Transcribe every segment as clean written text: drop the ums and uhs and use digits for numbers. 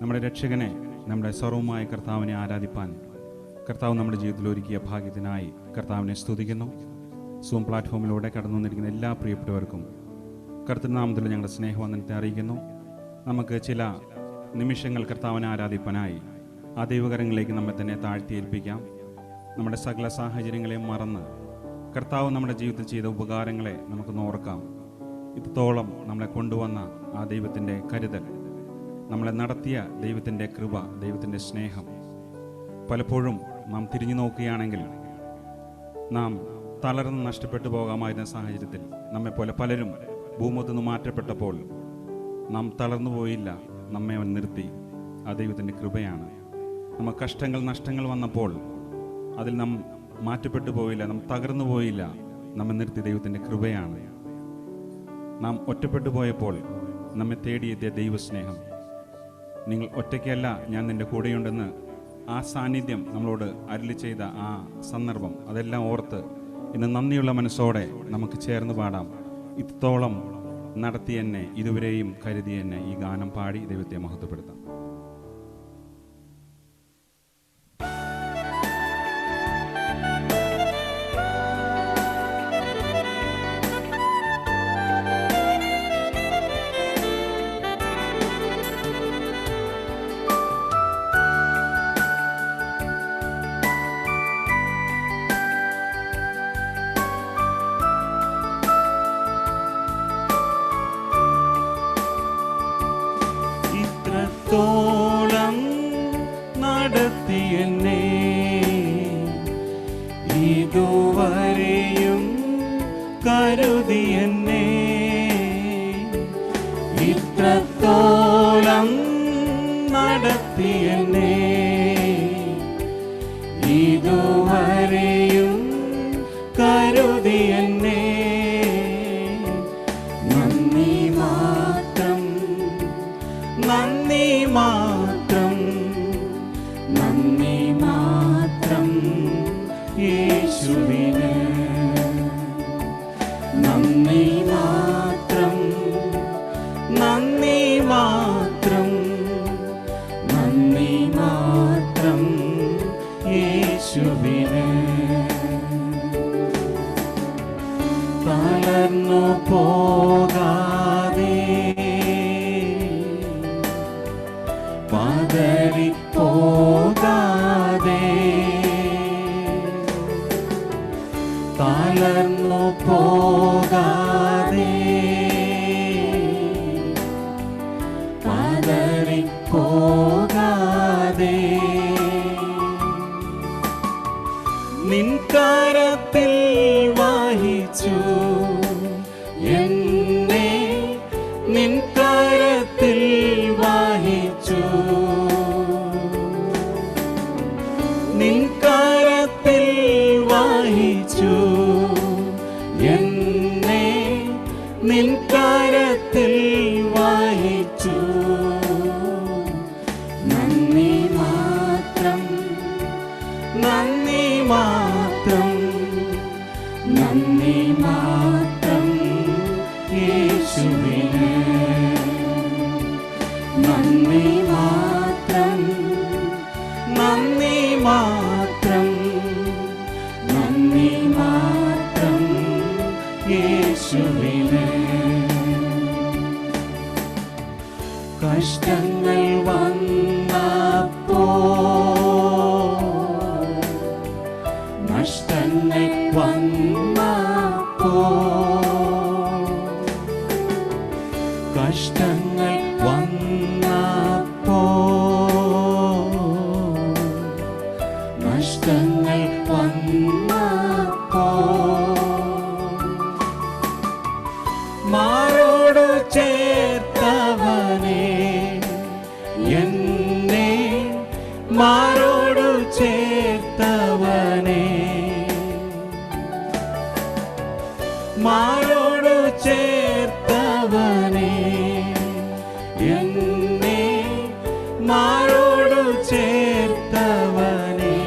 നമ്മുടെ രക്ഷകനെ, നമ്മുടെ സർവ്വമായ കർത്താവിനെ ആരാധിപ്പാൻ കർത്താവ് നമ്മുടെ ജീവിതത്തിൽ ഒരുക്കിയ ഭാഗ്യത്തിനായി കർത്താവിനെ സ്തുതിക്കുന്നു. സൂം പ്ലാറ്റ്ഫോമിലൂടെ കടന്നു വന്നിരിക്കുന്ന എല്ലാ പ്രിയപ്പെട്ടവർക്കും കർത്തൃനാമത്തിൽ ഞങ്ങളുടെ സ്നേഹവന്ദനത്തെ അറിയിക്കുന്നു. നമുക്ക് ചില നിമിഷങ്ങൾ കർത്താവിനെ ആരാധിപ്പാനായി ആ ദൈവകരങ്ങളിലേക്ക് നമ്മെ തന്നെ താഴ്ത്തിയേൽപ്പിക്കാം. നമ്മുടെ സകല സാഹചര്യങ്ങളെയും മറന്ന് കർത്താവ് നമ്മുടെ ജീവിതത്തിൽ ചെയ്ത ഉപകാരങ്ങളെ നമുക്ക് ഓർക്കാം. ഇത്രത്തോളം നമ്മളെ കൊണ്ടുവന്ന ആ ദൈവത്തിൻ്റെ കരുതൽ, നമ്മളെ നടത്തിയ ദൈവത്തിൻ്റെ കൃപ, ദൈവത്തിൻ്റെ സ്നേഹം പലപ്പോഴും നാം തിരിഞ്ഞു നോക്കുകയാണെങ്കിൽ നാം തളർന്ന് നഷ്ടപ്പെട്ടു പോകാമായിരുന്ന സാഹചര്യത്തിൽ നമ്മെപ്പോലെ പലരും ഭൂമുഖത്തു നിന്ന് മാറ്റപ്പെട്ടപ്പോൾ നാം തളർന്നു പോയില്ല, നമ്മെ അവൻ നിർത്തി. ആ ദൈവത്തിൻ്റെ കൃപയാണ്. നമുക്ക് കഷ്ടങ്ങൾ, നഷ്ടങ്ങൾ വന്നപ്പോൾ അതിൽ നാം മാറ്റപ്പെട്ടു പോയില്ല, നാം തകർന്നു പോയില്ല, നമ്മെ നിർത്തി ദൈവത്തിൻ്റെ കൃപയാണ്. നാം ഒറ്റപ്പെട്ടു പോയപ്പോൾ നമ്മെ തേടിയെത്തിയ ദൈവസ്നേഹം. നിങ്ങൾ ഒറ്റയ്ക്കല്ല, ഞാൻ നിൻ്റെ കൂടെയുണ്ടെന്ന് ആ സാന്നിധ്യം നമ്മളോട് അരുളി ചെയ്ത ആ സന്ദർഭം, അതെല്ലാം ഓർത്ത് ഇന്ന് നന്ദിയുള്ള മനസ്സോടെ നമുക്ക് ചേർന്ന് പാടാം. ഇത്രത്തോളം നടത്തി എന്നെ, ഇതുവരെയും കരുതി എന്നെ. ഈ ഗാനം പാടി ദൈവത്തെ മഹത്വപ്പെടുത്താം. ഇത്രത്തോളം നടത്തി എന്നെ, ഇതുവരെയും കരുതി എന്നെ. ഇത്രത്തോളം നടത്തി എന്നെ, ഇതുവരെയും കരുതി എന്നെ. നന്ദി മാത്രം, നന്ദി മാത്രം, നന്ദി മാത്രം യേശുവിന്. നന്ദി മാത്രം, നന്ദി മാത്രം, നന്ദി മാത്രം യേശുവിന്. തളർന്നു പോകാതെ, പതറിപ്പോകാതെ, തളർന്നു പോകാതെ, പതറിപ്പോകാതെ, നിൻ കരത്തിൽ വഹിച്ചു എന്നെ, നിൻ കരത്തിൽ വഹിച്ചു, നിൻ കരത്തിൽ വഹിച്ചു എന്നെ, നിൻ കരത്തിൽ വഹിച്ചു. നന്ദി മാത്രം, നന്ദി മാത്രം, നന്ദി മാത്രം യേശുവിന്. നന്ദി മാത്രം, നന്ദി മാത്രം, നന്ദി മാത്രം യേശുവിന്. കഷ്ടങ്ങൾ വന്നപ്പോൾ, നഷ്ടങ്ങൾ വന്നപ്പോൾ, കഷ്ടങ്ങൾ വന്നപ്പോൾ, നഷ്ടങ്ങൾ വന്നപ്പോൾ, മാറോടു ചേർത്തവനെ എന്നെ, മാറോടു ചേർത്തവനെ, മാറോടു ചേർത്തവനെ എന്നെ, മാറോടു ചേർത്തവനെ.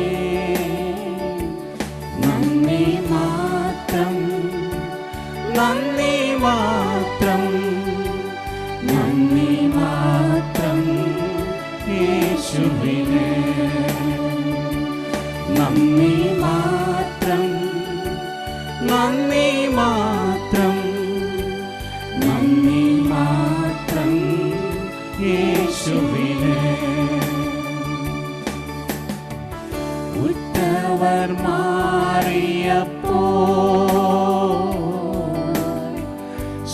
നന്ദി മാത്രം, നന്ദി മാത്രം, നന്ദി മാത്രം യേശുവിനെ നന്ദി മാത്രം, നന്ദി മാത്രം, നന്ദി മാത്രം യേശുവിനെ. ഉറ്റവർ മാറിയപ്പോ,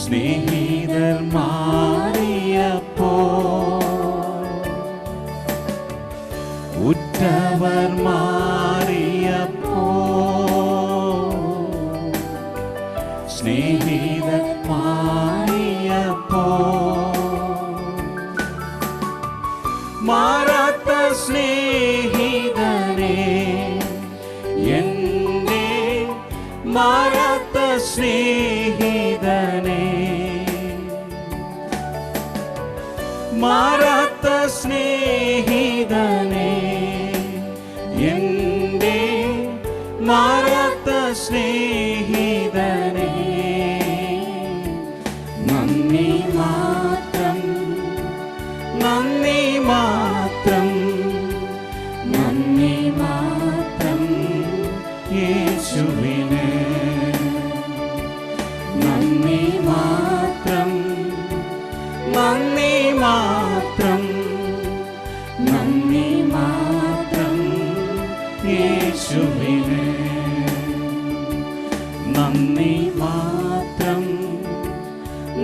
സ്നേഹിതർ മാറിയപ്പോ, ഉറ്റവർ മാറിയപ്പോ, സ്നേഹിതർ മാറിയപ്പോ, മാറാത്ത സ്നേഹിതനെ, എന്റെ മാറാത്ത സ്നേഹിതനെ, മാറാത്ത സ്നേഹിതനെ, എന്റെ മാറാത്ത സ്നേഹിതനെ, നന്ദി മാത്രം, നന്ദി മാത്രം, നന്ദി മാത്രം യേശുവിനെ, നന്ദി മാത്രം, നന്ദി മാത്രം, നന്ദി മാത്രം യേശുവിനെ, നന്ദി മാത്രം,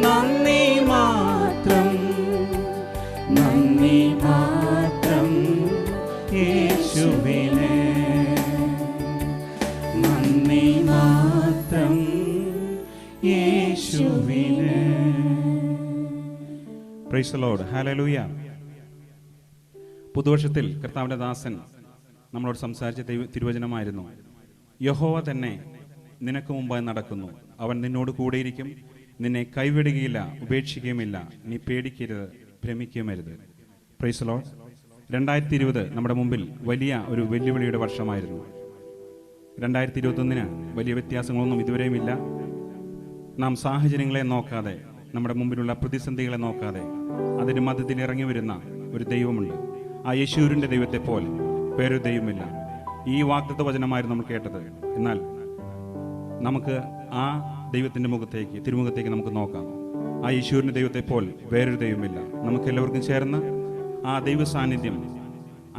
നന്ദി മാത്രം, നന്ദി മാത്രം യേശുവിനെ, നന്ദി മാത്രം യേശുവിനെ. Price the Lord. ഹല്ലേലൂയ. പുതുവർഷത്തിൽ കർത്താവിൻ്റെ ദാസൻ നമ്മളോട് സംസാരിച്ച തിരുവചനമായിരുന്നു, യഹോവ തന്നെ നിനക്ക് മുമ്പായി നടക്കുന്നു, അവൻ നിന്നോട് കൂടെയിരിക്കും, നിന്നെ കൈവിടുകയില്ല, ഉപേക്ഷിക്കുകയുമില്ല, നീ പേടിക്കരുത്, ഭ്രമിക്കുകയുമരുത്. Praise the lord. 2020 നമ്മുടെ മുമ്പിൽ വലിയ ഒരു വെല്ലുവിളിയുടെ വർഷമായിരുന്നു. 2021 വലിയ വ്യത്യാസങ്ങളൊന്നും ഇതുവരെയും ഇല്ല. നാം സാഹചര്യങ്ങളെ നോക്കാതെ, നമ്മുടെ മുമ്പിലുള്ള പ്രതിസന്ധികളെ നോക്കാതെ, അതിന് മധ്യത്തിൽ ഇറങ്ങി വരുന്ന ഒരു ദൈവമുണ്ട്. ആ യേശുവിൻ്റെ ദൈവത്തെ പോലെ വേറൊരു ദൈവമില്ല. ഈ വാഗ്ദത്ത വചനമായിരുന്നു നമ്മൾ കേട്ടത്. എന്നാൽ നമുക്ക് ആ ദൈവത്തിൻ്റെ മുഖത്തേക്ക്, തിരുമുഖത്തേക്ക് നമുക്ക് നോക്കാം. ആ യേശുവിൻ്റെ ദൈവത്തെ പോലെ വേറൊരു ദൈവമില്ല. നമുക്ക് എല്ലാവർക്കും ചേർന്ന് ആ ദൈവ സാന്നിധ്യം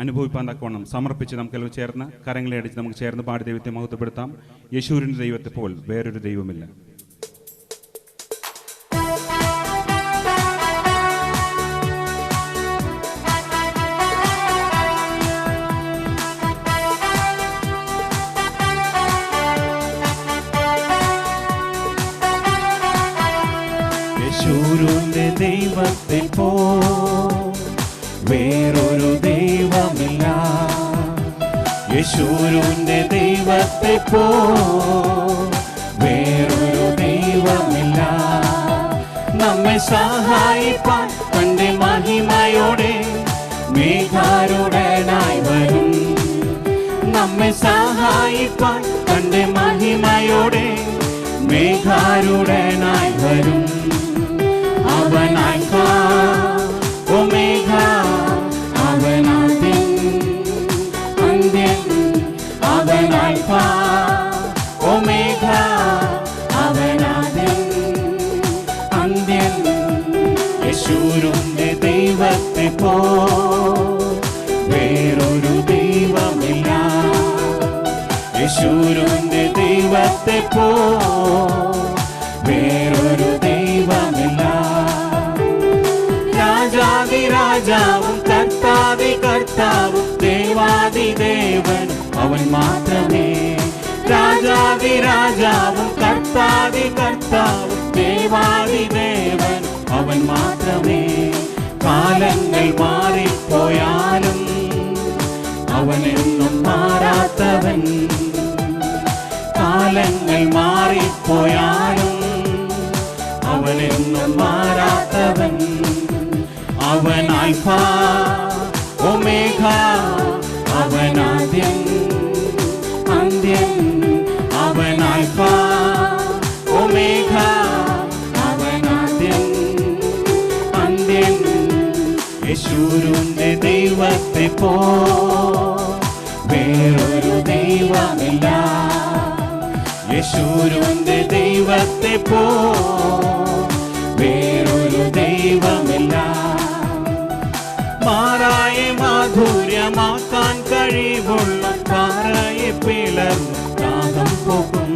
അനുഭവിപ്പാൻ തക്കവണ്ണം സമർപ്പിച്ച് നമുക്കെല്ലാം ചേർന്ന് കരങ്ങളെ അടിച്ച് നമുക്ക് ചേർന്ന് പാടി ദൈവത്തെ മഹത്വപ്പെടുത്താം. യേശുവിൻ്റെ ദൈവത്തെ പോലെ വേറൊരു ദൈവമില്ല. യേശുവിന്റെ ദൈവത്തെ പോ വേറൊരു ദൈവമില്ല. യേശുവിന്റെ ദൈവത്തെ പോ വേറൊരു ദൈവമില്ല. നമ്മെ സഹായിപ്പാൻ തന്റെ മഹിമയോടെ മേഘാരൂഢനായി വരും. നമ്മെ സഹായിപ്പാൻ തന്റെ മഹിമയോടെ മേഘാരൂഢനായി വരും. അവൻ ആൽഫ ഒമേഗ, അവൻ ആദ്യൻ അന്ത്യൻ. അവൻ ആൽഫ ഒമേഗ, അവൻ ആദ്യൻ അന്ത്യൻ. യേശുവിന്റെ ദൈവത്തെ പോ വേറൊരു ദൈവമില്ല. യേശുവിന്റെ ദൈവത്തെ പോ വേറൊരു ദൈവമില്ല. രാജാവും കർത്താതി കർത്താവും ദേവാദി ദേവൻ അവൻ മാത്രമേ. രാജാവും കർത്താതി കർത്താവും ദേവാദി ദേവൻ അവൻ മാത്രമേ. കാലങ്ങൾ മാറിപ്പോയാലും അവനെന്നും മാറാത്തവൻ. കാലങ്ങൾ മാറിപ്പോയാലും അവനെന്നും മാറാത്തവൻ. അവൻ ആൽഫ ഒമേഗ, അവൻ ആദ്യൻ അന്ത്യൻ. അവൻ ആൽഫ ഒമേഗ, അവൻ ആദ്യൻ അന്ത്യൻ. യേശുവിന്റെ ദൈവ ദൈവത്തെ പോ വേറൊരു ദൈവമില്ല. യേശുവിന്റെ ദൈവത്തെ പോ വേറൊരു ദൈവമില്ല. മാറായെ മാധുര്യമാക്കാൻ കഴിവുള്ള പാറയെ പിളർന്ന് ദാഹം പോകും.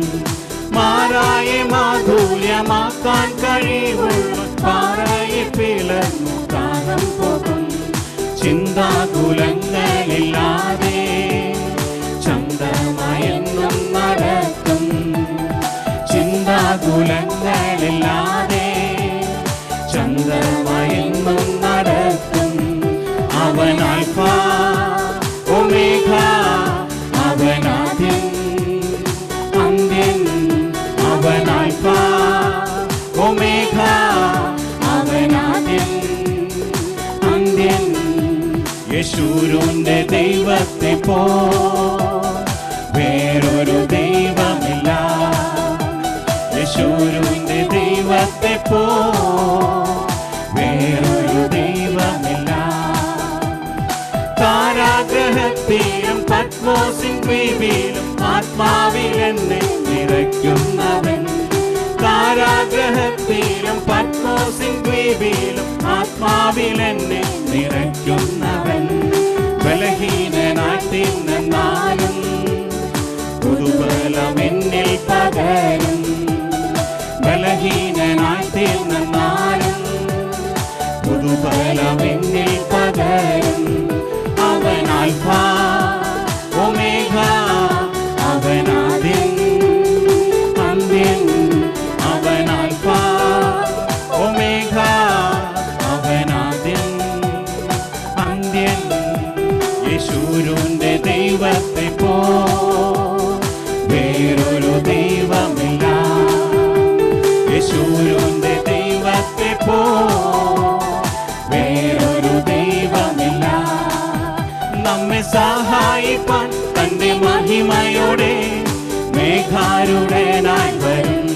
മാറായെ മാധുര്യമാക്കാൻ കഴിവുള്ള പാറയെ പിളർന്ന് ദാഹം പോകും. ചിന്താകുലങ്ങളില്ലാതെ ചന്തമയെന്നും നടക്കും. ചിന്താകുലങ്ങളില്ലാതെ ചന്തമയെന്നും നടക്കും. അവൻ ആൽഫ ഒമേഗ, അവൻ ആദ്യൻ അന്ത്യൻ. അവൻ ആൽഫ ഒമേഗ, അവൻ ആദ്യൻ അന്ത്യൻ. യേശുവിന്റെ ദൈവത്തെ പോ വേറൊരു ദൈവമില്ല. യേശുവിന്റെ ദൈവത്തെ പോ വേറൊരു ദൈവമില്ല. കാരാഗ്രഹത്തിലും പത്മോസിൻ ദ്വീപിലും ആത്മാവിൽ എന്നെ നിറയ്ക്കുന്നവൻ. കാരാഗ്രഹത്തിലും പത്മോസിൻ ദ്വീപിലും ആത്മാവിൽ എന്നെ നിറയ്ക്കുന്നവൻ. ബലഹീനനായി തീർന്നാലും പുതുബലം എന്നിൽ പകരും. ബലഹീനനായി തീർന്നാലും പുതുബലം എന്നിൽ പകരും. അവൻ ആൽഫ ഒമേഗ, അവൻ ആദ്യൻ അന്ത്യൻ. അവൻ ആൽഫ ഒമേഗ, അവൻ ആദ്യൻ അന്ത്യൻ. യേശുവിന്റെ ദൈവത്തെ പോ വേറൊരു ദൈവമില്ല. യേശുവിന്റെ ദൈവത്തെ പോ വേറൊരു ദൈവമില്ല. നമ്മെ സഹായിപ്പാൻ തന്റെ മഹിമയോടെ മേഘാരൂഢനായി വരും.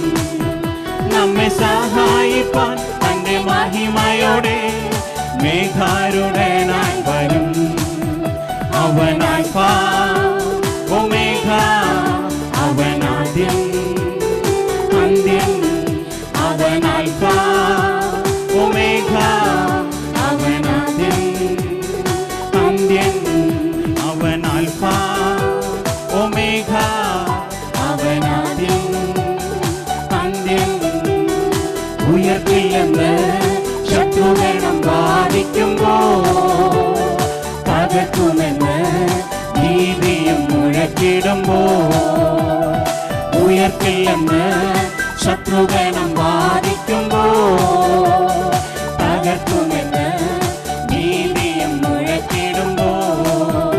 നമ്മെ സഹായിപ്പാൻ തന്റെ മഹിമയോടെ മേഘാരൂഢനായി വരും. അവൻ ആൽഫ ഒമേഗ, അവൻ ആദ്യൻ അന്ത്യൻ. അവൻ ആൽഫ ഒമേഗ, അവൻ ആദ്യൻ അന്ത്യൻ. അവൻ ആൽഫ ഒമേഗ, അവൻ ആദ്യൻ അന്ത്യൻ. ഉയർത്തില്ലെന്ന് ശത്രുഗണം വാദിക്കുമ്പോൾ പകക്കുമെന്ന് നീതിയും മുഴക്കിടുമ്പോൾ. ഉയർത്തില്ലെന്ന് ശത്രുഗണം വാദിക്കുമ്പോൾ പകർത്തുമെന്ന് നീതിയും മുഴക്കിടുമ്പോൾ.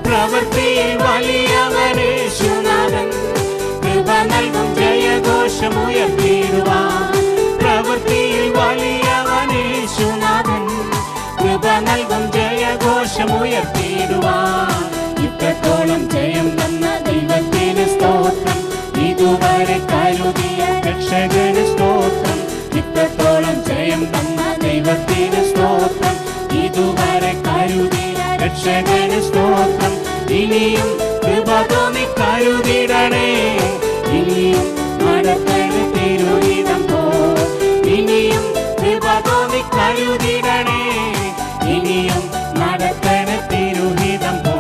പ്രവൃത്തിയിൽ വലിയവനേശുനാഥൻ കൃപ നൽകും ജയഘോഷമുയർത്തിടുവാൻ. പ്രവൃത്തിയിൽ വലിയവനേശുനാഥൻ കൃപ നൽകും ജയഘോഷമുയർത്തിടുവാൻ. ഇത്രത്തോളം ജയം തന്ന ദൈവത്തിന് സ്തോത്രം. ഇതുവരെ കരുതിയ രക്ഷകന് സ്തോത്രം. ഇത്രത്തോളം ജയം തന്ന ദൈവത്തിന് സ്തോത്രം. ഇതുവരെ കരുതിയ രക്ഷകന് സ്തോത്രം. ഇനിയും കൃപ തോന്നി കരുതിടണേ. ഇനിയും നടത്തണ തിരുഹിതം പോ. ഇനിയും കൃപ തോന്നി കരുതിടണേ. ഇനിയും നടത്തണ തിരുഹിതം പോ.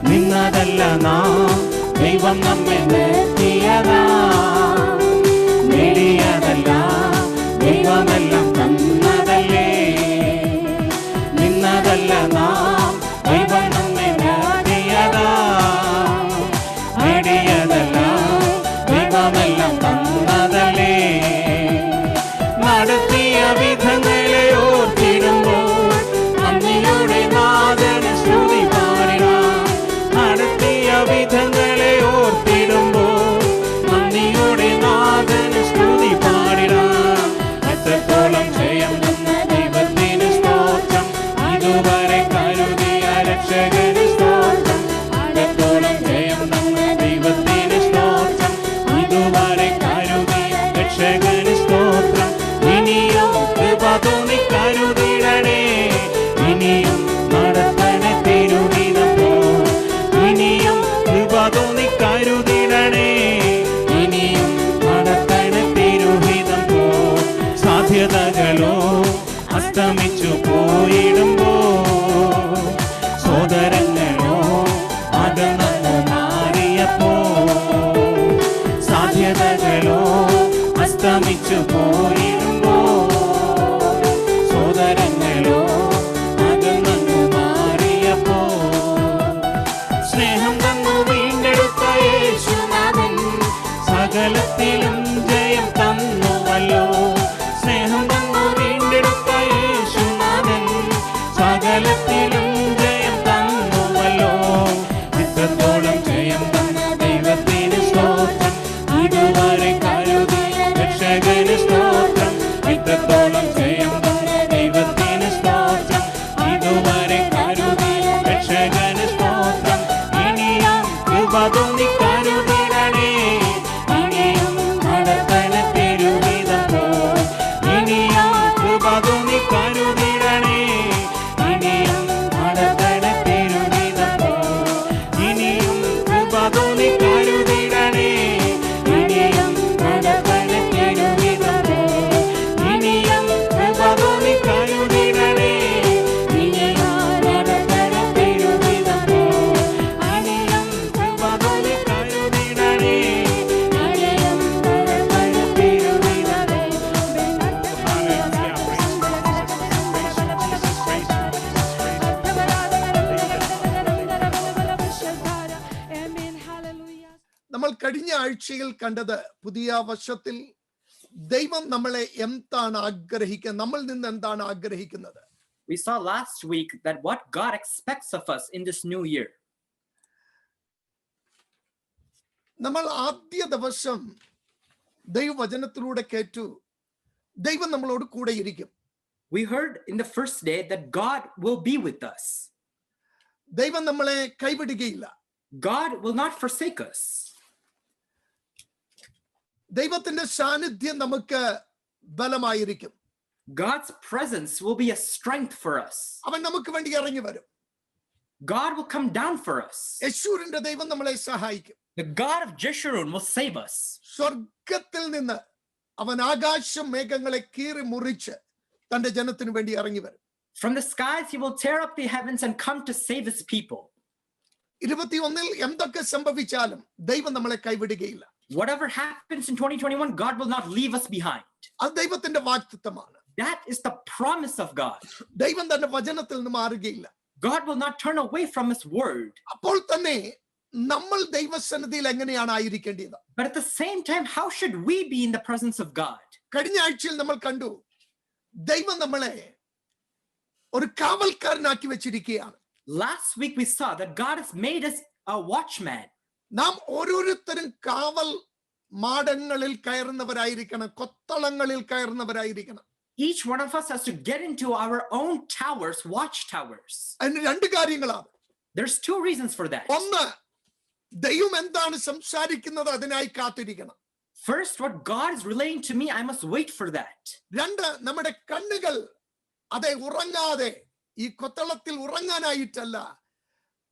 നിന്നതല്ല നാം, ദൈവം നമ്മെ നിർത്തിയതാ. നേടിയതല്ല, ദൈവമെല്ലാം തന്നതല്ലേ. നിന്നതല്ല നാം, ദൈവം നമ്മെ നിർത്തിയതാ. നേടിയതല്ല, ദൈവമെല്ലാം തന്നതല്ലേ. നടത്തിയ വിധങ്ങളെ ഓർത്തിടുമ്പോൾ അന്നിലൂടെ നാഥന് സ്തുതി പാടിടാം. നടത്തിയ വിധങ്ങളെ ഓർത്തിടുമ്പോൾ നന്ദിയുടെ നാഥന് സ്തുതി പാടിടാം. എത്രത്തോളം ജയം തന്ന ദൈവത്തിന് സ്തോത്രം. ഇതുവരെ കരുതി എന്നിലും ജയം തന്നുവല്ലോ. ഇത്രത്തോളം ജയം തന്ന ദൈവത്തിന് സ്തോത്രം. ഇതുവരെ കരുതിയ രക്ഷകന് സ്തോത്രം. ഇത്രത്തോളം ജയം തന്ന ദൈവത്തിന് സ്തോത്രം. ഇതുവരെ കരുതിയ രക്ഷകന് സ്തോത്രം. ഇനിയും കൃപ തോന്നി കരുതിടണേ. ഇനിയും നടത്തണ തിരുവിധം പോൽ. ഇനിയും കൃപ തോന്നി കരുതിടണേ. ഇനിയും നടത്തണ തിരുവിധം പോൽ. ഇനിയും കൃപ തോന്നി കരുതിടണേ. ഇനിയും നടത്തണ തിരുവിധം പോൽ. ഇനിയും കൃപ തോന്നി കരുതിടണേ. ഇനിയും നടത്തണ തിരുവിധം പോൽ. ഇനിയും കൃപ തോന്നി കരുതിടണേ. ഇനിയും നടത്തണ തിരുവിധം പോൽ. നമ്മൾ കഴിഞ്ഞ ആഴ്ചയിൽ കണ്ടത് പുതിയ വർഷത്തിൽ ദൈവം നമ്മളെ എന്താണ് ആഗ്രഹിക്കുന്നത്, നമ്മിൽ നിന്ന് എന്താണ് ആഗ്രഹിക്കുന്നത്. We saw last week that what God expects of us in this new year. നമ്മൾ ആദ്യ ദിവസം ദൈവവചനത്തിലൂടെ കേട്ടു ദൈവം നമ്മളോട് കൂടെ ഇരിക്കും. We heard in the first day that God will be with us. ദൈവം നമ്മളെ കൈവിടുകയില്ല. God will not forsake us. ദൈവത്തിന്റെ സാന്നിധ്യം നമുക്ക് ബലമായിരിക്കും. God's presence will be a strength for us. അവൻ നമുക്ക് വേണ്ടി ഇറങ്ങി വരും. God will come down for us. യെശൂരിന്റെ ദൈവം നമ്മളെ സഹായിക്കും. The God of Jeshurun will save us. സ്വർഗത്തിൽ നിന്ന് അവൻ ആകാശ മേഘങ്ങളെ കീറി മുറിച്ച് തന്റെ ജനത്തിന് വേണ്ടി ഇറങ്ങി വരും. From the skies he will tear up the heavens and come to save his people. 21 എന്തൊക്കെ സംഭവിച്ചാലും ദൈവം നമ്മളെ കൈവിടുകയില്ല. Whatever happens in 2021, God will not leave us behind. അത് ദൈവത്തിന്റെ വാഗ്ദത്തമാണ്. That is the promise of God. ദൈവം തന്റെ വചനത്തിൽ നിന്ന് മാറുകയില്ല. God will not turn away from his word. അപ്പോൾ തന്നെ നമ്മൾ ദൈവസന്നിധിയിൽ എങ്ങനെയാണ് ആയിരിക്കേണ്ടത്? But at the same time, how should we be in the presence of God? കഴിഞ്ഞ ആഴ്ചയിൽ നമ്മൾ കണ്ടു ദൈവം നമ്മളെ ഒരു കാവൽക്കാരനാക്കി വെച്ചിരിക്കുകയാണ്. Last week we saw that God has made us a watchman. നാം ഓരോരുത്തരും കാവൽ മാടങ്ങളിൽ കയറുന്നവരായിരിക്കണം, കൊത്തളങ്ങളിൽ കയറുന്നവരായിരിക്കണം. Each one of us has to get into our own towers, watchtowers. അതിന് രണ്ട് കാര്യങ്ങളാണ്. There's two reasons for that. ഒന്ന്, ദൈവം എന്താണ് സംസാരിക്കുന്നത് അതിനായി കാത്തിരിക്കണം. First, what God is relaying to me, I must wait for that. രണ്ട്, നമ്മുടെ കണ്ണുകൾ അതെ ഉറങ്ങാതെ ഈ കൊത്തളത്തിൽ ഉറങ്ങാനായിട്ടല്ല,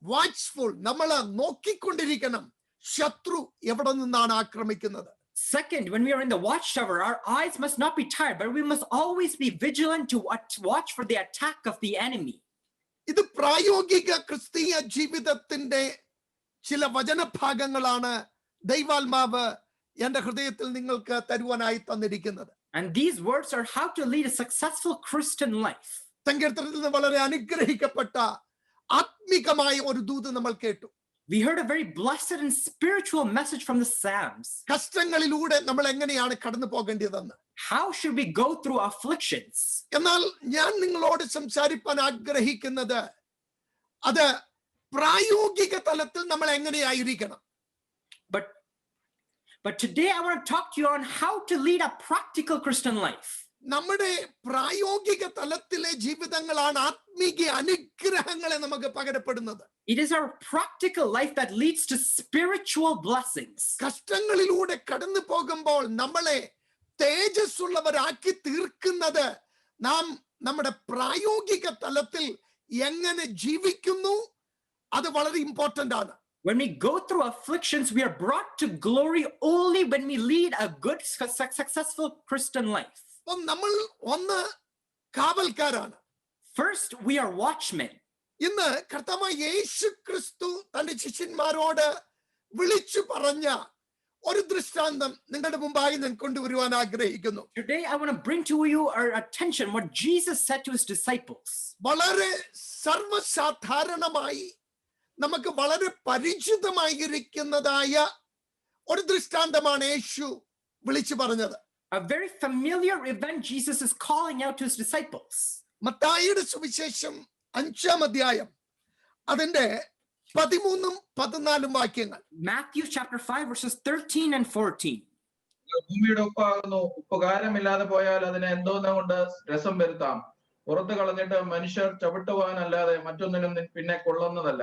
വാച്ച്ഫുൾ, നമ്മൾ നോക്കിക്കൊണ്ടിരിക്കണം ശത്രു എവിടെ നിന്നാണ് ആക്രമിക്കുന്നത്. Second, when we are in the watchtower, our eyes must not be tired, but we must always be vigilant to watch for the attack of the enemy. ഇത് പ്രായോഗിക ക്രിസ്തീയ ജീവിതത്തിന്റെ ചില വചനഭാഗങ്ങളാണ് ദൈവാത്മാവ് എന്റെ ഹൃദയത്തിൽ നിങ്ങൾക്ക് തരുവാനായി തന്നിരിക്കുന്നത്. And these words are how to lead a successful Christian life. സങ്കീർത്തനത്തിൽ നിന്ന് വളരെ അനുഗ്രഹിക്കപ്പെട്ട ആത്മികമായ ഒരു ദൂത് നമ്മൾ കേട്ടു. We heard a very blessed and spiritual message from the Psalms. കഷ്ടങ്ങളിലൂടെ നമ്മൾ എങ്ങനെയാണ് കടന്നു പോകേണ്ടതെന്ന്. How should we go through afflictions? എന്നാൽ ഞാൻ നിങ്ങളോട് സംസാരിക്കാൻ ആഗ്രഹിക്കുന്നത് അത് പ്രായോഗിക തലത്തിൽ നമ്മൾ എങ്ങനെയായിരിക്കണം. But today I want to talk to you on how to lead a practical Christian life. നമ്മുടെ പ്രായോഗിക തലത്തിലെ ജീവിതങ്ങളാണ് ആത്മീക അനുഗ്രഹങ്ങളെ നമുക്ക് പകരപ്പെടുന്നത്. It is our practical life that leads to spiritual blessings. കഷ്ടങ്ങളിലൂടെ കടന്നു പോകുമ്പോൾ നമ്മളെ തേജസ്സുള്ളവരാക്കി തീർക്കുന്നത് നാം നമ്മുടെ പ്രായോഗിക തലത്തിൽ എങ്ങനെ ജീവിക്കുന്നു, അത് വളരെ ഇമ്പോർട്ടന്റ് ആണ്. When we go through afflictions, we are brought to glory only when we lead a good, successful Christian life. നമ്മൾ ഒന്ന് കാവൽക്കാരാണ്. First, we are watchmen. ഇന്ന് കർത്താവായ യേശു ക്രിസ്തു തന്റെ ശിഷ്യന്മാരോട് വിളിച്ചു പറഞ്ഞ ഒരു ദൃഷ്ടാന്തം നിങ്ങളുടെ മുമ്പായി ഞാൻ കൊണ്ടുവരുവാൻ ആഗ്രഹിക്കുന്നു. Today, I want to bring to you our attention what Jesus said to his disciples. വളരെ സർവ്വസാധാരണമായി നമുക്ക് വളരെ പരിചിതമായിരിക്കുന്നതായ ഒരു ദൃഷ്ടാന്തമാണ് യേശു വിളിച്ചു പറഞ്ഞത്. A very familiar event Jesus is calling out to his disciples. മത്തായിയുടെ സുവിശേഷം 5-ാം അധ്യായം അതിന്റെ 13-14 വാക്യങ്ങൾ. Matthew chapter 5 verses 13 and 14. ഭൂമിയുടെ ഉപ്പാകുന്നു. ഉപ്പ് കാരമില്ലാതെ പോയാൽ അതിനെ എന്തോന്ന് കൊണ്ട് രസം വരുത്താം. പുറത്തു കളഞ്ഞിട്ട് മനുഷ്യർ ചവിട്ടുവാനല്ലാതെ മറ്റൊന്നിനും പിന്നെ കൊള്ളുന്നതല്ല.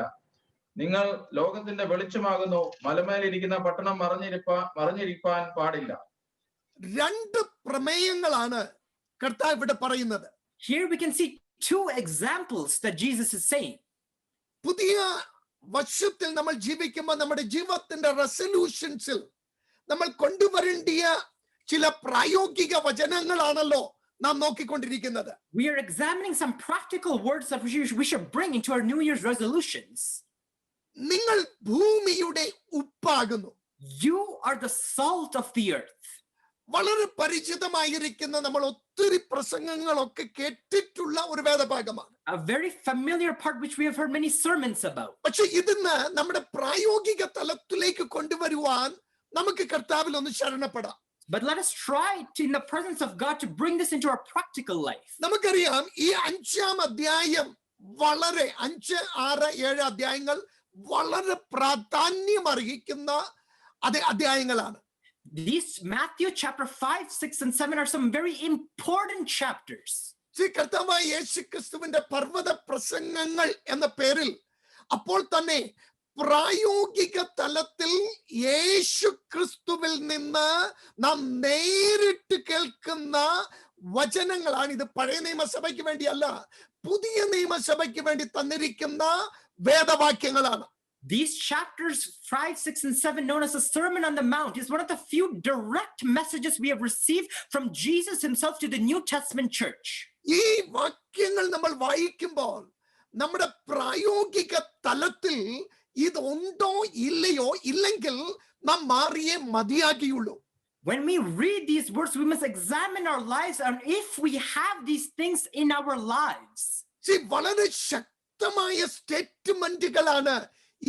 നിങ്ങൾ ലോകത്തിന്റെ വെളിച്ചമാകുന്നു. മലമേലിരിക്കുന്ന പട്ടണം മറിഞ്ഞിരിപ്പാൻ പാടില്ല. 2 പ്രമേയങ്ങളാണ് കർത്താവ് ഇവിടെ പറയുന്നത്. Here we can see 2 examples that Jesus is saying. പുതിയ വർഷത്തിൽ നമ്മൾ ജീവിക്കുമ്പോൾ നമ്മുടെ ജീവിതത്തിന്റെ റെസൊല്യൂഷൻസിൽ നമ്മൾ കൊണ്ടുവരേണ്ടിയ ചില പ്രായോഗിക വചനങ്ങളാണല്ലോ നാം നോക്കിക്കൊണ്ടിരിക്കുന്നത്. We are examining some practical words that we should bring into our New Year's resolutions. നിങ്ങൾ ഭൂമിയുടെ ഉപ്പാകുന്നു. You are the salt of the earth. വളരെ പരിചിതമായിരിക്കുന്ന നമ്മൾ ഒത്തിരി പ്രസംഗങ്ങളൊക്കെ കേട്ടിട്ടുള്ള ഒരു വേദഭാഗമാണ്. A very familiar part which we have heard many sermons about. പക്ഷെ ഇതിന്ന് നമ്മുടെ പ്രായോഗിക തലത്തിലേക്ക് കൊണ്ടുവരുവാൻ നമുക്ക് കർത്താവിൽ ഒന്ന് ശരണപ്പെടാം. But let us try to, in the presence of God, to bring this into our practical life. നമുക്കറിയാം ഈ 5-ാം അധ്യായം വളരെ 5, 6, 7 അധ്യായങ്ങൾ വളരെ പ്രാധാന്യം അർഹിക്കുന്ന അധ്യായങ്ങളാണ്. These Matthew chapter 5, 6 and 7 are some very important chapters. കർത്താവായ യേശുക്രിസ്തുവിന്റെ പർവ്വത പ്രസംഗങ്ങൾ എന്ന പേരിൽ അപ്പോൾ തന്നെ പ്രായോഗിക തലത്തിൽ യേശു ക്രിസ്തുവിൽ നിന്ന് നാം നേരിട്ട് കേൾക്കുന്ന വചനങ്ങളാണ് ഇത്. പഴയ നിയമസഭയ്ക്ക് വേണ്ടിയല്ല, പുതിയ നിയമസഭയ്ക്ക് വേണ്ടി തന്നിരിക്കുന്ന വേദവാക്യങ്ങളാണ്. These chapters 5, 6 and 7, known as the Sermon on the Mount, is one of the few direct messages we have received from Jesus himself to the New Testament church. ഈ വാക്യങ്ങൾ നമ്മൾ വായിക്കുമ്പോൾ നമ്മുടെ പ്രായോഗിക തലത്തിൽ ഇതുണ്ടോ ഇല്ലയോ, ഇല്ലെങ്കിൽ നാം മാറിയേ മതിയാകിയുള്ളൂ. When we read these words, we must examine our lives and if we have these things in our lives. വളരെ ശക്തമായ സ്റ്റേറ്റ്മെന്റുകളാണ്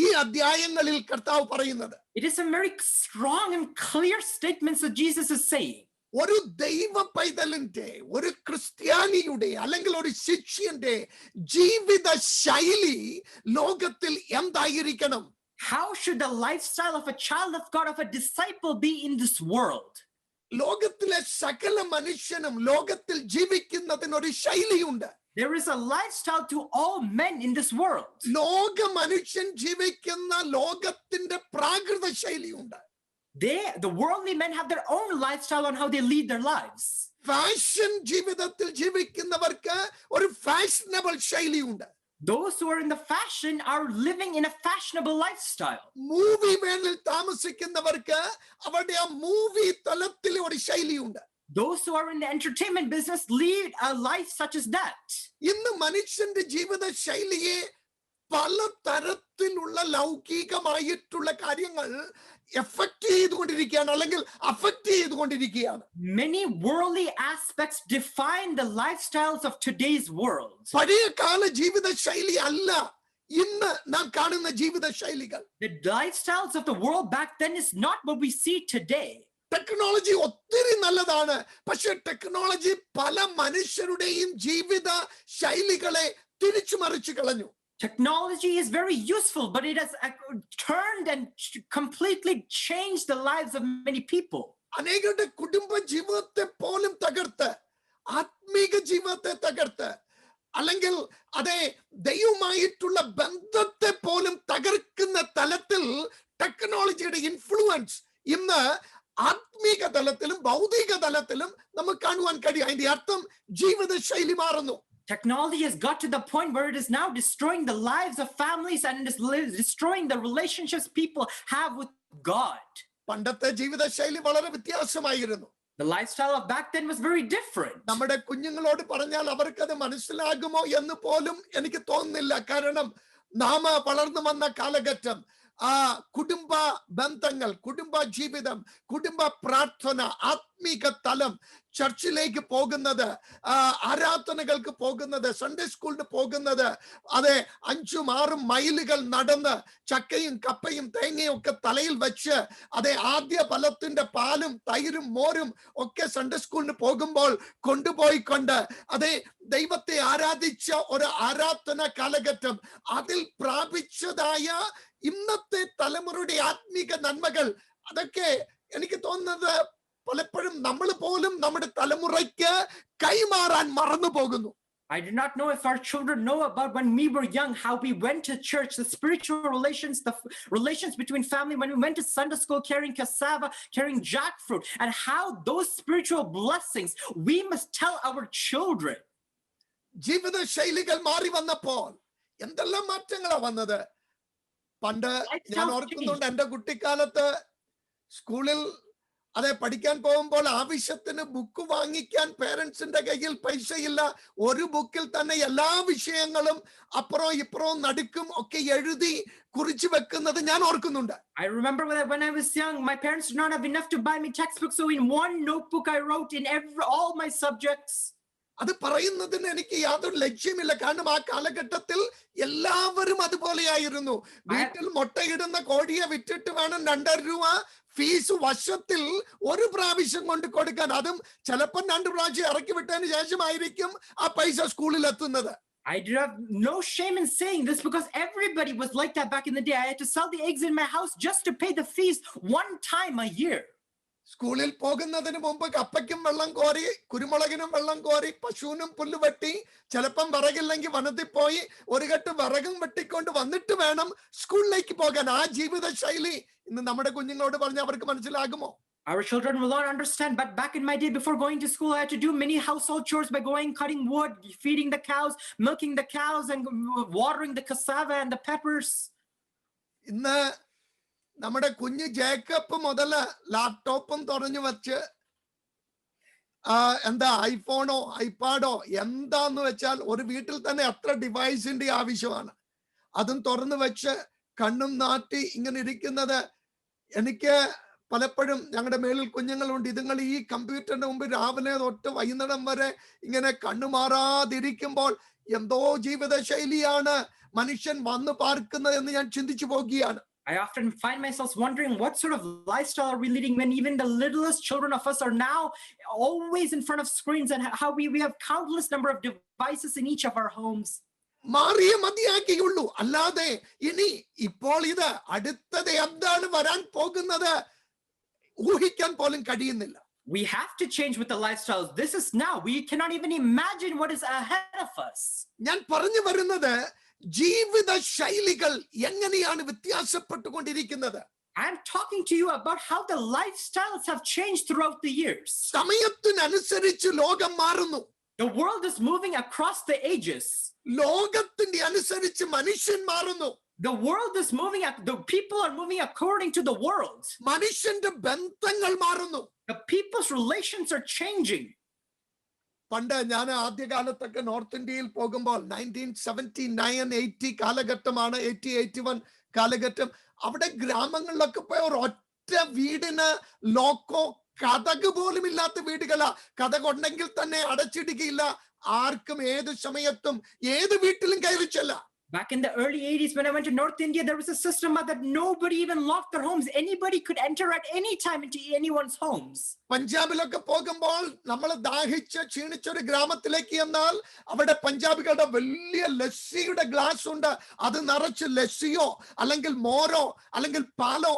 ഈ അധ്യായങ്ങളിൽ കർത്താവ് പറയുന്നത്. It is some very strong and clear statements that Jesus is saying. ഒരു ദൈവ പൈതലിന്റെ, ഒരു ക്രിസ്ത്യാനിയുടെ അല്ലെങ്കിൽ ഒരു ശിഷ്യന്റെ ജീവിത ശൈലി ലോകത്തിൽ എന്തായിരിക്കണം? How should the lifestyle of a child of God, of a disciple, be in this world? ലോകത്തിലെ സകല മനുഷ്യനും ലോകത്തിൽ ജീവിക്കുന്നതിന് ഒരു ശൈലിയുണ്ട്. There is a lifestyle to all men in this world. ലോക മനുഷ്യൻ ജീവിക്കുന്ന ലോകത്തിന്റെ പ്രാകൃത ശൈലിയുണ്ട്. The worldly men have their own lifestyle on how they lead their lives. Fashion ജീവിതത്തിൽ ജീവിക്കുന്നവർക്ക് ഒരു fashionable ശൈലിയുണ്ട്. Those who are in the fashion are living in a fashionable lifestyle. Movie വേൾഡിൽ താമസിക്കുന്നവർക്ക് അവരുടെ ആ മൂവി തലത്തിൽ ഒരു ശൈലിയുണ്ട്. Those who are in the entertainment business lead a life such as that. ഇന്ന് മനുഷ്യന്റെ ജീവിത ശൈലിയെ പല തരത്തിലുള്ള ലൗകികമായിട്ടുള്ള കാര്യങ്ങൾ എഫക്ട് ചെയ്തുകൊണ്ടിരിക്കുകയാണ്, അല്ലെങ്കിൽ അഫക്ട് ചെയ്തുകൊണ്ടിരിക്കുകയാണ്. Many worldly aspects define the lifestyles of today's world. പഴയ കാല ജീവിത ശൈലി അല്ല ഇന്ന് നാം കാണുന്ന ജീവിത ശൈലികൾ. The lifestyles of the world back then is not what we see today. Technology ഒത്തിരി നല്ലതാണ്, പക്ഷെ ടെക്നോളജി പല മനുഷ്യരുടെയും ജീവിത ശൈലികളെ തിരിച്ചു മറിച്ചു കളഞ്ഞു. Technology is very useful, but it has turned and completely changed the lives of many people. അനേകരുടെ കുടുംബ ജീവിതത്തെ പോലും തകർത്ത്, ആത്മീക ജീവിതത്തെ തകർത്ത്, അല്ലെങ്കിൽ അതേ ദൈവമായിട്ടുള്ള ബന്ധത്തെ പോലും തകർക്കുന്ന തലത്തിൽ ടെക്നോളജിയുടെ ഇൻഫ്ലുവൻസ് ഇന്ന് ആത്മീക തലത്തിലും ഭൗതിക തലത്തിലും നമുക്ക് കാണുവാൻ കഴിയും. അതിന്റെ അർത്ഥം ജീവിത ശൈലി മാറുന്നു. Technology has got to the point where it is now destroying the lives of families and it is destroying the relationships people have with God. പണ്ടത്തെ ജീവിത ശൈലി വളരെ വ്യത്യാസമായിരുന്നു. The lifestyle of back then was very different. നമ്മുടെ കുഞ്ഞുങ്ങളോട് പറഞ്ഞാൽ അവർക്കത് മനസ്സിലാകുമോ എന്ന് പോലും എനിക്ക് തോന്നുന്നില്ല. കാരണം നാം വളർന്നു വന്ന കാലഘട്ടം കുടുംബ ബന്ധങ്ങൾ, കുടുംബ ജീവിതം, കുടുംബ പ്രാർത്ഥന, ആത്മീക തലം, ചർച്ചിലേക്ക് പോകുന്നത്, ആരാധനകൾക്ക് പോകുന്നത്, സൺഡേ സ്കൂളിന് പോകുന്നത്, അതെ 5-6 മൈലുകൾ നടന്ന് ചക്കയും കപ്പയും തേങ്ങയും ഒക്കെ തലയിൽ വെച്ച്, അതെ ആദ്യ ഫലത്തിന്റെ പാലും തൈരും മോരും ഒക്കെ സൺഡേ സ്കൂളിന് പോകുമ്പോൾ കൊണ്ടുപോയിക്കൊണ്ട്, അതെ ദൈവത്തെ ആരാധിച്ച ഒരു ആരാധന കാലഘട്ടം, അതിൽ പ്രാപിച്ചതായ ഇന്നത്തെ തലമുറയുടെ ആത്മീക നന്മകൾ, അതൊക്കെ എനിക്ക് തോന്നുന്നത് പലപ്പോഴും നമ്മൾ പോലും നമ്മുടെ തലമുറയ്ക്ക് കൈമാറാൻ മറന്നു പോകുന്നു. I do not know if our children know about when we were young, how we went to church, the spiritual relations, the relations between family, when we went to Sunday school carrying cassava, carrying jackfruit, and how those spiritual blessings we must tell our children. ജീവിത ശൈലികൾ മാറി വന്നപ്പോൾ എന്തെല്ലാം മാറ്റങ്ങളാ വന്നത്. പണ്ട് ഞാൻ ഓർക്കുന്നുണ്ട്, എന്റെ കുട്ടിക്കാലത്ത് സ്കൂളിൽ അതെ പഠിക്കാൻ പോകുമ്പോൾ ആവശ്യത്തിന് ബുക്ക് വാങ്ങിക്കാൻ പേരൻസിന്റെ കയ്യിൽ പൈസയില്ല. ഒരു ബുക്കിൽ തന്നെ എല്ലാ വിഷയങ്ങളും അപ്പുറവും ഇപ്പുറവും നടുക്കും ഒക്കെ എഴുതി കുറിച്ചു വെക്കുന്നത് ഞാൻ ഓർക്കുന്നുണ്ട്. I remember when I was young, my parents did not have enough to buy me textbooks, so in one notebook I wrote in all my subjects. അത് പറയുന്നതിന് എനിക്ക് യാതൊരു ലക്ഷ്യമില്ല. കാരണം ആ കാലഘട്ടത്തിൽ എല്ലാവരും അതുപോലെയായിരുന്നു. വീട്ടിൽ മുട്ടയിടുന്ന കോഴിയെ വിറ്റിട്ട് വേണം 2.5 രൂപ ഫീസ് വർഷത്തിൽ ഒരു പ്രാവശ്യം കൊണ്ട് കൊടുക്കാൻ. അതും ചിലപ്പോൾ 2 പ്രാവശ്യം ഇറക്കി വിട്ടതിന് ശേഷമായിരിക്കും ആ പൈസ സ്കൂളിൽ എത്തുന്നത്. I do have no shame in saying this because everybody was like that back in the day. I had to sell the eggs in my house just to pay the fees one time a year. സ്കൂളിൽ പോകുന്നതിന് മുമ്പ് കപ്പയ്ക്കും വെള്ളം കോരി, കുരുമുളകിനും വെള്ളം കോരി, പശുവിനും പുല്ല് വെട്ടി, ചിലപ്പം വിറകില്ലെങ്കിൽ വനത്തിൽ പോയി ഒരു കെട്ട് വിറകും വെട്ടിക്കൊണ്ട് വന്നിട്ട് വേണം സ്കൂളിലേക്ക് പോകാൻ. ആ ജീവിത ശൈലി ഇന്ന് നമ്മുടെ കുഞ്ഞുങ്ങളോട് പറഞ്ഞാൽ അവർക്ക് മനസ്സിലാകുമോ? Our children will not understand, but back in my day, before going to school, I had to do many household chores by going, cutting wood, feeding the cows, milking the cows, and watering the cassava and the peppers. ഇന്ന് നമ്മുടെ കുഞ്ഞ് Jacob മുതല് ലാപ്ടോപ്പും തുറഞ്ഞു വെച്ച് എന്താ ഐഫോണോ ഐപാഡോ എന്താന്ന് വെച്ചാൽ ഒരു വീട്ടിൽ തന്നെ എത്ര ഡിവൈസിന്റെ ആവശ്യമാണ്. അതും തുറന്നു വെച്ച് കണ്ണും നാട്ടി ഇങ്ങനെ ഇരിക്കുന്നത് എനിക്ക് പലപ്പോഴും, ഞങ്ങളുടെ മേളിൽ കുഞ്ഞുങ്ങളുണ്ട്, ഇതുങ്ങൾ ഈ കമ്പ്യൂട്ടറിന്റെ മുമ്പ് രാവിലെ തൊട്ട് വൈകുന്നേരം വരെ ഇങ്ങനെ കണ്ണുമാറാതിരിക്കുമ്പോൾ എന്തോ ജീവിത ശൈലിയാണ് മനുഷ്യൻ വന്നു പാർക്കുന്നത് എന്ന് ഞാൻ ചിന്തിച്ചു പോകുകയാണ്. I often find myself wondering what sort of lifestyle are we leading when even the littlest children of us are now always in front of screens, and how we have countless number of devices in each of our homes. മാറിയ മതിയാക്കിയുള്ളൂ, അല്ലാതെ ഇനി ഇപ്പോൾ ഇത് അടുത്തത് എന്താണ് വരാൻ പോകുന്നത് ഊഹിക്കാൻ പോലും കഴിയുന്നില്ല. We have to change with the lifestyles. This is now. We cannot even imagine what is ahead of us. ഞാൻ പറഞ്ഞു വരുന്നത് ജീവിത ശൈലികൾ എങ്ങനെയാണ് വ്യത്യാസപ്പെട്ടുകൊണ്ടിരിക്കുന്നത്. I'm talking to you about how the lifestyles have changed throughout the years. സമയത്തിനനുസരിച്ച് ലോകം മാറുന്നു. The world is moving across the ages. ലോകത്തിന്റെ അനുസരിച്ച് മനുഷ്യൻ മാറുന്നു. The world is moving, the people are moving according to the world. മനുഷ്യന്റെ ബന്ധങ്ങൾ മാറുന്നു. The people's relations are changing. പണ്ട് ഞാൻ ആദ്യകാലത്തൊക്കെ നോർത്ത് ഇന്ത്യയിൽ പോകുമ്പോൾ 1979-80 കാലഘട്ടമാണ്, 80-81 കാലഘട്ടം. അവിടെ ഗ്രാമങ്ങളിലൊക്കെ പോയ ഒരൊറ്റ വീടിന് ലോക്കോ കതക് പോലും ഇല്ലാത്ത വീടുകളാ. കതകുണ്ടെങ്കിൽ തന്നെ അടച്ചിടുകയില്ല, ആർക്കും ഏത് സമയത്തും ഏത് വീട്ടിലും കയറിച്ചല്ല. Back in the early 80s, when I went to North India, there was a system that nobody even locked their homes. Anybody could enter at any time into anyone's homes. പഞ്ചാബിലൊക്കെ പോകുമ്പോൾ നമ്മൾ ദാഹിച്ച് ക്ഷീണിച്ചൊരു ഗ്രാമത്തിലേക്ക് എന്നാൽ അവിടെ പഞ്ചാബികളുടെ വലിയ ലസ്സിയുടെ ഗ്ലാസ് ഉണ്ട്. അത് നിറച്ച് ലസ്സിയോ അല്ലെങ്കിൽ മോരോ അല്ലെങ്കിൽ പാലോ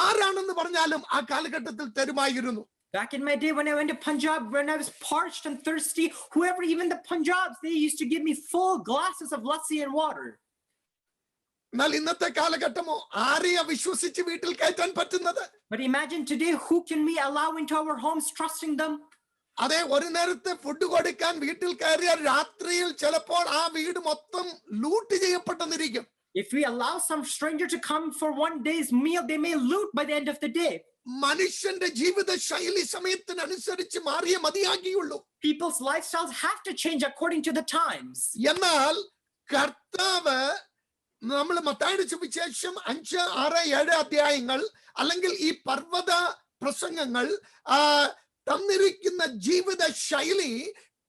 ആരാണെന്ന് പറഞ്ഞാലും ആ കാലഘട്ടത്തിൽ തരുമായിരുന്നു. Back in my day, when I went to Punjab, when I was parched and thirsty, whoever, even the Punjabs, they used to give me full glasses of lassi and water. എന്നാൽ ഇന്നത്തെ കാലഘട്ടമോ ആരെയാ വിശ്വസിച്ച് വീട്ടിൽ കയറ്റാൻ പറ്റുന്നത്? But imagine today, who can we allow into our homes, trusting them? അതെ, ഒരു നേരത്തെ ഫുഡ് കൊടുക്കാൻ വീട്ടിൽ കയറിയാൽ രാത്രിയിൽ ചിലപ്പോൾ ആ വീട് മൊത്തം loot ചെയ്യപ്പെട്ടെന്നിരിക്കും. If we allow some stranger to come for one day's meal, they may loot by the end of the day. മനുഷ്യന്റെ ജീവിത ശൈലി സമയത്തിനനുസരിച്ച് മാറിയ മതിയാകിയുള്ളൂ. People's lifestyles have to change according to the times. എന്നാൽ കർത്താവ് നമ്മൾ മത്തായിയുടെ സുവിശേഷം 5, 6, 7 അധ്യായങ്ങൾ അല്ലെങ്കിൽ ഈ പർവ്വത പ്രസംഗങ്ങൾ തന്നിരിക്കുന്ന ജീവിത ശൈലി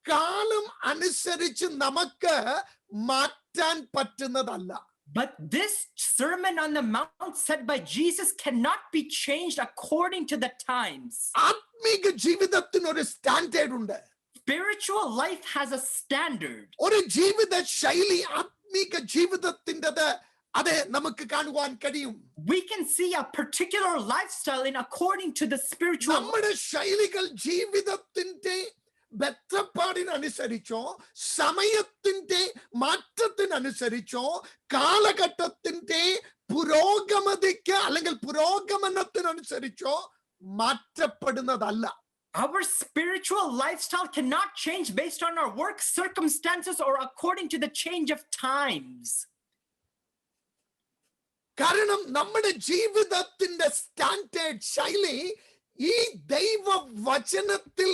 കാലം അനുസരിച്ച് നമുക്ക് മാറ്റാൻ പറ്റുന്നതല്ല. But this Sermon on the Mount said by Jesus cannot be changed according to the times. ആത്മീക ജീവിതത്തിന് ഒരു സ്റ്റാൻഡേർഡ് ഉണ്ട്. Spiritual life has a standard. ഒരു ജീവിത ശൈലി ആത്മീക ജീവിതത്തിൻ്റെത് അതെ നമുക്ക് കാണുവാൻ കഴിയും. We can see a particular lifestyle in according to the spiritual. നമ്മുടെ ശൈലികൾ ജീവിതത്തിന്റെ ബന്ധപ്പാടിനനുസരിച്ചോ സമയത്തിന്റെ മാറ്റത്തിനനുസരിച്ചോ കാലഘട്ടത്തിന്റെ പുരോഗമതിക്ക് അല്ലെങ്കിൽ പുരോഗമനത്തിനനുസരിച്ചോ മാറ്റപ്പെടുന്നതല്ല. Our spiritual lifestyle cannot change based on our work circumstances or according to the change of times. കാരണം നമ്മുടെ ജീവിതത്തിന്റെ സ്റ്റാൻഡേർഡ് ശൈലി ഈ ദൈവവചനത്തിൽ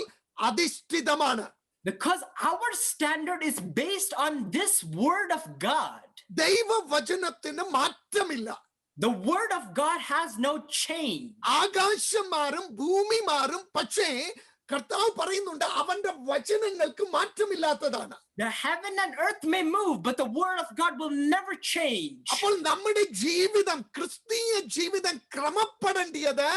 അധിഷ്ഠിതമാണ്. Because our standard is based on this word of God. ദൈവവചനത്തിന് മാറ്റമില്ല. The word of God has no change. ആകാശം മാറും, ഭൂമി മാറും, പക്ഷേ കർത്താവ് പറയുന്നുണ്ട് അവന്റെ വചനങ്ങൾക്ക് മാറ്റമില്ലാത്തതാണ്. The heaven and earth may move, but the word of God will never change. അപ്പോൾ നമ്മുടെ ജീവിതം, ക്രിസ്തീയ ജീവിതം ക്രമപ്പെടേണ്ടത്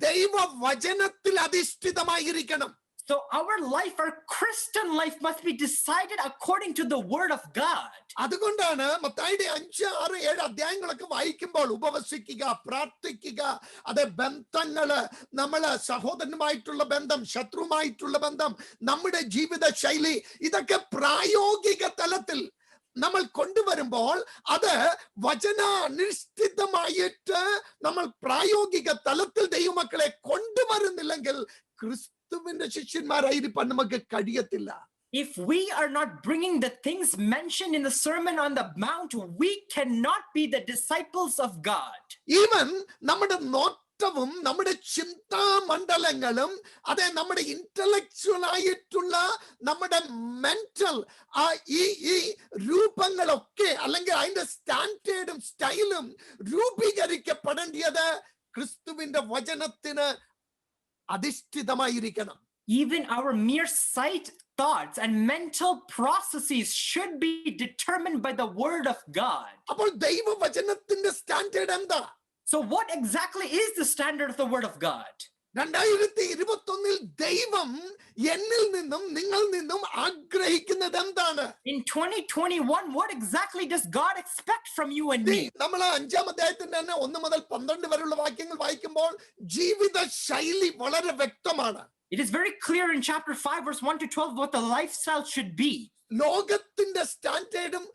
ദൈവവചനത്തിൽ അധിഷ്ഠിതമായിരിക്കണം. So our life, our Christian life must be decided according to the word of God. അതുകൊണ്ടാണ് മത്തായിയുടെ 5, 6, 7 അധ്യായങ്ങളൊക്കെ വായിക്കുമ്പോൾ ഉപവസിക്കുക, പ്രാർത്ഥിക്കുക, അതെ ബന്ധങ്ങള്, നമ്മള് സഹോദരനുമായിട്ടുള്ള ബന്ധം, ശത്രുവുമായിട്ടുള്ള ബന്ധം, നമ്മുടെ ജീവിത ശൈലി, ഇതൊക്കെ പ്രായോഗിക തലത്തിൽ നമ്മൾ കൊണ്ടുവരുമ്പോൾ അത് വചനാനുഷ്ഠിതമായിട്ട് നമ്മൾ പ്രായോഗിക തലത്തിൽ ദൈവമക്കളെ കൊണ്ടുവരുന്നില്ലെങ്കിൽ ക്രിസ്തുവിന്റെ ശിഷ്യന്മാരായിരിക്കാൻ നമുക്ക് കഴിയത്തില്ല. If we are not bringing the things mentioned in the Sermon on the Mount, we cannot be the disciples of God. Even നമ്മുടെ നോട്ടവും നമ്മുടെ ചിന്താമണ്ഡലങ്ങളും അതെ നമ്മുടെ ഇന്റലക്ച്വൽ ആയിട്ടുള്ള നമ്മുടെ മെന്റൽ ഈ രൂപങ്ങളൊക്കെ അല്ലെങ്കിൽ അതിന്റെ സ്റ്റാൻഡേർഡും സ്റ്റൈലും രൂപീകരിക്കപ്പെടേണ്ടത് ക്രിസ്തുവിന്റെ വചനത്തിന് അധിഷ്ഠിതമായിരിക്കണം. Even our mere sight, thoughts, and mental processes should be determined by the word of God. അപ്പോൾ ദൈവവചനത്തിന്റെ സ്റ്റാൻഡേർഡ് എന്താ? So what exactly is the standard of the word of God? 2021 ദൈവം എന്നിൽ നിന്നും നിങ്ങൾ നിന്നും ആഗ്രഹിക്കുന്നത് എന്താണ്? In 2021, what exactly does God expect from you and me? നമ്മൾ 5-ാം അധ്യായത്തിന്റെ തന്നെ 1 മുതൽ 12 വരെയുള്ള വാക്യങ്ങൾ വായിക്കുമ്പോൾ ജീവിത ശൈലി വളരെ വ്യക്തമാണ്. It is very clear in chapter 5, verse 1 to 12, what the lifestyle should be. ലോകത്തിന്റെ സ്റ്റാൻഡേർഡും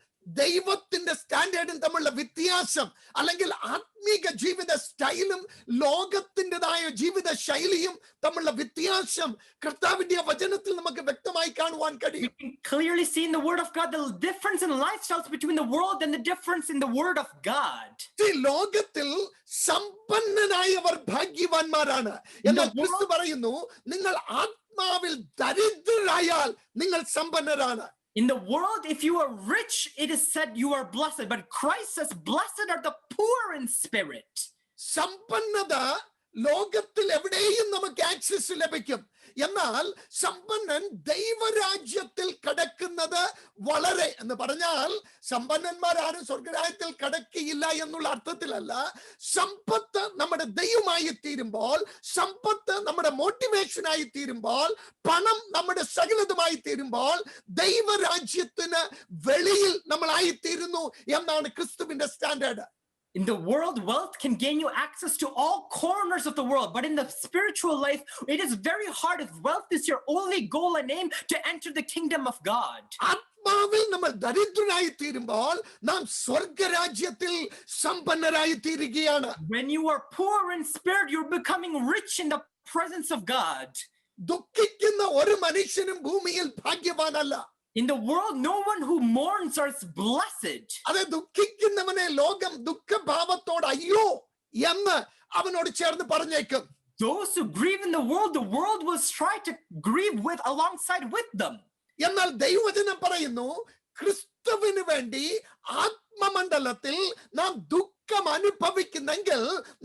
ദൈവത്തിന്റെ സ്റ്റാൻഡേർഡും തമ്മിലുള്ള വ്യത്യാസം അല്ലെങ്കിൽ ആത്മീക ജീവിത സ്റ്റൈലും ലോകത്തിൻ്റെതായ ജീവിത ശൈലിയും തമ്മിലുള്ള വ്യത്യാസം കർത്താവിന്റെ വചനത്തിൽ നമുക്ക് വ്യക്തമായി കാണുവാൻ കഴിയും. We can clearly see in the word of God the difference in lifestyles between the world and the difference in the word of God. ഈ ലോകത്തിൽ സമ്പന്നനായവർ ഭാഗ്യവാന്മാരാണ് എന്നാൽ ക്രിസ്തു പറയുന്നു നിങ്ങൾ ആത്മാവിൽ ദരിദ്രരായാൽ നിങ്ങൾ സമ്പന്നരാണ്. In the world, if you are rich, it is said you are blessed. But Christ says, blessed are the poor in spirit. സമ്പന്നത ലോകത്തിൽ എവിടെയും നമുക്ക് ആക്സസ് ലഭിക്കും. എന്നാൽ സമ്പന്നൻ ദൈവരാജ്യത്തിൽ കടക്കുന്നത് വളരെ എന്ന് പറഞ്ഞാൽ സമ്പന്നന്മാരാരും സ്വർഗരാജ്യത്തിൽ കടക്കിയില്ല എന്നുള്ള അർത്ഥത്തിലല്ല. സമ്പത്ത് നമ്മുടെ ദൈവമായി തീരുമ്പോൾ, സമ്പത്ത് നമ്മുടെ മോട്ടിവേഷനായി തീരുമ്പോൾ, പണം നമ്മുടെ സകലതുമായി തീരുമ്പോൾ ദൈവരാജ്യത്തിന് വെളിയിൽ നമ്മളായിത്തീരുന്നു എന്നാണ് ക്രിസ്തുവിന്റെ standard. In the world, wealth can gain you access to all corners of the world. But in the spiritual life, it is very hard if wealth is your only goal and aim to enter the kingdom of God. ആത്മാവിൽ നമ്മൾ ദരിദ്രനായി തീരുമ്പോൾ നാം സ്വർഗരാജ്യത്തിൽ സമ്പന്നരായി തീരുകയാണ്. When you are poor in spirit, you're becoming rich in the presence of God. ദുഃഖിക്കുന്ന ഒരു മനുഷ്യനും ഭൂമിയിൽ ഭാഗ്യവാനല്ല. In the world, no one who mourns is blessed. അതെ, ദുഃഖിക്കുന്നവനെ ലോകം ദുഃഖഭാവത്തോട് അയ്യോ എന്ന് അവനോട് ചേർന്ന് പറഞ്ഞേക്കും. Those who grieve in the world will try to grieve alongside with them. എന്നാൽ ദൈവവചനം പറയുന്നു ക്രിസ്തുവിന് വേണ്ടി ആത്മമണ്ഡലത്തിൽ നാം ദുഃഖം അനുഭവിക്കുന്നെങ്കിൽ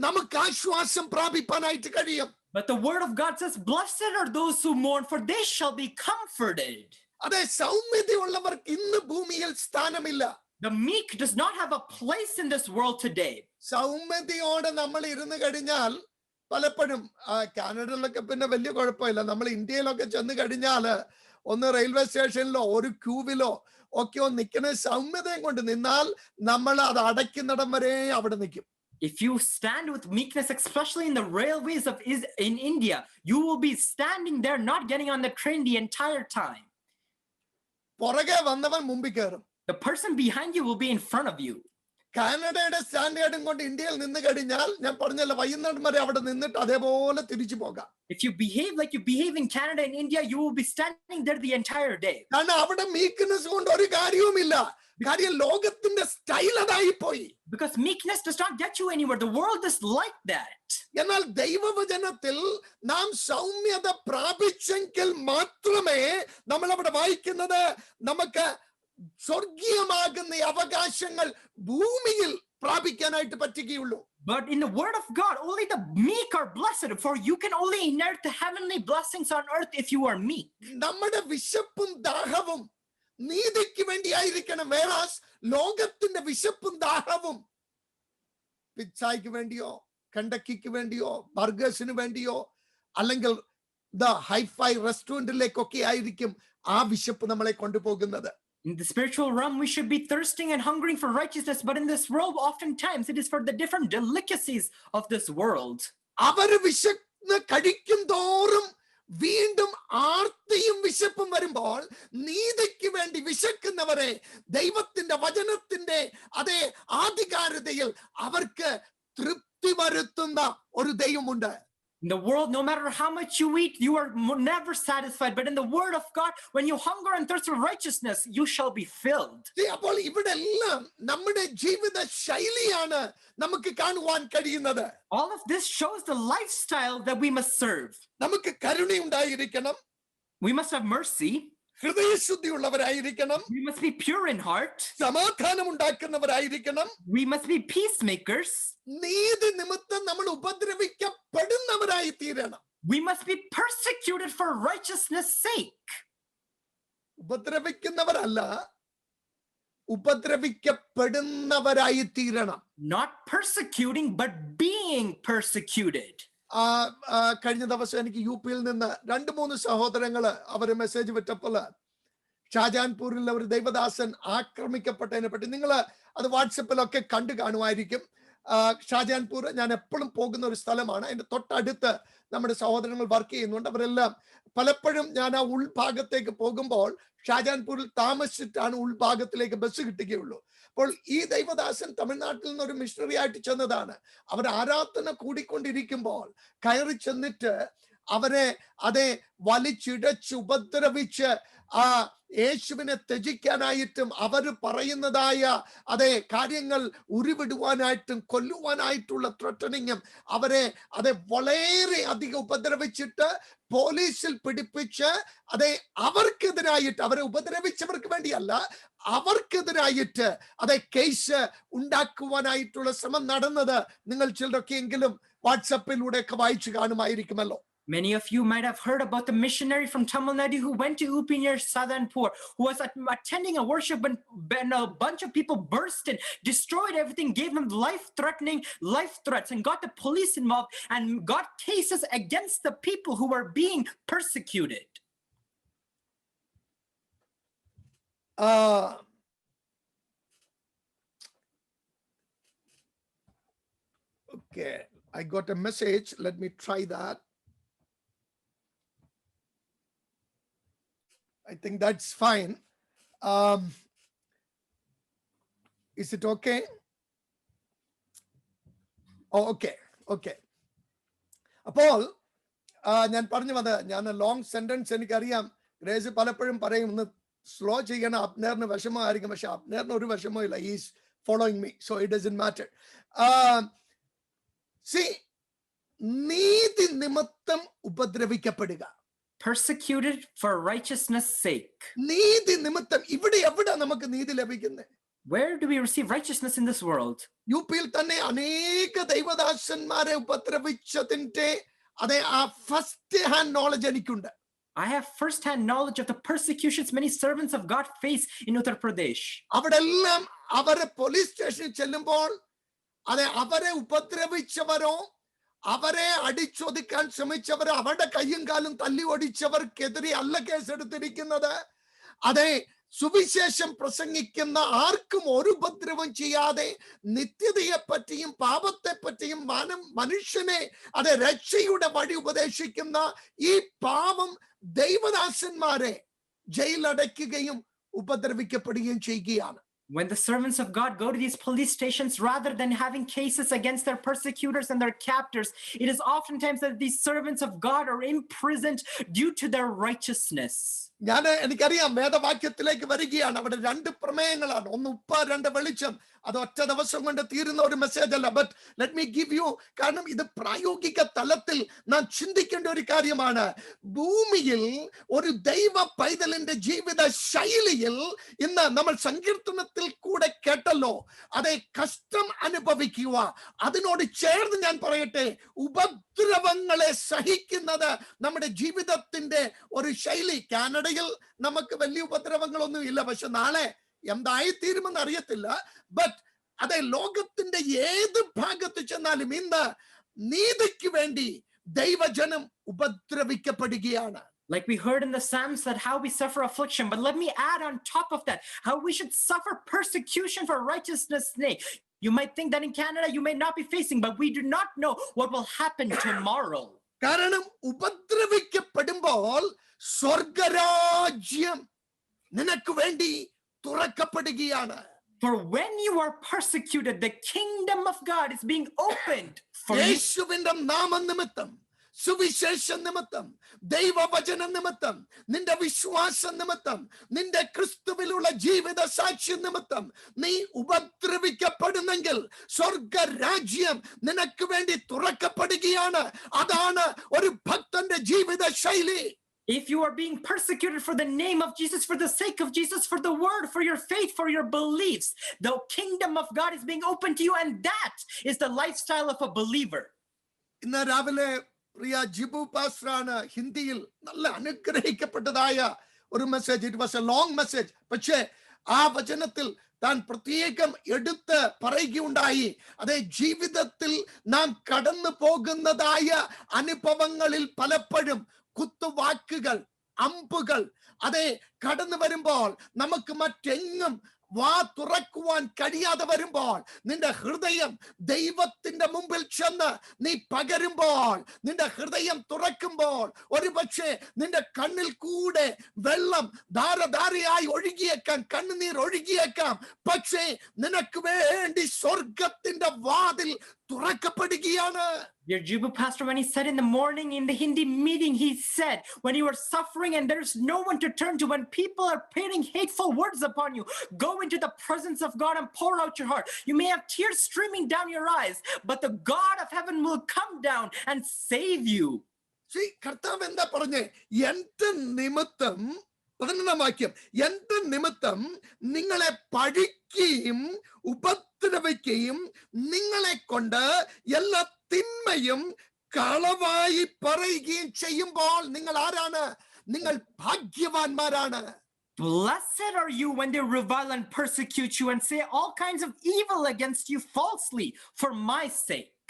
നമുക്ക് ആശ്വാസം പ്രാപിക്കാനായിട്ട് കഴിയും. But the word of God says, blessed are those who mourn, for they shall be comforted. അതെ, സൗമ്യതയുള്ളവർക്ക് ഇന്ന് ഭൂമിയിൽ സ്ഥാനമില്ല. The meek does not have a place in this world today. സൗമ്യതയോടെ നമ്മൾ ഇരുന്ന് കഴിഞ്ഞാൽ പലപ്പോഴും കാനഡയിലൊക്കെ പിന്നെ വലിയ കുഴപ്പമില്ല. നമ്മൾ ഇന്ത്യയിലൊക്കെ ചെന്ന് കഴിഞ്ഞാല് ഒന്ന് റെയിൽവേ സ്റ്റേഷനിലോ ഒരു ക്യൂവിലോ ഒക്കെ നിൽക്കുന്ന സൗമ്യതയും കൊണ്ട് നിന്നാൽ നമ്മൾ അത് അടയ്ക്കുന്നിടം വരെ അവിടെ നിൽക്കും. If you stand with meekness, especially in the railways in India, you will be standing there, not getting on the train the entire time. പുറകെ വന്നവൻ മുമ്പിൽ കയറും. The person behind you will be in front of you. കാനഡയുടെ സ്റ്റാൻഡേർഡും കൊണ്ട് ഇന്ത്യയിൽ നിന്ന് കഴിഞ്ഞാൽ ഞാൻ പറഞ്ഞല്ലോ വൈകുന്നേരം വരെ അവിടെ നിന്നിട്ട് അതേപോലെ തിരിച്ചു പോകാം. If you behave like you behave in Canada and India, you will be standing there the entire day. കാരണം അവിടെ meekness കൊണ്ട് ഒരു കാര്യവുമില്ല. കാര്യം ലോകത്തിന്റെ സ്റ്റൈൽ അതായി പോയി. Because meekness does not get you anywhere. The world is like that. എന്നാൽ ദൈവവചനത്തിൽ നാം സൗമ്യത പ്രാപിച്ചെങ്കിൽ മാത്രമേ നമ്മൾ അവിടെ വായിക്കുന്നത് നമുക്ക് സ്വർഗീയമാകുന്ന അവകാശങ്ങൾ ഭൂമിയിൽ പ്രാപിക്കാനായിട്ട് പറ്റുകയുള്ളൂ. But in the word of God, only the meek are blessed, for you can only inherit the heavenly blessings on earth if you are meek. നമ്മുടെ വിശപ്പും ദാഹവും നീതിക്ക് വേണ്ടിയായിരിക്കണം. വേറാസ് ലോകത്തിന്റെ വിശപ്പും ദാഹവും പിച്ചായ്ക്ക് വേണ്ടിയോ കണ്ടക്കിക്ക് വേണ്ടിയോ ബർഗേഴ്സിന് വേണ്ടിയോ അല്ലെങ്കിൽ ഹൈഫൈ റെസ്റ്റോറന്റിലേക്കൊക്കെ ആയിരിക്കും ആ വിശപ്പ് നമ്മളെ കൊണ്ടുപോകുന്നത്. In the spiritual realm, we should be thirsting and hungering for righteousness, but in this world, oftentimes it is for the different delicacies of this world. അവര് വിശന്ന് കഴിക്കും തോറും വീണ്ടും ആർത്തിയും വിശപ്പും വരുമ്പോൾ നീതിക്ക് വേണ്ടി വിശക്കുന്നവരെ ദൈവത്തിന്റെ വചനത്തിന്റെ അതേ ആധികാരികതയിൽ അവർക്ക് തൃപ്തി വരുത്തുന്ന ഒരു ദൈവമുണ്ട്. In the world, no matter how much you eat, you are never satisfied. But in the word of God, when you hunger and thirst for righteousness, you shall be filled. അപ്പോൾ ഇവിടെ എല്ലാം നമ്മുടെ ജീവിത ശൈലിയാണ് നമുക്ക് കാണുവാൻ കഴിയുന്നത്. All of this shows the lifestyle that we must serve. നമുക്ക് കരുണയുണ്ടായിരിക്കണം. We must have mercy. ഹൃദയശുദ്ധിയുള്ളവരായിരിക്കണം. We must be pure in heart. സമാധാനം ഉണ്ടാക്കുന്നവരായിരിക്കണം. We must be peacemakers. നീതി നിമിത്തം നമ്മൾ ഉപദ്രവിക്കപ്പെടുന്നവരായി തീരണം. We must be persecuted for righteousness' sake. ഉപദ്രവിക്കുന്നവരല്ല, ഉപദ്രവിക്കപ്പെടുന്നവരായി തീരണം. Not persecuting, but being persecuted. കഴിഞ്ഞ ദിവസം എനിക്ക് യുപിയിൽ നിന്ന് 2-3 സഹോദരങ്ങള് അവര് മെസ്സേജ് വിട്ടപ്പോൾ ഷാജാൻപൂരിൽ ഒരു ദൈവദാസൻ ആക്രമിക്കപ്പെട്ടതിനെ പറ്റി നിങ്ങൾ അത് വാട്സപ്പിലൊക്കെ കണ്ടു കാണുമായിരിക്കും. ഷാജാൻപൂർ ഞാൻ എപ്പോഴും പോകുന്ന ഒരു സ്ഥലമാണ്. അതിന്റെ തൊട്ടടുത്ത് നമ്മുടെ സഹോദരങ്ങൾ വർക്ക് ചെയ്യുന്നുണ്ട്. അവരെല്ലാം പലപ്പോഴും ഞാൻ ആ ഉൾഭാഗത്തേക്ക് പോകുമ്പോൾ ഷാജാൻപൂരിൽ താമസിച്ചിട്ടാണ് ഉൾഭാഗത്തിലേക്ക് ബസ് കിട്ടുകയുള്ളൂ. അപ്പോൾ ഈ ദൈവദാസൻ തമിഴ്നാട്ടിൽ നിന്ന് ഒരു മിഷണറി ആയിട്ട് ചെന്നതാണ്. അവർ ആരാധന കൂടിക്കൊണ്ടിരിക്കുമ്പോൾ കയറി ചെന്നിട്ട് അവരെ അതേ വലിച്ചിടച്ച് ഉപദ്രവിച്ച് ആ യേശുവിനെ ത്യജിക്കാനായിട്ടും അവര് പറയുന്നതായ അതേ കാര്യങ്ങൾ ഉരുവിടുവാനായിട്ടും കൊല്ലുവാനായിട്ടുള്ള ത്രട്ടനിങ്ങും അവരെ അതെ വളരെ അധികം ഉപദ്രവിച്ചിട്ട് പോലീസിൽ പിടിപ്പിച്ച് അതെ അവർക്കെതിരായിട്ട് അവരെ ഉപദ്രവിച്ചവർക്ക് വേണ്ടിയല്ല അവർക്കെതിരായിട്ട് അതെ കേസ് ഉണ്ടാക്കുവാനായിട്ടുള്ള ശ്രമം നടന്നത് നിങ്ങൾ ചിലരൊക്കെയെങ്കിലും വാട്സപ്പിലൂടെ ഒക്കെ വായിച്ചു കാണുമായിരിക്കുമല്ലോ. Many of you might have heard about the missionary from Tamil Nadu who went to UP near Sadanpur, who was attending a worship and a bunch of people burst in, destroyed everything, gave him life-threatening life threats, and got the police involved and got cases against the people who were being persecuted. Okay, I got a message. Let me try that. I think that's fine. Is it okay? Oh, okay. അപ്പോൾ ഞാൻ പറഞ്ഞു വന്നത് ഞാൻ long sentence എനിക്കറിയാം. Grace പലപ്പോഴും പറയും ഒന്ന് slow ചെയ്യണം, അപ്നേറിന് വിഷമമായിരിക്കും. പക്ഷെ അപ്നേറിന് ഒരു വിഷമവും ഇല്ല. Is following me, so it doesn't matter. നീതി നിമിത്തം ഉപദ്രവിക്കപ്പെടുക, persecuted for righteousness' sake. നീതി നിമിത്തം ഇവിടെ എവിടെ നമുക്ക് നീതി ലഭിക്കുന്നത്? Where do we receive righteousness in this world? യുപിയിൽ തന്നെ അനേക ദൈവദാസന്മാരെ ഉപദ്രവിച്ചതിന്റെ അതെ ആ ഫസ്റ്റ് ഹാൻഡ് നോളജ് എനിക്കുണ്ട്. I have first-hand knowledge of the persecutions many servants of God face in Uttar Pradesh. അവിടെ എല്ലാം അവരെ പോലീസ് സ്റ്റേഷനിൽ ചെല്ലുമ്പോൾ അതെ അവരെ ഉപദ്രവിച്ചവരോ അവരെ അടിച്ചൊതുക്കാൻ ശ്രമിച്ചവരോ അവരുടെ കയ്യും കാലും തല്ലി ഓടിച്ചവർക്കെതിരെ അല്ല കേസെടുത്തിരിക്കുന്നത്. അതെ സുവിശേഷം പ്രസംഗിക്കുന്ന ആർക്കും ഒരു ഉപദ്രവം ചെയ്യാതെ നിത്യതയെ പറ്റിയും പാപത്തെ പറ്റിയും മനുഷ്യനെ അതെ രക്ഷയുടെ വഴി ഉപദേശിക്കുന്ന ഈ പാവം ദൈവദാസന്മാരെ ജയിലടയ്ക്കുകയും ഉപദ്രവിക്കപ്പെടുകയും ചെയ്യുകയാണ്. When the servants of God go to these police stations, rather than having cases against their persecutors and their captors, it is oftentimes that these servants of God are imprisoned due to their righteousness. എനിക്കറിയാം വേദവാക്യത്തിലേക്ക് വരികയാണ്. അവിടെ രണ്ട് പ്രമേയങ്ങളാണ്, ഒന്ന് ഉപ്പ രണ്ട് വെളിച്ചം. അത് ഒറ്റ ദിവസം കൊണ്ട് തീരുന്ന ഒരു മെസ്സേജ് അല്ല. But let me give you, കാരണം ഇത് പ്രായോഗിക തലത്തിൽ നാം ചിന്തിക്കേണ്ട ഒരു കാര്യമാണ്. ഭൂമിയിൽ ഒരു ദൈവ പൈതലിന്റെ ജീവിത ശൈലിയിൽ ഇന്ന് നമ്മൾ സങ്കീർത്തനത്തിൽ കൂടെ കേട്ടല്ലോ, അതെ കഷ്ടം അനുഭവിക്കുക. അതിനോട് ചേർന്ന് ഞാൻ പറയട്ടെ, ഉപദ്രവങ്ങളെ സഹിക്കുന്നത് നമ്മുടെ ജീവിതത്തിന്റെ ഒരു ശൈലി. കാനഡയിൽ നമുക്ക് വലിയ ഉപദ്രവങ്ങളൊന്നും ഇല്ല, പക്ഷെ നാളെ എന്തായിത്തീരുമെന്ന് അറിയത്തില്ല. ബട്ട് അതെ ലോകത്തിന്റെ ഏത് ഭാഗത്ത് ചെന്നാലും ഇന്ന് നീതിക്ക് വേണ്ടി ദൈവജനം ഉപദ്രവിക്കപ്പെടുകയാണ്. Like we heard in the Psalms that how we suffer affliction, but let me add on top of that how we should suffer persecution for righteousness' sake. You might think that in Canada you may not be facing, but we do not know what will happen tomorrow. കാരണം ഉപദ്രവിക്കപ്പെടുമ്പോൾ സ്വർഗരാജ്യം നിനക്ക് വേണ്ടി തുറക്കപ്പെടുകയാണ്. For when you are persecuted, the kingdom of God is being opened for you. യേശുവിന്റെ നാമം നിമിത്തം, സുവിശേഷ നിമിത്തം, ദൈവവചന നിമിത്തം, നിന്റെ വിശ്വാസ നിമിത്തം, നിന്റെ ക്രിസ്തുവിലുള്ള ജീവിത സാക്ഷ്യ നിമിത്തം നീ ഉപദ്രവിക്കപ്പെടുന്നെങ്കിൽ സ്വർഗരാജ്യം നിനക്ക് വേണ്ടി തുറക്കപ്പെടുകയാണ്. അതാണ് ഒരു ഭക്തന്റെ ജീവിത ശൈലി. If you are being persecuted for the name of Jesus, for the sake of Jesus, for the word, for your faith, for your beliefs, the kingdom of God is being opened to you, and that is the lifestyle of a believer. ഇന്ന് രാവിലെ പ്രിയ ജിബു പാസ്റ്ററാണ് ഹിന്ദിയിൽ നല്ല അനുഗ്രഹിക്കപ്പെട്ടതായ ഒരു message. It was A long message. പക്ഷേ ആ വചനത്തിൽ താൻ പ്രത്യേകം എടുത്ത് പറയുകയുണ്ടായി, അതെ ജീവിതത്തിൽ നാം കടന്നു പോകുന്നതായ അനുഭവങ്ങളിൽ പലപ്പോഴും കുത്തുവാക്കുകൾ, അമ്പുകൾ അതെ കടന്നു വരുമ്പോൾ നമുക്ക് മറ്റെങ്ങും വാ തുറക്കുവാൻ കഴിയാതെ വരുമ്പോൾ നിന്റെ ഹൃദയം ദൈവത്തിന്റെ മുമ്പിൽ ചെന്ന് നീ പകരുമ്പോൾ, നിന്റെ ഹൃദയം തുറക്കുമ്പോൾ ഒരുപക്ഷെ നിന്റെ കണ്ണിൽ കൂടെ വെള്ളം ധാരധാരയായി ഒഴുകിയേക്കാം, കണ്ണുനീർ ഒഴുകിയേക്കാം. പക്ഷേ നിനക്ക് വേണ്ടി സ്വർഗത്തിന്റെ വാതിൽ തുറക്കപ്പെടുകയാണ്. Dear Jibu Pastor, when he said in the morning in the Hindi meeting, he said, when you are suffering and there's no one to turn to, when people are putting hateful words upon you, go into the presence of God and pour out your heart. You may have tears streaming down your eyes, but the God of heaven will come down and save you. See, കർത്താവ് എന്താ പറഞ്ഞേ? എന്റെ നിമിത്തം, 11ാം വാക്യം, എന്റെ നിമിത്തം നിങ്ങളെ പഴിക്കുകയും ഉപദ്രവിക്കുകയും നിങ്ങളെ കൊണ്ട് എല്ലാ തിന്മയും കളവായി പറയുകയും ചെയ്യുമ്പോൾ നിങ്ങൾ ആരാണ്? നിങ്ങൾ ഭാഗ്യവാന്മാരാണ്. Blessed are you when they revile and persecute you and say all kinds of evil against you falsely for my sake.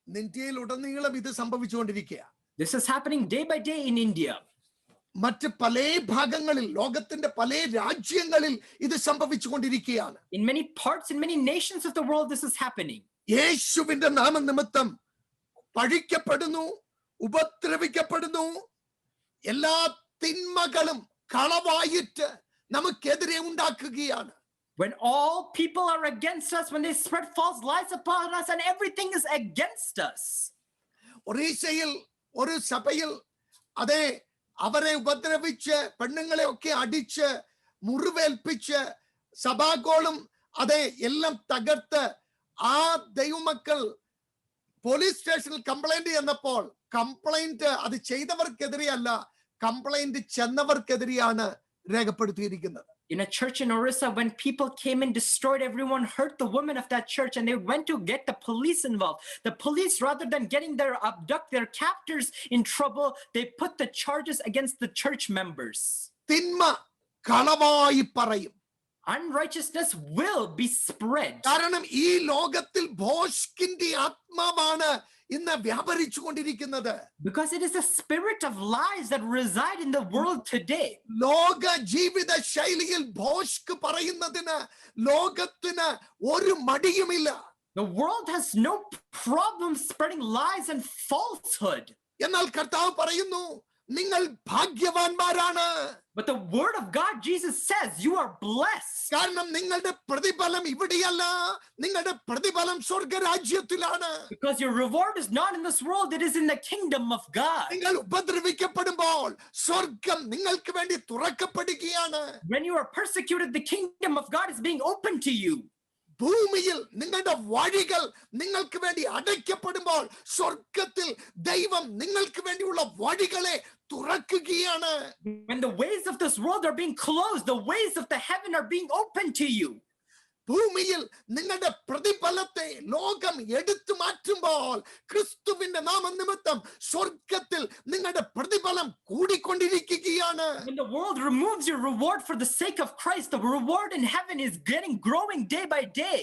ഇന്ത്യയിൽ ഉടനീളം ഇത് സംഭവിച്ചുകൊണ്ടിരിക്കുക. This is happening day by day in India. മറ്റ് പല ഭാഗങ്ങളിൽ, ലോകത്തിന്റെ പല രാജ്യങ്ങളിൽ ഇത് സംഭവിച്ചുകൊണ്ടിരിക്കുകയാണ്. In many parts, in many nations of the world, this is happening. യേശുവിന്റെ നാമനിമിത്തം പഴിക്കപ്പെടുന്നു, ഉപദ്രവിക്കപ്പെടുന്നു. എല്ലാ തിന്മകളും കളവായിട്ട് നമുക്കെതിരെ ഉണ്ടാക്കുകയാണ്. When all people are against us, when they spread false lies upon us and everything is against us. ഒറീസയിൽ ഒരു സഭയിൽ അതെ അവരെ ഉപദ്രവിച്ച് പെണ്ണുങ്ങളെ ഒക്കെ അടിച്ച് മുറിവേൽപ്പിച്ച് സഭാഗോളും അതെ എല്ലാം തകർത്ത് ആ ദൈവമക്കൾ പോലീസ് സ്റ്റേഷനിൽ കംപ്ലൈന്റ് ചെന്നപ്പോൾ കംപ്ലൈന്റ് അത് ചെയ്തവർക്കെതിരെയല്ല, കംപ്ലൈന്റ് ചെന്നവർക്കെതിരെയാണ് രേഖപ്പെടുത്തിയിരിക്കുന്നത്. In a church in Orissa, when people came and destroyed everyone, hurt the women of that church, and they went to get the police involved. The police, rather than getting abduct their captors in trouble, they put the charges against the church members. തിന്മ കളവായി പറയും. Unrighteousness will be spread. കാരണം ഈ ലോകത്തിൽ ഭോഷ്കിന്റെ ആത്മാവാണ് ഇന്ന് വ്യാപരിച്ചു കൊണ്ടിരിക്കുന്നത്. Because it is the spirit of lies that reside in the world today. ലോക ജീവിത ശൈലിയിൽ ഭോഷ്ക് പറയുന്നതിന് ലോകത്തിന് ഒരു മടിയുമില്ല. The world has no problem spreading lies and falsehood. എന്നാൽ കർത്താവ് പറയുന്നു, നിങ്ങൾ ഭാഗ്യവാന്മാരാണ്. But the word of God, Jesus says, you are blessed. കാരണം നിങ്ങളുടെ പ്രതിഫലം ഇവിടെയല്ല, നിങ്ങളുടെ പ്രതിഫലം സ്വർഗരാജ്യത്തിലാണ്. Because your reward is not in this world, it is in the kingdom of God. നിങ്ങൾ ഉപദ്രവിക്കപ്പെടുമ്പോൾ സ്വർഗം നിങ്ങൾക്ക് വേണ്ടി തുറക്കപ്പെടുകയാണ്. When you are persecuted, the kingdom of God is being opened to you. ഭൂമിയിൽ നിങ്ങളുടെ വഴികൾ നിങ്ങൾക്ക് വേണ്ടി അടയ്ക്കപ്പെടുമ്പോൾ സ്വർഗത്തിൽ ദൈവം നിങ്ങൾക്ക് വേണ്ടിയുള്ള വഴികളെ തുറക്കുകയാണ്. When the ways of this world are being closed, the ways of the heaven are being opened to you. ഭൂമിയിൽ നിങ്ങളുടെ പ്രതിഫലത്തെ ലോകം എടുത്തു മാറ്റുമ്പോൾ ക്രിസ്തുവിന്റെ നാമനിമിത്തം സ്വർഗത്തിൽ നിങ്ങളുടെ പ്രതിഫലം കൂടിക്കൊണ്ടിരിക്കുകയാണ്. When the world removes your reward for the sake of Christ, the reward in heaven is growing day by day.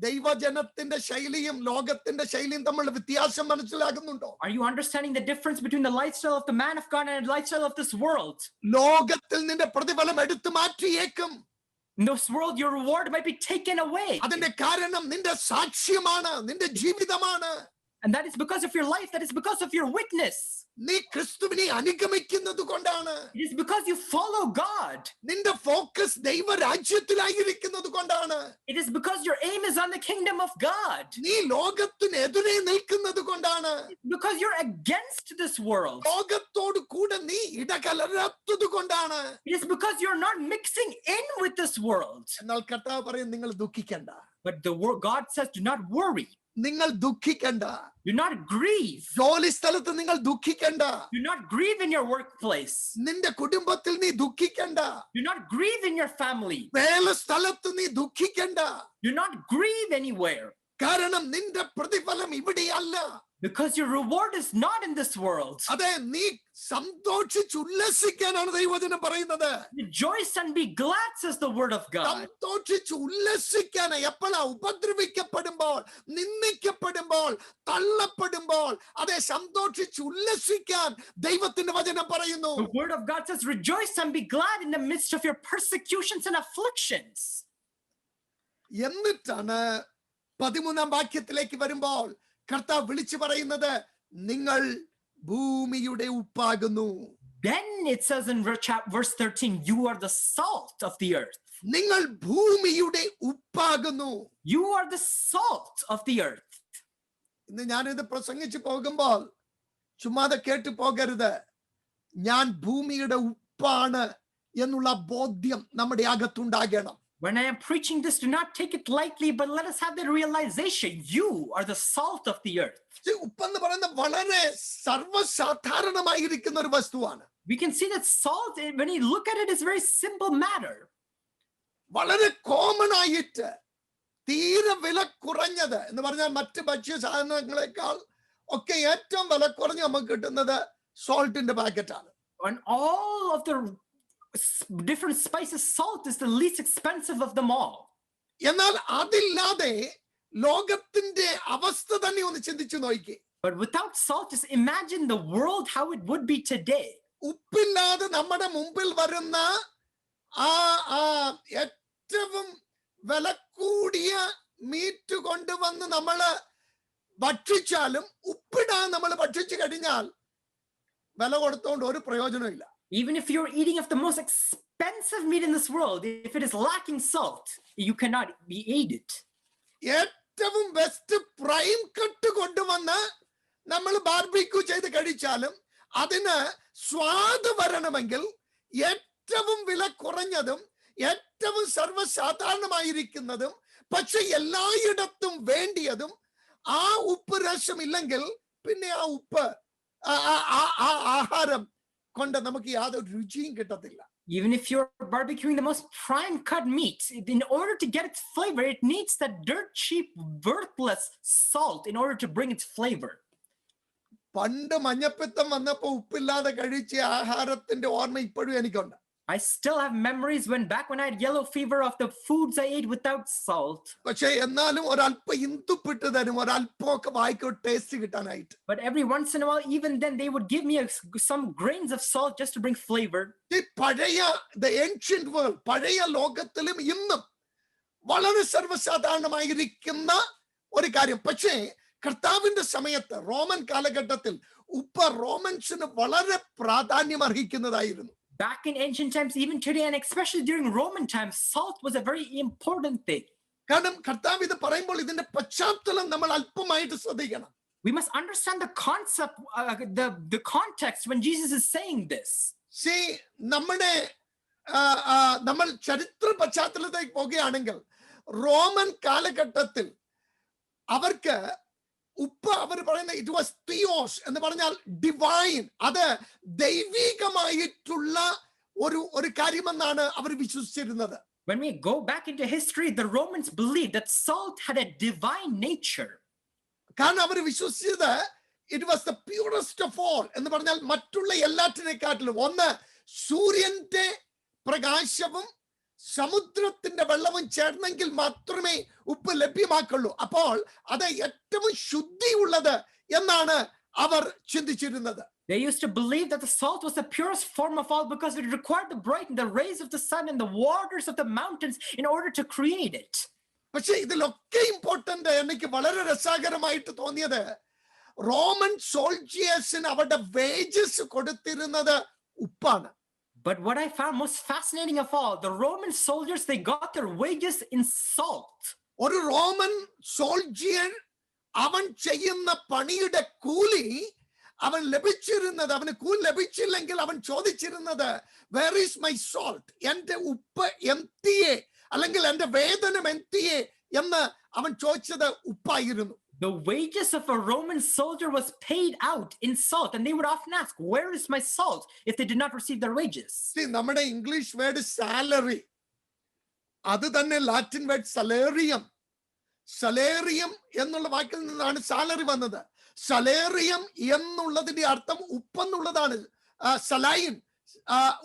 ദൈവജനത്തിന്റെ ശൈലിയും ലോകത്തിന്റെ ശൈലിയും തമ്മിലുള്ള വ്യത്യാസം മനസ്സിലാകുന്നുണ്ടോ? Are you understanding the difference between the lifestyle of the man of God and the lifestyle of this world? ലോകത്തിൽ നിന്റെ പ്രതിഫലം എടുത്തു മാറ്റിയേക്കും. In this world, your reward might be taken away. അതിന്റെ കാരണം നിന്റെ സാക്ഷ്യമാണ്, നിന്റെ ജീവിതമാണ്. And that is because of your life, that is because of your witness. നീ ക്രിസ്തുവിനെ അനുഗമിക്കുന്നത് കൊണ്ടാണ്. It is because you follow God. നിന്റെ ഫോക്കസ് ദൈവരാജ്യത്തിലായിരിക്കുന്നത് കൊണ്ടാണ്. It is because your aim is on the kingdom of God. നീ ലോകത്തിനെതിരെ നിൽക്കുന്നത് കൊണ്ടാണ്. Because you're against this world. ലോകത്തോട് കൂടെ നീ ഇടകലരാത്തത് കൊണ്ടാണ്. It is because you're not mixing in with this world. എന്നാൽ കർത്താവ് പറയും, നിങ്ങൾ ദുഃഖിക്കണ്ട. But the word God says, do not worry. നിങ്ങൾ ദുഃഖിക്കണ്ട. Do not grieve. ജോലി സ്ഥലത്ത് നിങ്ങൾ ദുഃഖിക്കണ്ട. Do not grieve in your workplace. നിന്റെ കുടുംബത്തിൽ നീ ദുഃഖിക്കണ്ട. Do not grieve in your family. വേല സ്ഥലത്ത് നീ ദുഃഖിക്കണ്ട. Do not grieve anywhere. കാരണം നിന്റെ പ്രതിഫലം ഇവിടെയല്ല. Because your reward is not in this world. അതെ, നീ സന്തോഷിച്ചുല്ലസിക്കാനാണ് ദൈവവചനം പറയുന്നത്. Rejoice and be glad, says the word of God. സന്തോഷിച്ചുല്ലസിക്കാൻ എപ്പോഴാ? ഉപദ്രവിക്കപ്പെടുമ്പോൾ, നിന്ദിക്കപ്പെടുമ്പോൾ, തള്ളപ്പെടുമ്പോൾ, അതെ, സന്തോഷിച്ചുല്ലസിക്കാൻ ദൈവത്തിന്റെ വചനം പറയുന്നു. The word of God says, rejoice and be glad in the midst of your persecutions and afflictions. എന്നിട്ടാണ് 13-ാം വാക്യത്തിലേക്ക് വരുമ്പോൾ കർത്താവ് വിളിച്ചു പറയുന്നത്, നിങ്ങൾ ഭൂമിയുടെ ഉപ്പാകുന്നു. Then it says in verse 13, you are the salt of the earth. നിങ്ങൾ ഭൂമിയുടെ ഉപ്പാകുന്നു. You are the salt of the earth. ഇന്ന് ഞാനിത് പ്രസംഗിച്ചു പോകുമ്പോൾ ചുമ്മാതെ കേട്ടു പോകരുത്. ഞാൻ ഭൂമിയുടെ ഉപ്പാണ് എന്നുള്ള ബോധ്യം നമ്മുടെ അകത്തുണ്ടാകണം. When I am preaching this, do not take it lightly, but let us have the realization, you are the salt of the earth. ഉപ്പെന്ന് പറയുന്നത് വളരെ സർവ്വസാധാരണമായിരിക്കുന്ന ഒരു വസ്തുവാണ്. We can see that salt, when you look at it, is a very simple matter. വളരെ common ആയിട്ട് തീരെ വില കുറഞ്ഞത് എന്ന് പറഞ്ഞാൽ മറ്റ് ഭക്ഷ്യ സാധനങ്ങളെക്കാൾ ഒക്കെ ഏറ്റവും വില കുറഞ്ഞ് നമുക്ക് കിട്ടുന്നത് സോൾട്ടിന്റെ പാക്കറ്റാണ്. On all of the different spices, salt is the least expensive of them all. എന്നാൽ അതില്ലാതെ ലോകത്തിന്റെ അവസ്ഥ തന്നെ ഒന്ന് ചിന്തിച്ചു നോക്കി. But without salt, just imagine the world how it would be today. ഉപ്പില്ലാതെ നമ്മുടെ മുമ്പിൽ വരുന്ന ഏറ്റവും വില കൂടിയ മീറ്റ് കൊണ്ടുവന്ന് നമ്മള് ഭക്ഷിച്ചാലും ഉപ്പിടാൻ നമ്മൾ ഭക്ഷിച്ചു കഴിഞ്ഞാൽ വില കൊടുത്തോണ്ട് ഒരു പ്രയോജനമില്ല. Even if you're eating of the most expensive meat in this world, if it is lacking salt, you cannot eat it. ഏറ്റവും ബെസ്റ്റ് പ്രൈം കട്ട് കൊണ്ടുവന്ന് നമ്മൾ ബാർബിക്യൂ ചെയ്ത് കഴിച്ചാലും അതിന് സ്വാദ് വരണമെങ്കിൽ ഏറ്റവും വില കുറഞ്ഞതും ഏറ്റവും സർവ്വസാധാരണമായിരിക്കുന്നതും പക്ഷെ എല്ലായിടത്തും വേണ്ടിയതും ആ ഉപ്പ് രസമില്ലെങ്കിൽ പിന്നെ ആ ഉപ്പ് ആഹാരം കൊണ്ട് നമുക്ക് യാതൊരു രുചിയും കിട്ടത്തില്ല. Even if you're barbecuing the most prime cut meat, in order to get its flavor, it needs that dirt cheap, worthless salt in order to bring its flavor. പണ്ട് മഞ്ഞപ്പിത്തം വന്നപ്പോ ഉപ്പില്ലാതെ കഴിച്ച ആഹാരത്തിന്റെ ഓർമ്മ ഇപ്പോഴും എനിക്കുണ്ട്. I still have memories back when I had yellow fever of the foods I ate without salt. പക്ഷെ എന്നാലും ഒരല്പം ഇന്തുപ്പിട്ട് തരും, ഒരല്പമൊക്കെ വായിക്കോ ടേസ്റ്റ് കിട്ടാനായിട്ട്. But every once in a while, even then, they would give me some grains of salt just to bring flavor. ഈ പഴയ the ancient world, പഴയ ലോകത്തിലും ഇന്നും വളരെ സർവ്വസാധാരണമായിരിക്കുന്ന ഒരു കാര്യം. പക്ഷേ കർത്താവിന്റെ സമയത്ത് റോമൻ കാലഘട്ടത്തിൽ ഉപ്പ് റോമൻസിന് വളരെ പ്രാധാന്യം അർഹിക്കുന്നതായിരുന്നു. Back in ancient times, even today, and especially during Roman times, salt was a very important thing. കാരണം കർത്താവ് ഇത് പറയുമ്പോൾ ഇതിന്റെ പശ്ചാത്തലം നമ്മൾ അല്പമായിട്ട് ശ്രദ്ധിക്കണം. We must understand the concept, the context when Jesus is saying this. See, നമ്മൾ ചരിത്ര പശ്ചാത്തലത്തേക്ക് പോകുകയാണെങ്കിൽ റോമൻ കാലഘട്ടത്തിൽ അവർക്ക് ഉപ്പ് അവർ പറയുന്ന ഇറ്റ് വാസ് തിയോസ് എന്ന് പറഞ്ഞാൽ ഡിവൈൻ, അത് ദൈവികമായിട്ടുള്ള ഒരു കാര്യമെന്നാണ് അവർ വിശ്വസിച്ചിരുന്നത്. When we go back into history, the Romans believed that salt had a divine nature. കാരണം അവർ വിശ്വസിച്ചത് it was the purest of all എന്ന് പറഞ്ഞാൽ മറ്റുള്ള എല്ലാറ്റിനെക്കാട്ടിലും ഒന്ന് സൂര്യന്റെ പ്രകാശവും സമുദ്രത്തിന്റെ വെള്ളവും ചേർന്നെങ്കിൽ മാത്രമേ ഉപ്പ് ലഭ്യമാക്കുള്ളൂ. അപ്പോൾ അത് ഏറ്റവും ശുദ്ധിയുള്ളത് എന്നാണ് അവർ ചിന്തിച്ചിരുന്നത്. They used to believe that the salt was the purest form of all because it required the rays of the sun and the waters of the mountains in order to create it. പക്ഷെ ഇതിലൊക്കെ important എനിക്ക് വളരെ രസകരമായിട്ട് തോന്നിയത് Roman സോൾജിയേഴ്സിന് അവരുടെ wages കൊടുത്തിരുന്നത് ഉപ്പാണ്. But what I found most fascinating of all, the Roman soldiers, they got their wages in salt. ഒരു റോമൻ സോൾജിയർ അവൻ ചെയ്യുന്ന പണിയുടെ കൂലി അവൻ ലഭിച്ചിരുന്നത്, അവന് കൂലി ലഭിച്ചില്ലെങ്കിൽ അവൻ ചോദിച്ചിരുന്നത് വേർ ഈസ് മൈ സോൾട്ട്, എന്റെ ഉപ്പ് എന്തിയെ അല്ലെങ്കിൽ എന്റെ വേതനം എന്തിയെ എന്ന് അവൻ ചോദിച്ചത് ഉപ്പായിരുന്നു. The wages of a Roman soldier was paid out in salt, and they would often ask, where is my salt, if they did not receive their wages. നമ്മുടെ ഇംഗ്ലീഷ് വേർഡ് സാലറി, അത് തന്നെ ലാറ്റിൻ വേർഡ് സലേറിയം. സലേറിയം എന്നുള്ള വാക്കിൽ നിന്നാണ് salary വന്നത്. സലേറിയം എന്നുള്ളതിന്റെ അർത്ഥം ഉപ്പെന്നുള്ളതാണ്. Saline,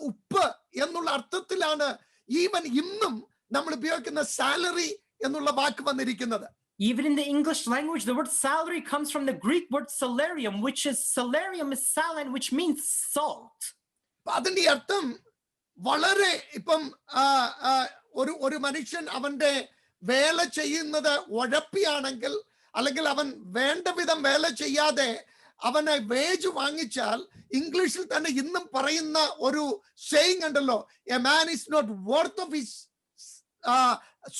ഉപ്പ് എന്നുള്ള അർത്ഥത്തിലാണ് ഈവൻ ഇന്നും നമ്മൾ ഉപയോഗിക്കുന്ന സാലറി എന്നുള്ള വാക്ക് വന്നിരിക്കുന്നത്. Even in the English language, the word salary comes from the Greek word salarium, which is saline, which means salt. അതിന്റെ അർത്ഥം വളരെ ഇപ്പം ഒരു മനുഷ്യൻ അവന്റെ വേല ചെയ്യുന്നത് ഉഴപ്പിയാണെങ്കിൽ അല്ലെങ്കിൽ അവൻ വേണ്ട വിധം വേല ചെയ്യാതെ അവനെ വേജ് വാങ്ങിച്ചാൽ ഇംഗ്ലീഷിൽ തന്നെ ഇന്നും പറയുന്ന ഒരു സേയിങ് ഉണ്ടല്ലോ, a man is not worth of his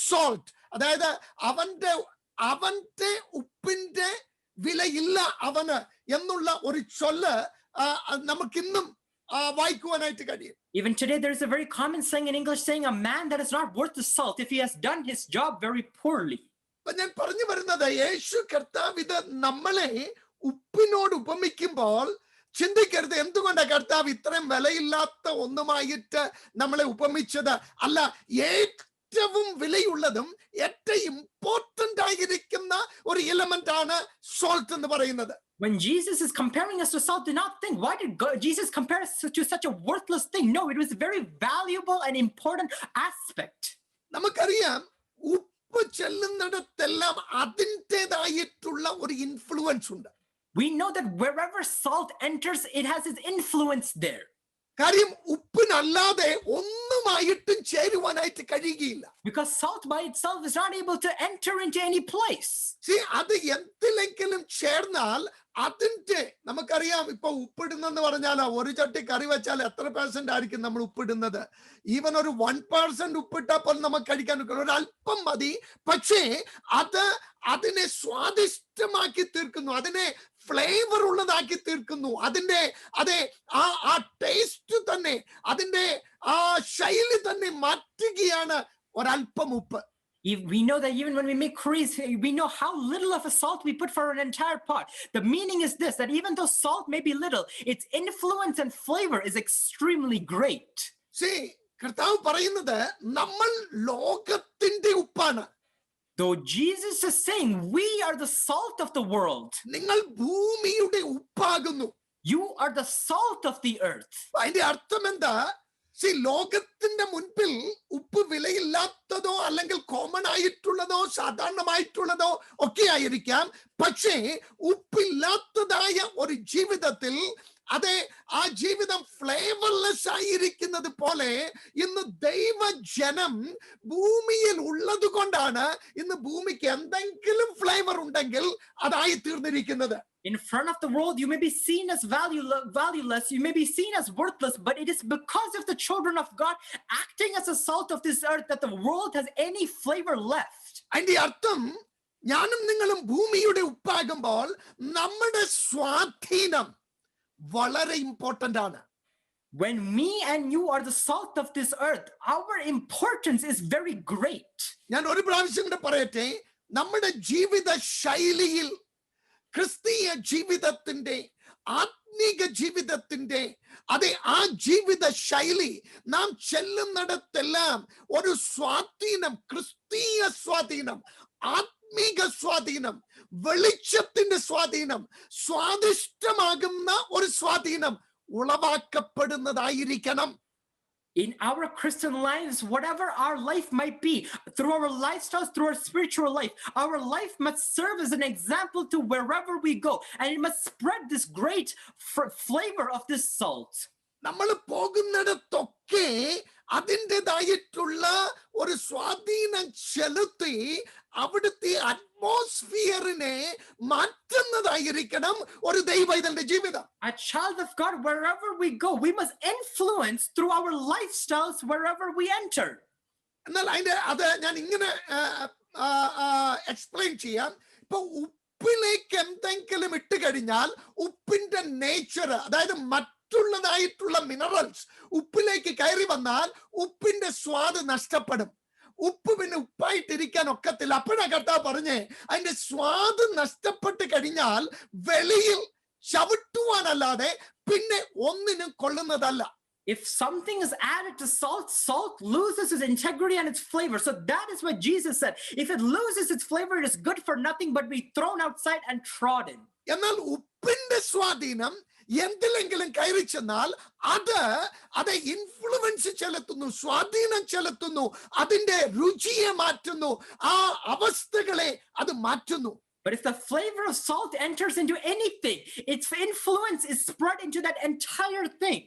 salt. അതായത് അവന്റെ ഉപ്പിന്റെ വിലയില്ല അവന് എന്നുള്ള ഒരു ചൊല്ല് നമുക്കിന്നും വായിക്കുവാനായിട്ട് കഴിയും. Even today, there is a very common saying in English saying a man that is not worth the salt if he has done his job very poorly. ഞാൻ പറഞ്ഞു വരുന്നത് യേശു കർത്താവ് ഇത് നമ്മളെ ഉപ്പിനോട് ഉപമിക്കുമ്പോൾ ചിന്തിക്കരുത് എന്തുകൊണ്ടാണ് കർത്താവ് ഇത്രയും വിലയില്ലാത്ത ഒന്നുമായിട്ട് നമ്മളെ ഉപമിച്ചത്. അല്ല, ഏറ്റവും വിലയുള്ളതും ഏറ്റവും ഇമ്പോർട്ടന്റ് ആയിരിക്കുന്ന ഒരു എലമെന്റ് ആണ് സോൾട്ട് എന്ന് പറയുന്നത്. When Jesus is comparing us to salt, do not think, why did Jesus compare us to such a worthless thing? No, it was a very valuable and important aspect. നമുക്കറിയാം ഉപ്പ് ചെല്ലുന്നിടത്തെല്ലാം അതിൻ്റെതായിട്ടുള്ള ഒരു influence ഉണ്ട്. We know that wherever salt enters, it has its influence there. കാര്യം ഉപ്പിനല്ലാതെ ഒന്നുമായിട്ടും ചേരുവാനായിട്ട് കഴിയുകയില്ല. Because salt by itself is not able to enter into any place. അത് എന്തിലെങ്കിലും ചേർന്നാൽ അതിന്റെ നമുക്കറിയാം ഇപ്പൊ ഉപ്പിടുന്നെന്ന് പറഞ്ഞാൽ ഒരു ചട്ടി കറി വെച്ചാൽ എത്ര % ആയിരിക്കും നമ്മൾ ഉപ്പിടുന്നത്? ഈവൻ ഒരു 1% ഉപ്പിട്ടപ്പോൾ നമുക്ക് കഴിക്കാൻ ഒരു അല്പം മതി. പക്ഷേ അതിനെ സ്വാദിഷ്ടമാക്കി തീർക്കുന്നു, അതിനെ ഫ്ലേവർ ഉള്ളതാക്കി തീർക്കുന്നു. അതിന്റെ ആ ടേസ്റ്റ് തന്നെ, അതിന്റെ ആ ശൈലി തന്നെ മാറ്റുകയാണ് ഒരല്പം ഉപ്പ്. We know that even when we make curries, we know how little of a salt we put for an entire pot. The meaning is this, that even though salt may be little, its influence and flavor is extremely great. See, കർത്താവ് പറയുന്നത് നമ്മൾ ലോകത്തിന്റെ ഉപ്പാണ്. Though Jesus is saying we are the salt of the world, നിങ്ങൾ ഭൂമിയുടെ ഉപ്പാകുന്നു. you are the salt of the earth. അതിന്റെ അർത്ഥം എന്താ? ലോകത്തിന്റെ മുൻപിൽ ഉപ്പ് വിലയില്ലാത്തതോ അല്ലെങ്കിൽ കോമൺ ആയിട്ടുള്ളതോ സാധാരണമായിട്ടുള്ളതോ ഒക്കെ ആയിരിക്കാം. പക്ഷേ ഉപ്പില്ലാത്തതായ ഒരു ജീവിതത്തിൽ അതെ ആ ജീവിതം ഫ്ലേവർലെസ് ആയിരിക്കുന്നത് പോലെ ഇന്ന് ദൈവജനം ഭൂമിയിൽ ഉള്ളത് കൊണ്ടാണ് ഇന്ന് ഭൂമിക്ക് എന്തെങ്കിലും ഫ്ലേവർ ഉണ്ടെങ്കിൽ അതായി തീർന്നിരിക്കുന്നത്. In front of the world, you may be seen as valueless, you may be seen as worthless, but it is because of the children of God acting as a salt of this earth that the world has any flavor left. അതിന്റെ അർത്ഥം ഞാനും നിങ്ങളും ഭൂമിയുടെ ഉപ്പാകുമ്പോൾ നമ്മുടെ സ്വാധീനം വളരെ important ആണ്. When me and you are the salt of this earth, our importance is very great. ഞാൻ ഒരു പ്രാവശ്യം കൂടെ പറയട്ടെ, നമ്മുടെ ജീവിത ശൈലിയിൽ ക്രിസ്തീയ ജീവിതത്തിന്റെ ആത്മീക ജീവിതത്തിന്റെ അതെ ആ ജീവിത ശൈലി നാം ചെല്ലുന്നിടത്തെല്ലാം ഒരു സ്വാധീനം, ക്രിസ്തീയ സ്വാധീനം, ആത്മീക സ്വാധീനം, വെളിച്ചത്തിന്റെ സ്വാധീനം, സ്വാദിഷ്ടമാകുന്ന ഒരു സ്വാധീനം ഉളവാക്കപ്പെടുന്നതായിരിക്കണം. In our Christian lives, whatever our life might be, through our lifestyles, through our spiritual life, our life must serve as an example to wherever we go, and it must spread this great flavor of this salt. നമ്മൾ പോകുന്നിടത്തൊക്കെ അതിൻ്റെതായിട്ടുള്ള ഒരു സ്വാധീനം ചെലുത്തി അവിടുത്തെ അറ്റ്മോസ്ഫിയറിനെ മാറ്റുന്നതായിരിക്കണം ഒരു ദൈവത്തിന്റെ ജീവിതം. A child of God, wherever we go, we must influence through our lifestyles wherever we enter. എന്നാൽ അത് ഞാൻ ഇങ്ങനെ എക്സ്പ്ലെയിൻ ചെയ്യാം. ഇപ്പൊ ഉപ്പിലേക്ക് എന്തെങ്കിലും ഇട്ട് കഴിഞ്ഞാൽ ഉപ്പിന്റെ നേച്ചർ, അതായത് മറ്റുള്ളതായിട്ടുള്ള മിനറൽസ് ഉപ്പിലേക്ക് കയറി വന്നാൽ ഉപ്പിന്റെ സ്വാദ് നഷ്ടപ്പെടും. ഉപ്പ് പിന്നെ ഉപ്പായിട്ടിരിക്കാൻ ഒക്കത്തില്ല. അപ്പോഴാ കർത്താവ് പറഞ്ഞേ, അതിന്റെ സ്വാദ് നഷ്ടപ്പെട്ട് കഴിഞ്ഞാൽ വെളിയിൽ ചവിട്ടുവാനല്ലാതെ പിന്നെ ഒന്നിനും കൊള്ളുന്നതല്ല. If something is added to salt, salt loses its integrity and its flavor. So that is what Jesus said. If it loses its flavor, it is good for nothing but be thrown outside and trodden. എന്നാൽ ഉപ്പിന്റെ സ്വാധീനം എന്തിലെങ്കിലും കയറി ചെന്നാൽ അത് influence ചെലുത്തുന്നു, സ്വാധീനം ചെലുത്തുന്നു, അതിന്റെ രുചിയെ മാറ്റുന്നു, ആ അവസ്ഥകളെ അത് മാറ്റുന്നു. But if the flavor of salt enters into anything, its influence is spread into that entire thing.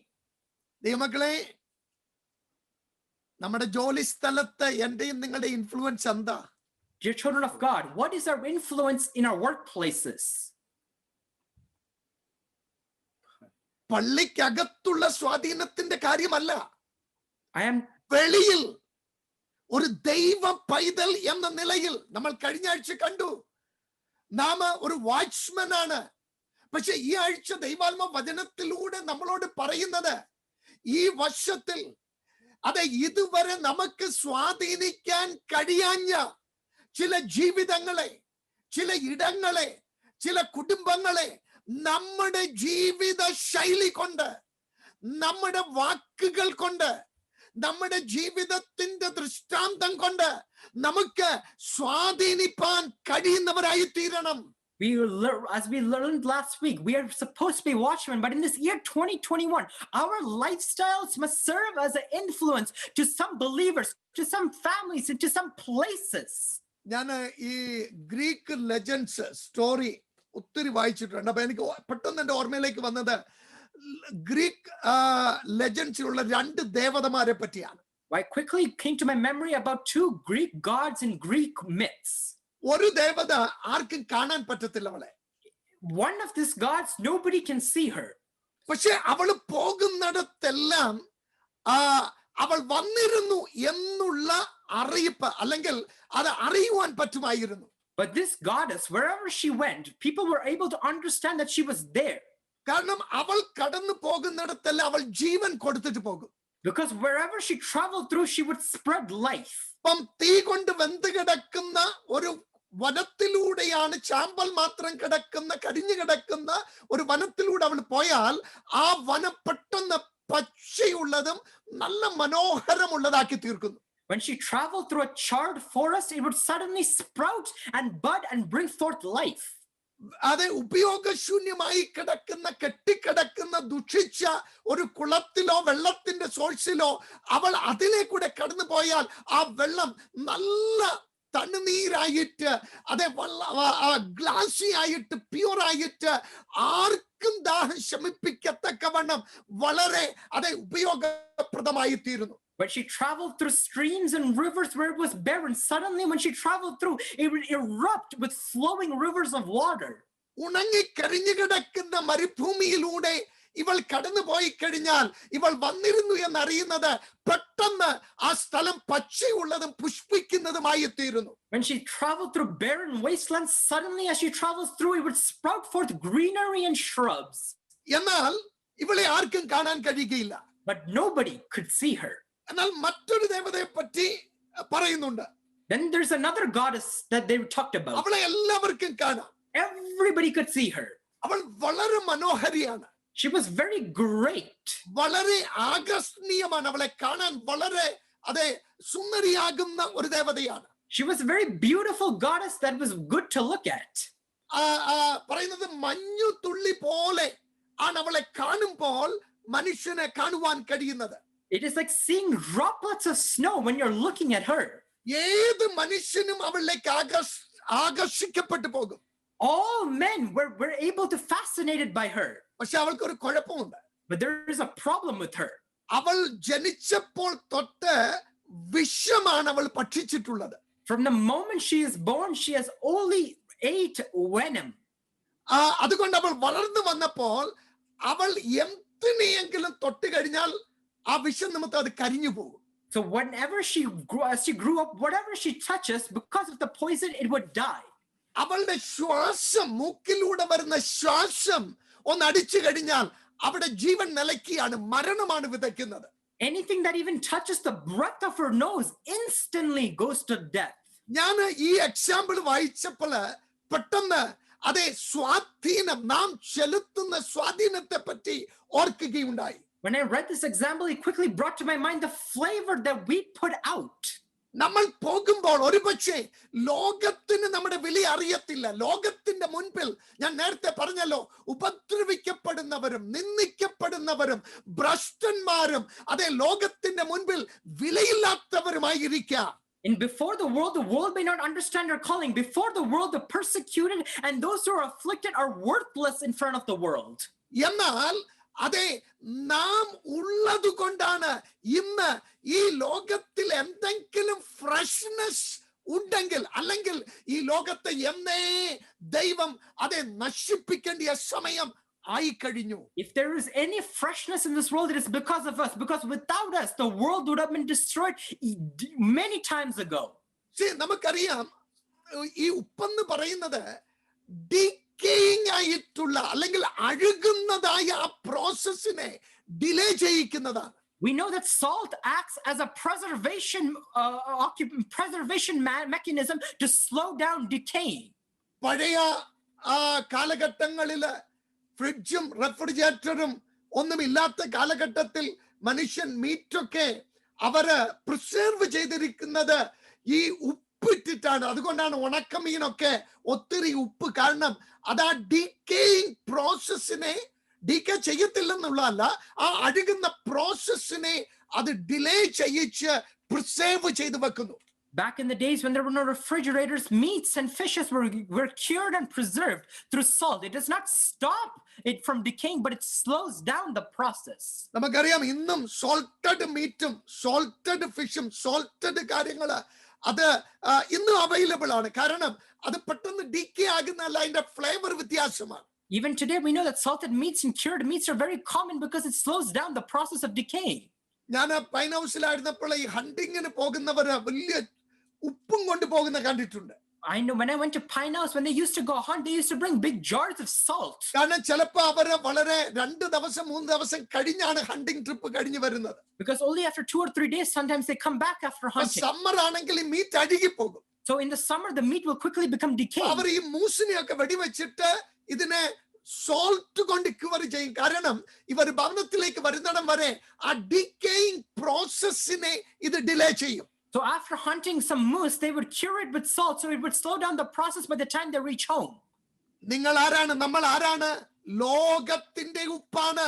ദൈവമക്കളെ, നമ്മുടെ ജോലി സ്ഥലത്ത് എന്റെയും നിങ്ങളുടെ ഇൻഫ്ലുവൻസ് എന്താ? Dear children of God, what is our influence in our workplaces? പള്ളിക്കകത്തുള്ള സ്വാധീനത്തിന്റെ കാര്യമല്ല. വെളിയിൽ ഒരു ദൈവ പൈതൽ എന്ന നിലയിൽ നമ്മൾ കഴിഞ്ഞ ആഴ്ച കണ്ടു, നാം ഒരു വാച്ച്മാൻ ആണ്. പക്ഷെ ഈ ആഴ്ച ദൈവാത്മ വചനത്തിലൂടെ നമ്മളോട് പറയുന്നത്, ഈ വർഷത്തിൽ ഇതുവരെ നമുക്ക് സ്വാധീനിക്കാൻ കഴിയാഞ്ഞ ചില ജീവിതങ്ങളെ, ചില ഇടങ്ങളെ, ചില കുടുംബങ്ങളെ നമ്മുടെ ജീവിത ശൈലി കൊണ്ട്, നമ്മുടെ വാക്കുകൾ കൊണ്ട്, നമ്മുടെ ജീവിതത്തിന്റെ ദൃഷ്ടാന്തം കൊണ്ട് നമുക്ക് സ്വാധീനിപ്പാൻ കഴിയുന്നവരായി തീരണം. As we learned last week, we are supposed to be watchmen, but in this year 2021, our lifestyles must serve as an influence to some believers, to some families, and to some places. ഞാൻ ഈ Greek legends story ഒത്തിരി വായിച്ചിട്ടുണ്ട്. അപ്പൊ എനിക്ക് പെട്ടെന്ന് എന്റെ ഓർമ്മയിലേക്ക് വന്നത് Greek ലെജൻഡ്സിലുള്ള 2 ദേവതമാരെ പറ്റിയാണ്. I quickly came to my memory about 2 Greek gods in Greek myths. ഒരു ദേവത ആർക്കും കാണാൻ പറ്റത്തില്ല അവളെ. One of these gods, nobody can see her. പക്ഷെ അവള് പോകുന്നിടത്തെല്ലാം അവൾ വന്നിരുന്നു എന്നുള്ള അറിയിപ്പ് അല്ലെങ്കിൽ അത് അറിയുവാൻ പറ്റുമായിരുന്നു. But this goddess, wherever she went, people were able to understand that she was there. കാരണം അവൾ കടന്നു പോകുന്നിടത്തെല്ലാം അവൾ ജീവൻ കൊടുത്തിട്ട് പോകും. Because wherever she traveled through, she would spread life. ഇപ്പം തീ കൊണ്ട് വെന്ത് കിടക്കുന്ന ഒരു വനത്തിലൂടെയാണ്, ചാമ്പൽ മാത്രം കിടക്കുന്ന, കരിഞ്ഞു കിടക്കുന്ന ഒരു വനത്തിലൂടെ അവൾ പോയാൽ ആ വനം പെട്ടെന്ന് പച്ചയുള്ളതും നല്ല മനോഹരമുള്ളതാക്കി തീർക്കുന്നു. When she traveled through a charred forest, it would suddenly sprout and bud and bring forth life. അത് ഉപയോഗശൂന്യമായി കിടക്കുന്ന കെട്ടിക്കിടക്കുന്ന ദുഷിച്ച ഒരു കുളത്തിലോ വെള്ളത്തിന്റെ സോഴ്സിലോ അവൾ അതിലേക്കൂടെ കടന്നു പോയാൽ ആ വെള്ളം നല്ല തണ്ണീരായിട്ട് അതെ ഗ്ലാസി ആയിട്ട് പ്യൂർ ആയിട്ട് ആർക്കും ദാഹം ശമിപ്പിക്കത്തക്കവണ്ണം വളരെ അതെ ഉപയോഗപ്രദമായി തീരുന്നു. When she traveled through streams and rivers where it was barren, suddenly when she traveled through, it would erupt with flowing rivers of water. ഉണങ്ങിക്കരിഞ്ഞു കിടക്കുന്ന മരുഭൂമിയിലൂടെ ഇവൾ കടന്നു പോയി കഴിഞ്ഞാൽ ഇവൾ വന്നിരുന്നു എന്നറിയുന്നത് പെട്ടെന്ന് ആ സ്ഥലം പച്ചയുള്ളതും പുഷ്പിക്കുന്നതുമായി തീരുന്നു. When she traveled through barren wastelands, suddenly as she travels through, it would sprout forth greenery and shrubs. എന്നാൽ ഇവളെ ആർക്കും കാണാൻ കഴിയുകയില്ല. But nobody could see her. എന്നാൽ മറ്റൊരു ദേവതയെ പറ്റി പറയുന്നുണ്ട്. Then there's another goddess that they talked about. അവളെ എല്ലാവർക്കും കാണാം. Everybody could see her. അവൾ വളരെ മനോഹരിയാണ്. She was very great. വളരെ ആകർഷണീയമാണ്. അവളെ കാണാൻ വളരെ അതെ സുന്ദരിയാകുന്ന ഒരു ദേവതയാണ്. She was a very beautiful goddess that was good to look at. പറയുന്നത് മഞ്ഞു തുള്ളി പോലെ ആണ് അവളെ കാണുമ്പോൾ മനുഷ്യനെ കാണുവാൻ കഴിയുന്നത്. It is like seeing droplets of snow when you're looking at her. ഏത് മനുഷ്യനും അവളിലേക്ക് ആകർഷിക്കപ്പെട്ടു പോകും. All men were able to fascinated by her. പക്ഷെ അവൾക്കൊരു കുഴപ്പമുണ്ട്. But there is a problem with her. അവൾ ജനിച്ചപ്പോൾ തൊട്ട് വിഷമാണ് അവൾ ഭക്ഷിച്ചിട്ടുള്ളത്. From the moment she is born, she has only ate venom. അതുകൊണ്ട് അവൾ വളർന്നു വന്നപ്പോൾ അവൾ എന്തിനെയെങ്കിലും തൊട്ട് കഴിഞ്ഞാൽ ആ വിഷം നിമിത്തം അത് കരിഞ്ഞു പോകും. So whenever she grew up, whatever she touches, because of the poison, it would die. അവളുടെ ശ്വാസം മൂക്കിലൂടെ വരുന്ന ശ്വാസം ഒന്ന് അടിച്ചു കഴിഞ്ഞാൽ അവിടെ ജീവൻ നിലയ്ക്കുകയാണ്, മരണമാണ് വിതയ്ക്കുന്നത്. Anything that even touches the breath of her nose instantly goes to death. ഞാൻ ഈ എക്സാമ്പിൾ വായിച്ചപ്പോൾ പെട്ടെന്ന് അതെ സ്വാധീനം നാം ചെലുത്തുന്ന സ്വാധീനത്തെ പറ്റി ഓർക്കുകയുണ്ടായി. When I read this example, it quickly brought to my mind the flavor that we put out. നമ്മൾ പോകുമ്പോൾ ഒരുപക്ഷെ ലോകത്തിന് നമ്മുടെ വില അറിയത്തില്ല. ലോകത്തിന്റെ മുൻപിൽ ഞാൻ നേരത്തെ പറഞ്ഞല്ലോ, ഉപദ്രവിക്കപ്പെടുന്നവരും നിന്ദിക്കപ്പെടുന്നവരും ഭ്രഷ്ടന്മാരും അതേ ലോകത്തിന്റെ മുൻപിൽ വിലയില്ലാത്തവരുമായിരിക്കാം. And before the world may not understand our calling. Before the world, the persecuted and those who are afflicted are worthless in front of the world. എന്നാൽ അതെ നാം ഉള്ളത് കൊണ്ടാണ് ഇന്ന് ഈ ലോകത്തിൽ എന്തെങ്കിലും ഫ്രഷ്നെസ് ഉണ്ടെങ്കിൽ, അല്ലെങ്കിൽ ഈ ലോകത്തെ എന്നേ ദൈവം അതെ നശിപ്പിക്കേണ്ട സമയം ആയി കഴിഞ്ഞു. If there is any freshness in this world, it is because of us. Because without us, the world would have been destroyed many times ago. നമുക്കറിയാം ഈ ഉപ്പെന്ന് പറയുന്നത് ഡിക്കേയിങ് ആയിട്ടുള്ള അല്ലെങ്കിൽ അഴുകുന്നതായ ആ പ്രോസസ്സിനെ delay ചെയ്യിക്കുന്നതാണ്. We know that salt acts as a preservation mechanism to slow down decay. പഴയ കാലഘട്ടങ്ങളില് ഫ്രിഡ്ജും റെഫ്രിജറേറ്ററും ഒന്നുമില്ലാത്ത കാലഘട്ടത്തിൽ മനുഷ്യൻ മീറ്റൊക്കെ അവര് പ്രിസർവ് ചെയ്തിരിക്കുന്നത് ഈ ഉപ്പിട്ടിട്ടാണ്. അതുകൊണ്ടാണ് ഉണക്കമീനൊക്കെ ഒത്തിരി ഉപ്പ്, കാരണം അത് ആ ഡീക്കേയിങ് പ്രോസസ്സിനെ ഡീക്കേ ചെയ്യത്തില്ലെന്നുള്ളതല്ല, ആ അഴുകുന്ന പ്രോസസ്സിനെ അത് ഡിലേ ചെയ്യിച്ച് പ്രിസർവ് ചെയ്ത് വെക്കുന്നു. Back in the days when there were no refrigerators, meats and fishes were cured and preserved through salt. It does not stop it from decaying, but it slows down the process. നമുക്കറിയാം ഇന്നും salted മീറ്റും salted ഫിഷും salted കാര്യങ്ങള് അത് ഇന്നും available ആണ്. കാരണം അത് പെട്ടെന്ന് ഡീക്കേ ആകുന്നല്ല, അതിന്റെ ഫ്ലേവർ വ്യത്യാസമാണ്. Even today, we know that salted meats and cured meats are very common because it slows down the process of decay. ഞാൻ പൈൻ ഹൗസിലായിരുന്നപ്പോൾ ഈ ഹണ്ടിങ്ങിന് പോകുന്നവര് വലിയ ഉപ്പും കൊണ്ട് പോകുന്ന കണ്ടിട്ടുണ്ട്. I know when I went to Pine House, when they used to go hunt, they used to bring big jars of salt. കാരണം ചിലപ്പോ അവര് വളരെ 2 ദിവസം 3 ദിവസം കഴിഞ്ഞാണ് ഹണ്ടിങ് ട്രിപ്പ് കഴിഞ്ഞു വരുന്നത്. Because only after 2 or 3 days, sometimes they come back after hunting. Summer ആണെങ്കിൽ ഈ മീറ്റ് അഴുകി പോകും. So in the summer, the meat will quickly become decayed. അവർ ഈ മൂസിനെയൊക്കെ വെടിവെച്ചിട്ട് ഇതിനെ സോൾട്ട് കൊണ്ട് ക്യൂർ ചെയ്യും. കാരണം ഇവർ ഭവനത്തിലേക്ക് വരുന്നിടം വരെ ആ ഡിക്കേയിങ് പ്രോസസ്സിനെ ഇത് ഡിലേ ചെയ്യും. So after hunting some moose, they would cure it with salt, so it would slow down the process by the time they reach home. നിങ്ങൾ ആരാണ്? നമ്മൾ ആരാണ്? ലോകത്തിന്റെ ഉപ്പാണ്.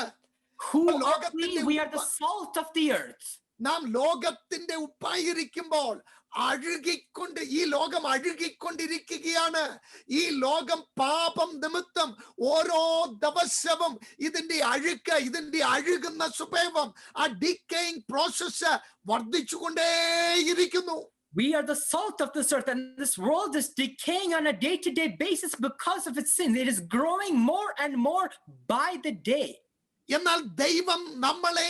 Who are we? We are the salt of the earth. നാം ലോകത്തിന്റെ ഉപ്പായിരിക്കുമ്പോൾ അഴുകിക്കൊണ്ട് ഈ ലോകം അഴുകിക്കൊണ്ടിരിക്കുകയാണ്. ഈ ലോകം പാപം നിമിത്തം ഓരോ ദിവസവും ഇതിന്റെ അഴുകുന്ന സ്വഭാവം, ആ ഡിക്കേയിങ് പ്രോസസ് വർദ്ധിച്ചുകൊണ്ടേയിരിക്കുന്നു. We are the salt of this earth, and this world is decaying on a day-to-day basis because of its sin. It is growing more and more by the day. എന്നാൽ ദൈവം നമ്മളെ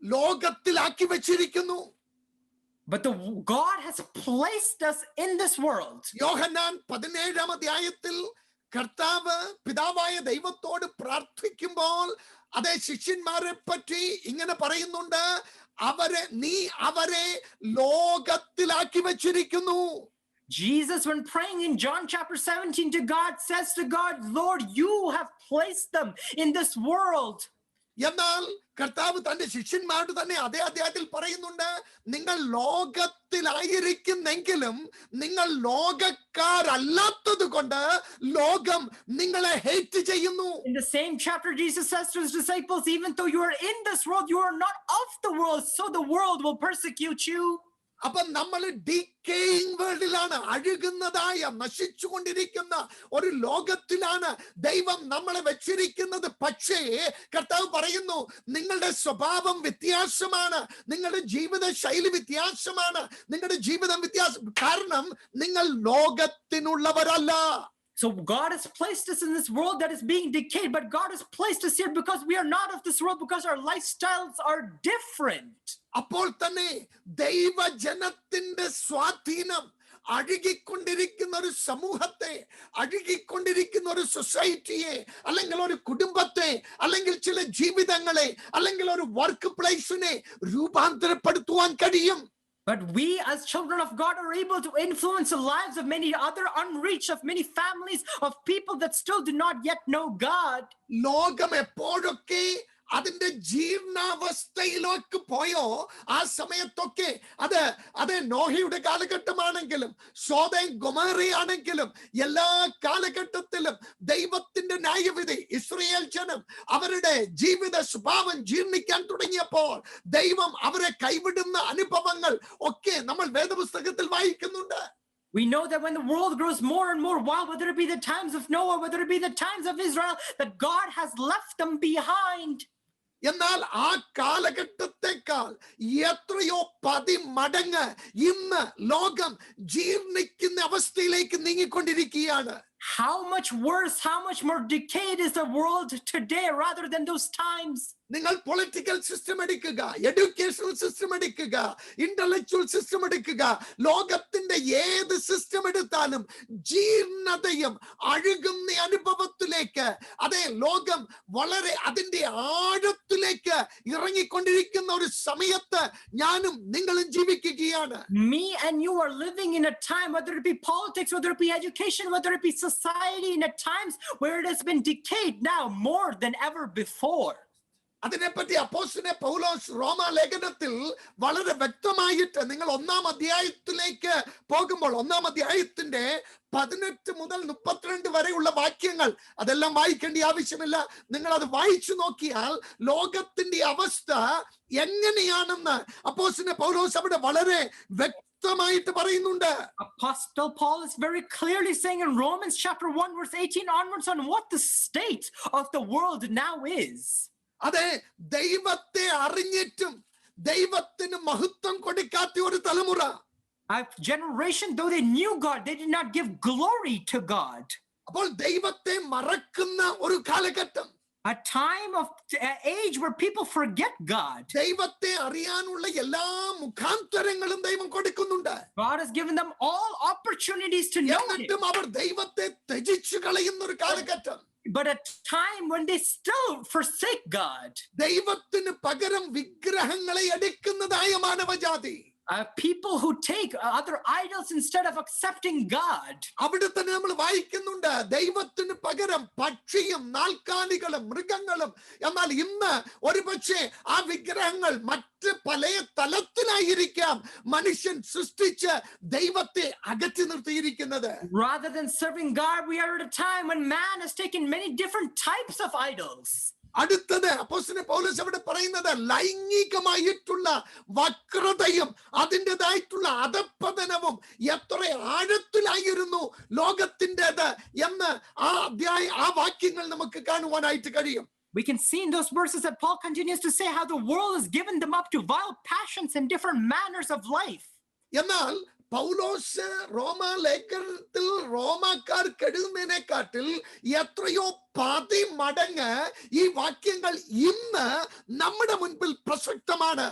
ലോകത്തിലാക്കി വെച്ചിരിക്കുന്നു. But God has placed us in this world. യോഹന്നാൻ 17-ാം അധ്യായത്തിൽ കർത്താവ് പിതാവായ ദൈവത്തോട് പ്രാർത്ഥിക്കുമ്പോൾ അതേ ശിഷ്യന്മാരെ പറ്റി ഇങ്ങനെ പറയുന്നുണ്ട്, നീ അവരെ ലോകത്തിലാക്കി വെച്ചിരിക്കുന്നു. Jesus, when praying in John chapter 17 to God, says to God, Lord, you have placed them in this world. എന്നാൽ കർത്താവ് തന്റെ ശിഷ്യന്മാരോട് തന്നെ അതേ അധ്യായത്തിൽ പറയുന്നുണ്ട്, നിങ്ങൾ ലോകത്തിലായിരിക്കുന്നെങ്കിലും നിങ്ങൾ ലോകക്കാരല്ലാത്തത് കൊണ്ട് ലോകം നിങ്ങളെ ഹേറ്റ് ചെയ്യുന്നു. In the same chapter, Jesus says to his disciples, even though you are in this world, you are not of the world, so the world will persecute you. അപ്പൊ നമ്മൾ ഡിക്കേയിങ് വേൾഡിലാണ്, അഴുകുന്നതായ നശിച്ചുകൊണ്ടിരിക്കുന്ന ഒരു ലോകത്തിലാണ് ദൈവം നമ്മളെ വെച്ചിരിക്കുന്നത്. പക്ഷേ കർത്താവ് പറയുന്നു, നിങ്ങളുടെ സ്വഭാവം വ്യത്യാസമാണ്, നിങ്ങളുടെ ജീവിത ശൈലി വ്യത്യാസമാണ്, നിങ്ങളുടെ ജീവിതം വ്യത്യാസം, കാരണം നിങ്ങൾ ലോകത്തിനുള്ളവരല്ല. So God has placed us in this world that is being decayed, but God has placed us here because we are not of this world, because our lifestyles are different. അപ്പോൾ തന്നെ ദൈവജനത്തിന്റെ സ്വാധീനം അഴുകിക്കൊണ്ടിരിക്കുന്ന ഒരു സമൂഹത്തെ, അഴുകിക്കൊണ്ടിരിക്കുന്ന ഒരു സൊസൈറ്റിയെ, അല്ലെങ്കിൽ ഒരു കുടുംബത്തെ, അല്ലെങ്കിൽ ചില ജീവിതങ്ങളെ, അല്ലെങ്കിൽ ഒരു വർക്ക് പ്ലേസിനെ രൂപാന്തരപ്പെടുത്തുവാൻ കഴിയും. But we as children of God are able to influence the lives of many other unreached, of many families, of people that still do not yet know God. ലോകം എപ്പോഴൊക്കെ അതിന്റെ ജീർണാവസ്ഥയിലേക്ക് പോയോ ആ സമയത്തൊക്കെ അത് നോഹയുടെ കാലഘട്ടമാണെങ്കിലും സോദോം ഗൊമോറയാണെങ്കിലും എല്ലാ കാലഘട്ടത്തിലും ദൈവത്തിന്റെ ന്യായവിധി ഇസ്രായേൽ ജനം അവരുടെ ജീവിത സ്വഭാവം ജീർണിക്കാൻ തുടങ്ങിയപ്പോൾ ദൈവം അവരെ കൈവിടുന്ന അനുഭവങ്ങൾ ഒക്കെ നമ്മൾ വേദപുസ്തകത്തിൽ വായിക്കുന്നുണ്ട്. We know that when the world grows more and more wild, whether it be the times of Noah, whether it be the times of Israel, that God has left them behind. എന്നാൽ ആ കാലഘട്ടത്തെക്കാൾ എത്രയോ 10 മടങ്ങ് ഇന്ന് ലോകം ജീർണിക്കുന്ന അവസ്ഥയിലേക്ക് നീങ്ങിക്കൊണ്ടിരിക്കുകയാണ്. How much worse, how much more decayed is the world today rather than those times? നിങ്ങൾ political system എടുക്കുക, educational system എടുക്കുക, ഇന്റലക്ച്വൽ സിസ്റ്റം എടുക്കുക, ലോകത്തിന്റെ ഏത് സിസ്റ്റം എടുത്താലും ജീർണതയും അഴുകുന്ന അനുഭവത്തിലേക്ക് അതേ ലോകം വളരെ അതിന്റെ ആഴത്തിലേക്ക് ഇറങ്ങിക്കൊണ്ടിരിക്കുന്ന ഒരു സമയത്ത് ഞാനും നിങ്ങളും ജീവിക്കുകയാണ്. Me and you are living in a time, whether it be politics, whether it be education, whether it be society, in a times where it has been decayed now more than ever before. അതിനെപ്പറ്റി അപ്പോസ്തലനായ പൗലോസ് റോമാ ലേഖനത്തിൽ വളരെ വ്യക്തമായിട്ട് നിങ്ങൾ 1-ാം അധ്യായത്തിലേക്ക് പോകുമ്പോൾ 1-ാം അധ്യായത്തിന്റെ 18 മുതൽ 32 വരെയുള്ള വാക്യങ്ങൾ അതെല്ലാം വായിക്കേണ്ട ആവശ്യമില്ല. നിങ്ങൾ അത് വായിച്ചു നോക്കിയാൽ ലോകത്തിന്റെ അവസ്ഥ എങ്ങനെയാണെന്ന് അപ്പോസ്തലനായ പൗലോസ് അവിടെ വളരെ വ്യക്തമായിട്ട് പറയുന്നുണ്ട്. Apostle Paul is very clearly saying in Romans chapter 1 verse 18 onwards on what the state of the world now is. അതെ, ദൈവത്തെ അറിഞ്ഞിട്ടും ദൈവത്തിന് മഹത്വം കൊടുക്കാത്ത ഒരു തലമുറ. A generation, though they knew God, they did not give glory to God. അപ്പോൾ ദൈവത്തെ മറക്കുന്ന ഒരു കാലഘട്ടം. A time of age where people forget God. ദൈവത്തെ അറിയാനുള്ള എല്ലാ മുഖാന്തരങ്ങളും ദൈവം കൊടുക്കുന്നുണ്ട്. God has given them all opportunities to know Him. എന്നിട്ടും അവർ ദൈവത്തെ ത്യജിച്ചു കളയുന്ന ഒരു കാലഘട്ടം. But a time when they still forsake God. ദൈവത്തിന് പകരം വിഗ്രഹങ്ങളെ എടുക്കുന്നതായ മാനവജാതി. People who take other idols instead of accepting God. അവിടെ തന്നെ നമ്മൾ വായിക്കുന്നുണ്ട്, ദൈവത്തിന് പകരം പക്ഷിയും നാൽക്കാലികളും മൃഗങ്ങളും. എന്നാൽ ഇന്ന് ഒരു പക്ഷേ ആ വിഗ്രഹങ്ങൾ മറ്റ് പല തലത്തിലായിരിക്കാം മനുഷ്യൻ സൃഷ്ടിച്ച് ദൈവത്തെ അകറ്റി നിർത്തിയിരിക്കുന്നത്. Rather than serving God, we are at a time when man has taken many different types of idols. അടുത്തത് അപ്പോസ്തലൻ പൗലോസ് അവിടെ പറയുന്നത് ലൈംഗികമായിട്ടുള്ള വക്രതയും അതിൻ്റെതായിട്ടുള്ള അധപ്പതനവും എത്ര ആഴത്തിലായിരുന്നു ലോകത്തിൻ്റെത് എന്ന് ആ വാക്യങ്ങൾ നമുക്ക് കാണുവാനായിട്ട് കഴിയും. We can see in those verses that Paul continues to say how the world has given them up to vile passions and different manners of life. എന്നാൽ പൗലോസ് റോമാലേഖനത്തിൽ റോമാക്കാർക്ക് എഴുതുന്നതിനെക്കാട്ടിൽ എത്രയോ 10 മടങ്ങ് ഈ വാക്യങ്ങൾ ഇന്ന് നമ്മുടെ മുൻപിൽ പ്രസക്തമാണ്.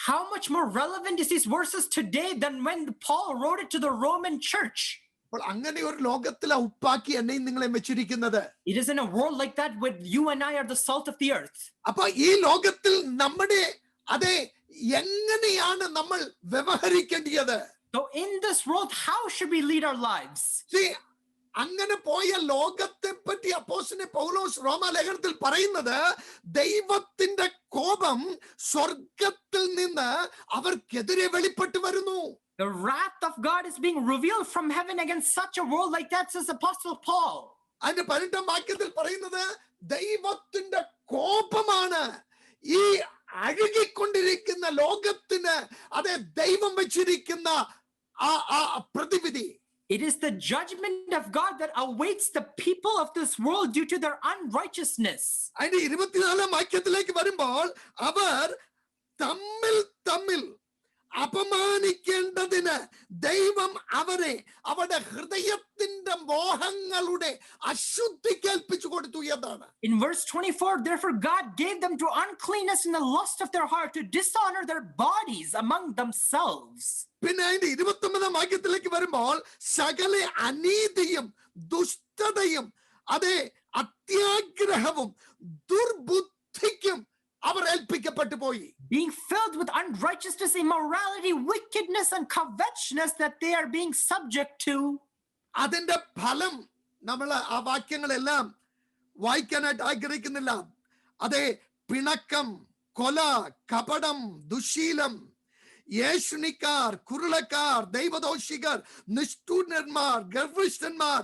How much more relevant is these verses today than when Paul wrote it to the Roman church? അപ്പോൾ അങ്ങനെ ഒരു ലോകത്തിലെ ഉപ്പാക്കി എന്നെയും നിങ്ങളെ വെച്ചിരിക്കുന്നത്. It is in a world like that where you and I are the salt of the earth. അപ്പൊ ഈ ലോകത്തിൽ നമ്മുടെ അതെ എങ്ങനെയാണ് നമ്മൾ വ്യവഹരിക്കേണ്ടത്? So in this world, how should we lead our lives? അങ്ങനെ പോയ ലോകത്തെ പറ്റി അപ്പോസ്തലൻ പൗലോസ് റോമാലേഖനത്തിൽ പറയുന്നത് ദൈവത്തിന്റെ കോപം സ്വർഗത്തിൽ നിന്ന് അവർക്കെതിരെ വെളിപ്പെട്ടു വരുന്നു. The wrath of God is being revealed from heaven against such a world like that, says Apostle Paul. അതിന്റെ 18ാം വാക്യത്തിൽ പറയുന്നത് ദൈവത്തിന്റെ കോപമാണ് ഈ അഴുകിക്കൊണ്ടിരിക്കുന്ന ലോകത്തിന് അതെ ദൈവം വെച്ചിരിക്കുന്ന പ്രതിവിധി. It is the judgment of God that awaits the people of this world due to their unrighteousness. അതിന്റെ 24ാം വാക്യത്തിലേക്ക് വരുമ്പോൾ അവർ തമ്മിൽ അപമാനിക്കേണ്ടതിന് ദൈവം അവരെ അവരുടെ ഹൃദയത്തിന്റെ മോഹങ്ങളുടെ അശുദ്ധി കേൾപ്പിച്ചു കൊടുത്തു എന്നാണ്. In verse 24, therefore God gave them to uncleanness in the lust of their heart to dishonor their bodies among themselves. പിന്നെ അതിന്റെ 29ാം വാക്യത്തിലേക്ക് വരുമ്പോൾ സകല അനീതിയും ദുഷ്ടതയും അതെ അത്യാഗ്രഹവും ദുർബുദ്ധിക്കും അവർ ഏൽപ്പിക്കപ്പെട്ടു പോയി. Being filled with unrighteousness, immorality, wickedness and covetousness that they are being subject to. അതിന്റെ ഫലം നമ്മൾ ആ വാക്യങ്ങളെല്ലാം വായിക്കാനായിട്ട് ആഗ്രഹിക്കുന്നില്ല. അതെ, പിണക്കം, കൊല, കപടം, ദുശീലം, യേശുനിക്കാർ, കുരുളക്കാർ, ദൈവദോഷികർ, നിഷ്ഠൂരന്മാർ, ഗർവിഷ്ഠന്മാർ,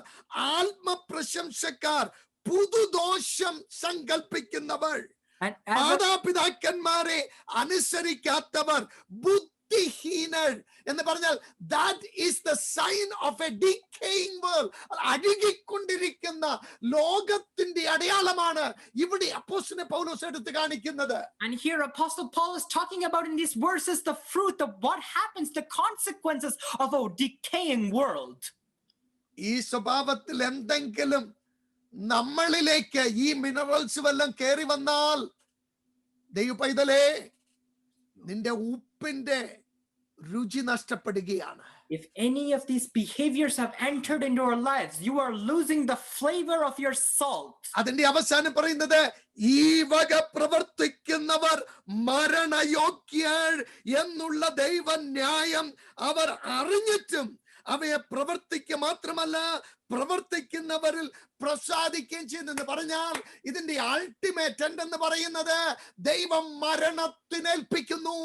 ആത്മപ്രശംസക്കാർ, പുതുദോഷം സങ്കൽപ്പിക്കുന്നവർ, മാതാപിതാക്കന്മാരെ അനുസരിക്കാത്തവർ, ബുദ്ധിഹീനർ എന്ന് പറഞ്ഞാൽ that is the sign of a decaying world. അഴുകിക്കൊണ്ടിരിക്കുന്ന ലോകത്തിന്റെ അടയാളമാണ് ഇവിടെ അപ്പോസ്തലൻ പൗലോസ് എടുത്ത് കാണിക്കുന്നത്. And here Apostle Paul is talking about in these verses the fruit of what happens, the consequences of a decaying world. ഈ സ്വഭാവത്തിൽ എന്തെങ്കിലും നമ്മളിലേക്ക് ഈ മിനറൽസ് വല്ലം കയറി വന്നാൽ ദൈവ പൈതലേ നിന്റെ ഉപ്പിന്റെ രുചി നഷ്ടപ്പെടുകയാണ്. If any of these behaviors have entered into our lives, you are losing the flavor of your salt. അതിന്റെ അവസാനം പറയുന്നത് ഈ വക പ്രവർത്തിക്കുന്നവർ മരണയോഗ്യർ എന്നുള്ള ദൈവന്യായം അവർ അറിഞ്ഞിട്ടും അവയെ പ്രവർത്തിക്കുക മാത്രമല്ല പ്രവർത്തിക്കുന്നവരിൽ പ്രസാദിക്കുകയും ചെയ്യുന്നെന്ന് പറഞ്ഞാൽ ഇതിന്റെ അൾട്ടിമേറ്റ് എൻഡ് എന്ന് പറയുന്നത് ദൈവം മരണത്തിനേൽപ്പിക്കുന്നു.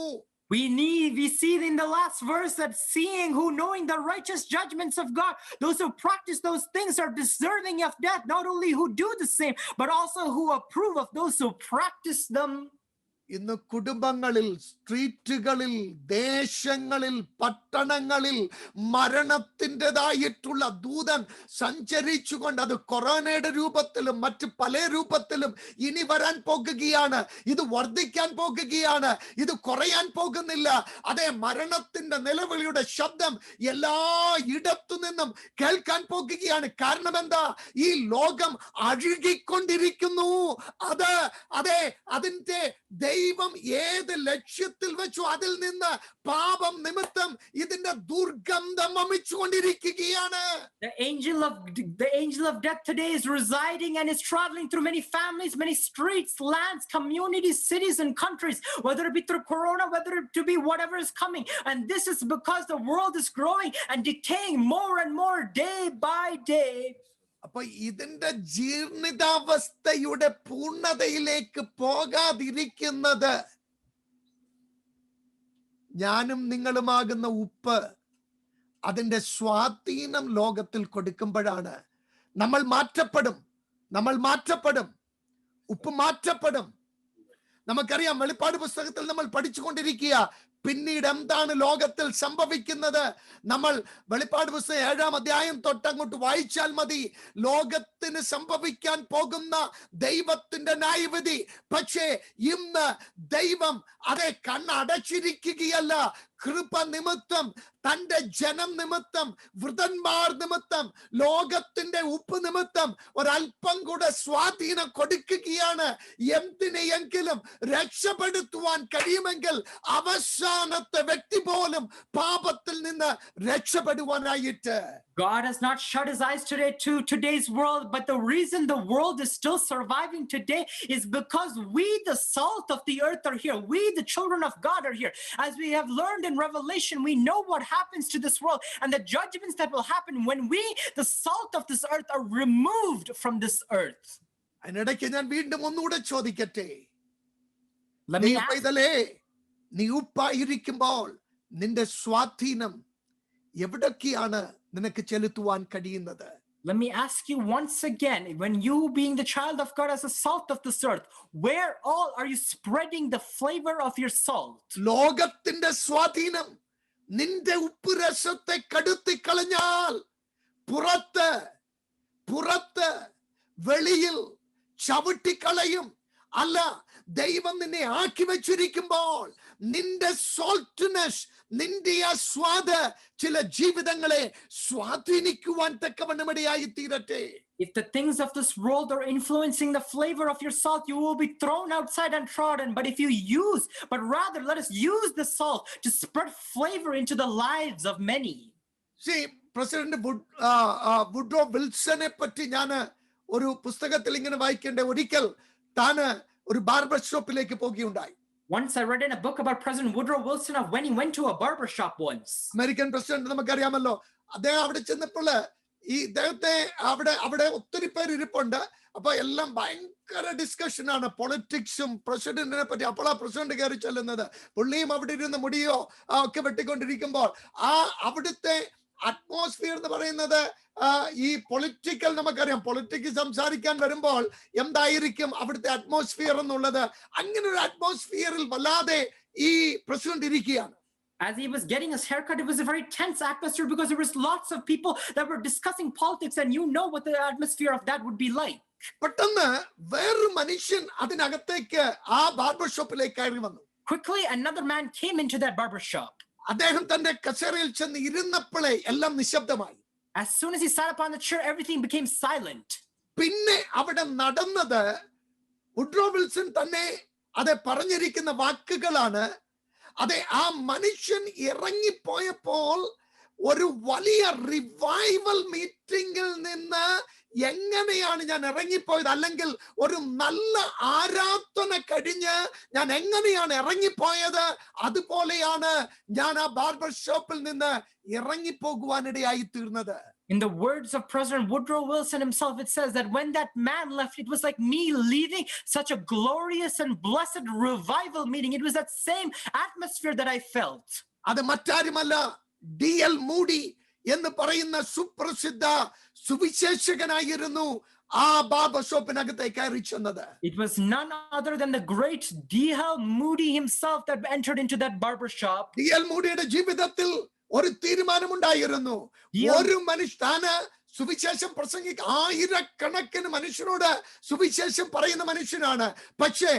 We see in the last verse that seeing who knowing the righteous judgments of God, those who practice those things are deserving of death, not only who do the same, but also who approve of those who practice them. ഇന്ന് കുടുംബങ്ങളിൽ, സ്ട്രീറ്റുകളിൽ, ദേശങ്ങളിൽ, പട്ടണങ്ങളിൽ മരണത്തിൻ്റെതായിട്ടുള്ള ദൂതൻ സഞ്ചരിച്ചുകൊണ്ട് അത് കൊറോണയുടെ രൂപത്തിലും മറ്റ് പല രൂപത്തിലും ഇനി വരാൻ പോകുകയാണ്. ഇത് വർദ്ധിക്കാൻ പോകുകയാണ്, ഇത് കുറയാൻ പോകുന്നില്ല. അതേ, മരണത്തിന്റെ നിലവിളിയുടെ ശബ്ദം എല്ലാ ഇടത്തു നിന്നും കേൾക്കാൻ പോകുകയാണ്. കാരണം എന്താ? ഈ ലോകം അഴുകിക്കൊണ്ടിരിക്കുന്നു. അതിന്റെ ദൈവം ഏത് ലക്ഷ്യത്തിൽ വെച്ചു അതിൽ നിന്ന് പാപം നിമിത്തം ഇതിന്റെ ദുർഗന്ധം വമിച്ചുകൊണ്ടിരിക്കുകയാണ്. The angel of death today is residing and is traveling through many families, many streets, lands, communities, cities and countries, whether it be through corona, whether it to be whatever is coming. And this is because the world is growing and decaying more and more day by day. അപ്പൊ ഇതിന്റെ ജീർണിതാവസ്ഥയുടെ പൂർണ്ണതയിലേക്ക് പോകാതിരിക്കുന്നത് ഞാനും നിങ്ങളുമാകുന്ന ഉപ്പ് അതിന്റെ സ്വാധീനം ലോകത്തിൽ കൊടുക്കുമ്പോഴാണ് നമ്മൾ മാറ്റപ്പെടും. ഉപ്പ് മാറ്റപ്പെടും. നമുക്കറിയാം, വെളിപ്പാട് പുസ്തകത്തിൽ നമ്മൾ പഠിച്ചുകൊണ്ടിരിക്കുക പിന്നീട് എന്താണ് ലോകത്തിൽ സംഭവിക്കുന്നത്. നമ്മൾ വെളിപ്പാട് പുസ്തകം 7-ാം അധ്യായം തൊട്ടങ്ങോട്ട് വായിച്ചാൽ മതി. ലോകത്തിന് സംഭവിക്കാൻ പോകുന്ന ദൈവത്തിന്റെ ന്യായവിധി. പക്ഷേ ഇന്ന് ദൈവം അതേ കണ്ണടച്ചിരിക്കുകയല്ല. കൃപ നിമിത്തം, തന്റെ ജനം നിമിത്തം, വൃതന്മാർ നിമിത്തം, ലോകത്തിന്റെ ഉപ്പ് നിമിത്തം ഒരല്പം കൂടെ സ്വാധീനം കൊടുക്കുകയാണ്. എന്തിനെയെങ്കിലും രക്ഷപ്പെടുത്തുവാൻ കഴിയുമെങ്കിൽ അവസാനത്തെ വ്യക്തി പോലും പാപത്തിൽ നിന്ന് രക്ഷപ്പെടുവാനായിട്ട്. God has not shut his eyes today to today's world, but the reason the world is still surviving today is because we, the salt of the earth, are here. We, the children of God, are here. As we have learned in Revelation, we know what happens to this world and the judgments that will happen when we, the salt of this earth, are removed from this earth. അതിനിടയ്ക്ക് ഞാൻ വീണ്ടും ഒന്നുകൂടെ ചോദിക്കട്ടെ, Let me ask, നീ ഉപ്പായിരിക്കുമ്പോൾ നിന്റെ സ്വാധീനം എവിടൊക്കെയാണ് നിനക്ക് ചെലുത്തുവാൻ കഴിയുന്നത്? Let me ask you once again, when you being the child of God as a salt of this earth, where all are you spreading the flavor of your salt? ലോകത്തിന്റെ സ്വാധീനം നിന്റെ ഉപ്പ് രസത്തെ കടുത്തി കളഞ്ഞാൽ പുറത്ത് വെളിയിൽ ചവിട്ടിക്കളയും. അല്ല, ദൈവം നിന്നെ ആക്കി വെച്ചിരിക്കുമ്പോൾ നിന്റെ സോൾട്ട്നെസ്, നിന്റെ ആ സ്വാദ് ചില ജീവിതങ്ങളെ സ്വാധീനിക്കുവാൻ തക്കവണ്ണമിടയായി തീരട്ടെ. If the things of this world are influencing the flavor of your salt, you will be thrown outside and trodden. But if you rather let us use the salt to spread flavor into the lives of many. See, president Woodrow വിൽസനെ പറ്റി ഞാൻ ഒരു പുസ്തകത്തിൽ ഇങ്ങനെ വായിക്കേണ്ട. ഒരിക്കൽ താന് ഒരു ബാർബർ ഷോപ്പിലേക്ക് പോകുകയുണ്ടായി. Once I read in a book about President Woodrow Wilson of when he went to a barber shop once. American president നമുക്കറിയാമല്ലോ. അദ്ദേഹം അവിടെ ചെന്നപ്പോൾ ഈ ഇദ്ദേഹത്തെ അവിടെ ഒത്തിരി പേര് ഇരിപ്പുണ്ട്. അപ്പൊ എല്ലാം ഭയങ്കര ഡിസ്കഷൻ ആണ്, പൊളിറ്റിക്സും പ്രസിഡന്റിനെ പറ്റി. അപ്പോൾ ആ പ്രസിഡന്റ് കയറി ചെല്ലുന്നത്, പുള്ളിയും അവിടെ ഇരുന്ന് മുടിയോ ഒക്കെ വെട്ടിക്കൊണ്ടിരിക്കുമ്പോൾ അവിടുത്തെ അറ്റ്മോസ്ഫിയർ എന്ന് പറയുന്നത് ഈ പൊളിറ്റിക്കൽ, നമുക്കറിയാം പൊളിറ്റിക്സ് സംസാരിക്കാൻ വരുമ്പോൾ എന്തായിരിക്കും അവിടുത്തെ അറ്റ്മോസ്ഫിയർ എന്നുള്ളത്. അങ്ങനെ ഒരു അറ്റ്മോസ്ഫിയറിൽ വല്ലാതെ ഈ പ്രസിഡന്റ് ഇരിക്കുകയാണ്. As he was getting his haircut, it was a very tense atmosphere because there was lots of people that were discussing politics, and you know what the atmosphere of that would be like. പെട്ടെന്ന് വേറൊരു മനുഷ്യൻ അതിനകത്തേക്ക് ആ barber ഷോപ്പിലേക്ക് കയറി വന്നു. Quickly, another man came into that barber shop. അദ്ദേഹം തന്റെ കസേരയിൽ ചെന്ന് ഇരുന്നപ്പോഴേ എല്ലാം നിശബ്ദമായി. As soon as he sat upon the chair, everything became silent. പിന്നെ അവിടെ നടന്നത് വുഡ്രോ വിൽസൺ തന്നെ അത് പറഞ്ഞിരിക്കുന്ന വാക്കുകളാണ്. അതെ, ആ മനുഷ്യൻ ഇറങ്ങിപ്പോയപ്പോൾ ഒരു വലിയ റിവൈവൽ മീറ്റിംഗിൽ നിന്ന് എങ്ങനെയാണ് ഞാൻ ഇറങ്ങിപ്പോയത്, അല്ലെങ്കിൽ ഒരു നല്ല ആരാധന കഴിഞ്ഞ് ഞാൻ എങ്ങനെയാണ് ഇറങ്ങിപ്പോയത്, അതുപോലെയാണ് ഞാൻ ആ ബാർബർ ഷോപ്പിൽ നിന്ന് ഇറങ്ങിപ്പോകുവാനിടയായി തീർന്നത്. In the words of President Woodrow Wilson himself, it says that when that man left, it was like me leaving such a glorious and blessed revival meeting. It was that same atmosphere that I felt. അത് മറ്റാരുമല്ല, D.L. Moody എന്ന് പറയുന്ന സുപ്രസിദ്ധ സുവിശേഷകനായിരുന്നു ആ barber ഷോപ്പിനകത്തേക്ക് കയറി ചെന്നത്. It was none other than the great D.L. Moody himself that entered into that barber shop. D.L. മൂഡിയുടെ ജീവിതത്തിൽ ഒരു തീരുമാനമുണ്ടായിരുന്നു. ഒരു മനുഷ്യന് സുവിശേഷം ആയിരക്കണക്കിന് മനുഷ്യനോട് സുവിശേഷം പറയുന്ന മനുഷ്യനാണ്. പക്ഷേ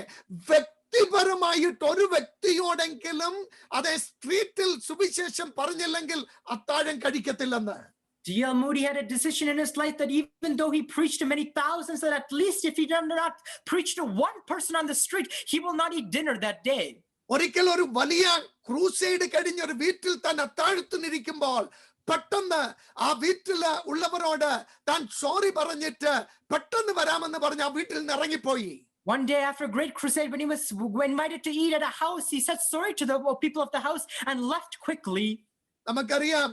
വ്യക്തിപരമായിട്ട് ഒരു വ്യക്തിയോടെങ്കിലും അതേ സ്ട്രീറ്റിൽ സുവിശേഷം പറഞ്ഞില്ലെങ്കിൽ അത്താഴം കഴിക്കത്തില്ലെന്ന്. D.L. Moody had a decision in his life that even though he preached to many thousands, that at least if he did not preach to one person on the street, he will not eat dinner that day. ഒരിക്കൽ ഒരു വലിയ crusade കഴിഞ്ഞ ഒരു വീട്ടിൽ താൻ അത്താഴത്തിനിരിക്കുമ്പോൾ പെട്ടെന്ന് ആ വീട്ടിൽ ഉള്ളവരോട് താൻ സോറി പറഞ്ഞിട്ട് പെട്ടെന്ന് വരാമെന്ന് പറഞ്ഞ് ആ വീട്ടിൽ നിന്ന് ഇറങ്ങിപ്പോയി. One day after a great crusade, when he was invited to eat at a house, he said sorry to the people of the house and left quickly. നമുക്കറിയാം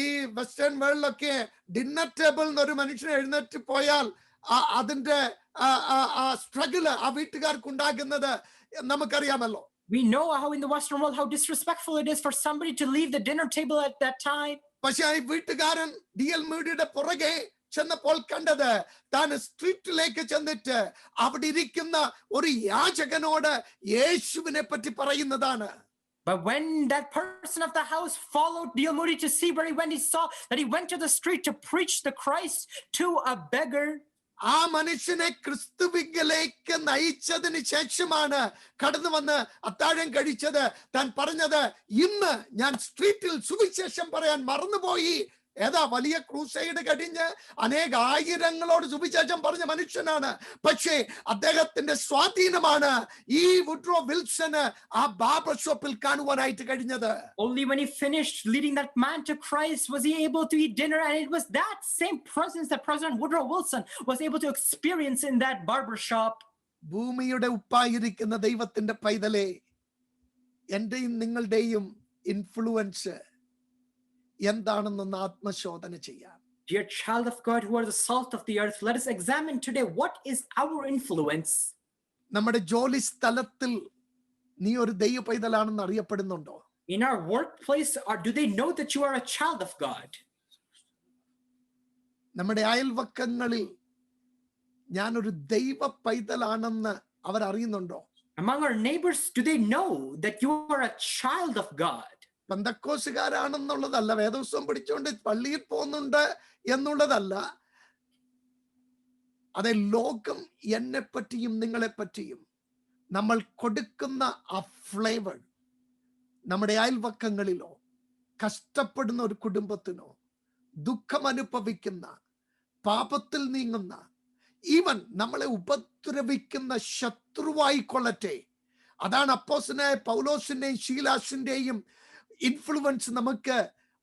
ഈ വെസ്റ്റേൺ വേൾഡിലൊക്കെ ഡിന്നർ ടേബിൾ എന്നൊരു മനുഷ്യനെ എഴുന്നേറ്റ് പോയാൽ അതിന്റെ സ്ട്രഗിള് ആ വീട്ടുകാർക്ക് ഉണ്ടാകുന്നത് നമുക്കറിയാമല്ലോ. We know how in the Western world how disrespectful it is for somebody to leave the dinner table at that time. പക്ഷെ ഈ വീട്ടുകാരൻ DL Moody പുറകെ ചെന്നപ്പോൾ കണ്ടത് താൻ സ്ട്രീറ്റിലേക്ക് ചെന്നിട്ട് അവിടെ ഇരിക്കുന്ന ഒരു യാചകനോട് യേശുവിനെ പറ്റി പറയുന്നതാണ്. But when that person of the house followed D.L. Moody to see where he went, he saw that he went to the street to preach the Christ to a beggar. ആ മനുഷ്യനെ ക്രിസ്തുവിലേക്ക് നയിച്ചതിന് ശേഷമാണ് കടന്നു വന്ന് അത്താഴം കഴിച്ചത്. താൻ പറഞ്ഞത്, ഇന്ന് ഞാൻ സ്ട്രീറ്റിൽ സുവിശേഷം പറയാൻ മറന്നുപോയി. ഏതാ വലിയ ക്രൂസൈഡ് കഴിഞ്ഞ് അനേക ആയിരങ്ങളോട് സുവിശേഷം പറഞ്ഞ മനുഷ്യനാണ്. പക്ഷേ അദ്ദേഹത്തിന്റെ സ്വാധീനമാണ് ഈ വുഡ്രോ വിൽസന് ആ ബാർബർ ഷോപ്പിൽ കാണുവാനായിട്ട് കഴിഞ്ഞത്. Only when he finished leading that man to Christ was he able to eat dinner, and it was that same presence that President Woodrow Wilson was able to experience in that barber shop. ഭൂമിയുടെ ഉപ്പായിരിക്കുന്ന ദൈവത്തിന്റെ പൈതലേ, എന്റെയും നിങ്ങളുടെയും influence എന്താണെന്നൊന്ന് ആത്മശോധന ചെയ്യാം. Dear child of God who are the salt of the earth, let us examine today what is our influence. നമ്മുടെ ജോലി സ്ഥലത്തിൽ നീ ഒരു ദൈവ പൈതലാണെന്ന് അറിയപ്പെടുന്നുണ്ടോ? In our workplace, or do they know that you are a child of God? നമ്മുടെ അയൽവക്കങ്ങളിൽ ഞാനൊരു ദൈവ പൈതലാണെന്ന് അവർ അറിയുന്നുണ്ടോ? Among our neighbors, do they know that you are a child of God? പെന്തക്കോസുകാരാണെന്നുള്ളതല്ല, വേദപുസ്തകം പഠിച്ചുകൊണ്ട് പള്ളിയിൽ പോകുന്നുണ്ട് എന്നുള്ളതല്ല. അതെ, ലോകം എന്നെ പറ്റിയും നിങ്ങളെ പറ്റിയും നമ്മൾ കൊടുക്കുന്ന ആ ഫ്ലേവർ നമ്മുടെ അയൽവക്കങ്ങളിലോ കഷ്ടപ്പെടുന്ന ഒരു കുടുംബത്തിനോ ദുഃഖം അനുഭവിക്കുന്ന പാപത്തിൽ നീങ്ങുന്ന ഈവൻ നമ്മളെ ഉപദ്രവിക്കുന്ന ശത്രുവായിക്കൊള്ളട്ടെ, അതാണ് അപ്പോസ്തലനായ പൗലോസിന്റെയും ശീലാസിന്റെയും ഇൻഫ്ലുവൻസ് നമുക്ക്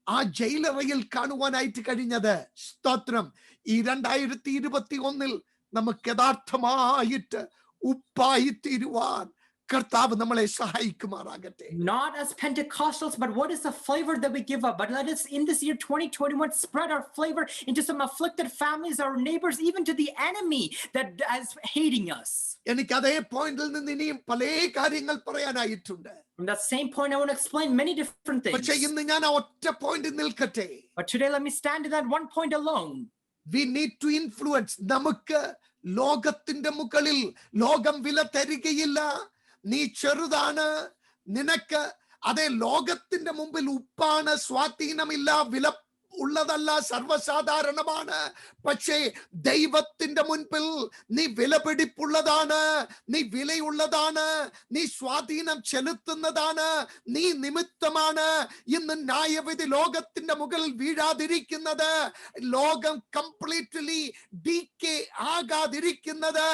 ആ ജയിലറയിൽ കാണുവാനായിട്ട് കഴിഞ്ഞത്. സ്തോത്രം. ഈ 2021 നമുക്ക് യഥാർത്ഥമായിട്ട് ഉപ്പായി തീരുവാൻ കർത്താവ് നമ്മളെ സഹായിക്കുമാറാകട്ടെ. Not as Pentecostals, but what is the flavor that we give up? But let us in this year 2021 spread our flavor into some afflicted families, our neighbors, even to the enemy that is hating us. എനിക്ക് അതേ പോയിന്റിൽ നിന്ന് ഇനിയും പല കാര്യങ്ങൾ പറയാനായിട്ടുണ്ട്. From that same point, I want to explain many different things. പക്ഷേ ഇന്ന് ഞാൻ ആ ഒറ്റ പോയിന്റിൽ നിൽക്കട്ടെ. But today, let me stand in that one point alone. We need to influence. നമുക്ക് ലോകത്തിന്റെ മുകളിൽ ലോകം വില തരികയില്ല. നീ ചെറുതാണ്, നിനക്ക് അതേ ലോകത്തിന്റെ മുമ്പിൽ ഉപ്പാണ്, സ്വാധീനമില്ല, വില ഉള്ളതല്ല, സർവ്വസാധാരണമാണ്. പക്ഷേ ദൈവത്തിന്റെ മുൻപിൽ നീ വിലപിടിപ്പുള്ളതാണ്, നീ വിലയുള്ളതാണ്, നീ സ്വാധീനം ചെലുത്തുന്നതാണ്, നീ നിമിത്തമാണ് ഇന്ന് ന്യായവിധി ലോകത്തിന്റെ മുകളിൽ വീഴാതിരിക്കുന്നത്, ലോകം കംപ്ലീറ്റ്ലി ഡീക്കേ ആകാതിരിക്കുന്നത്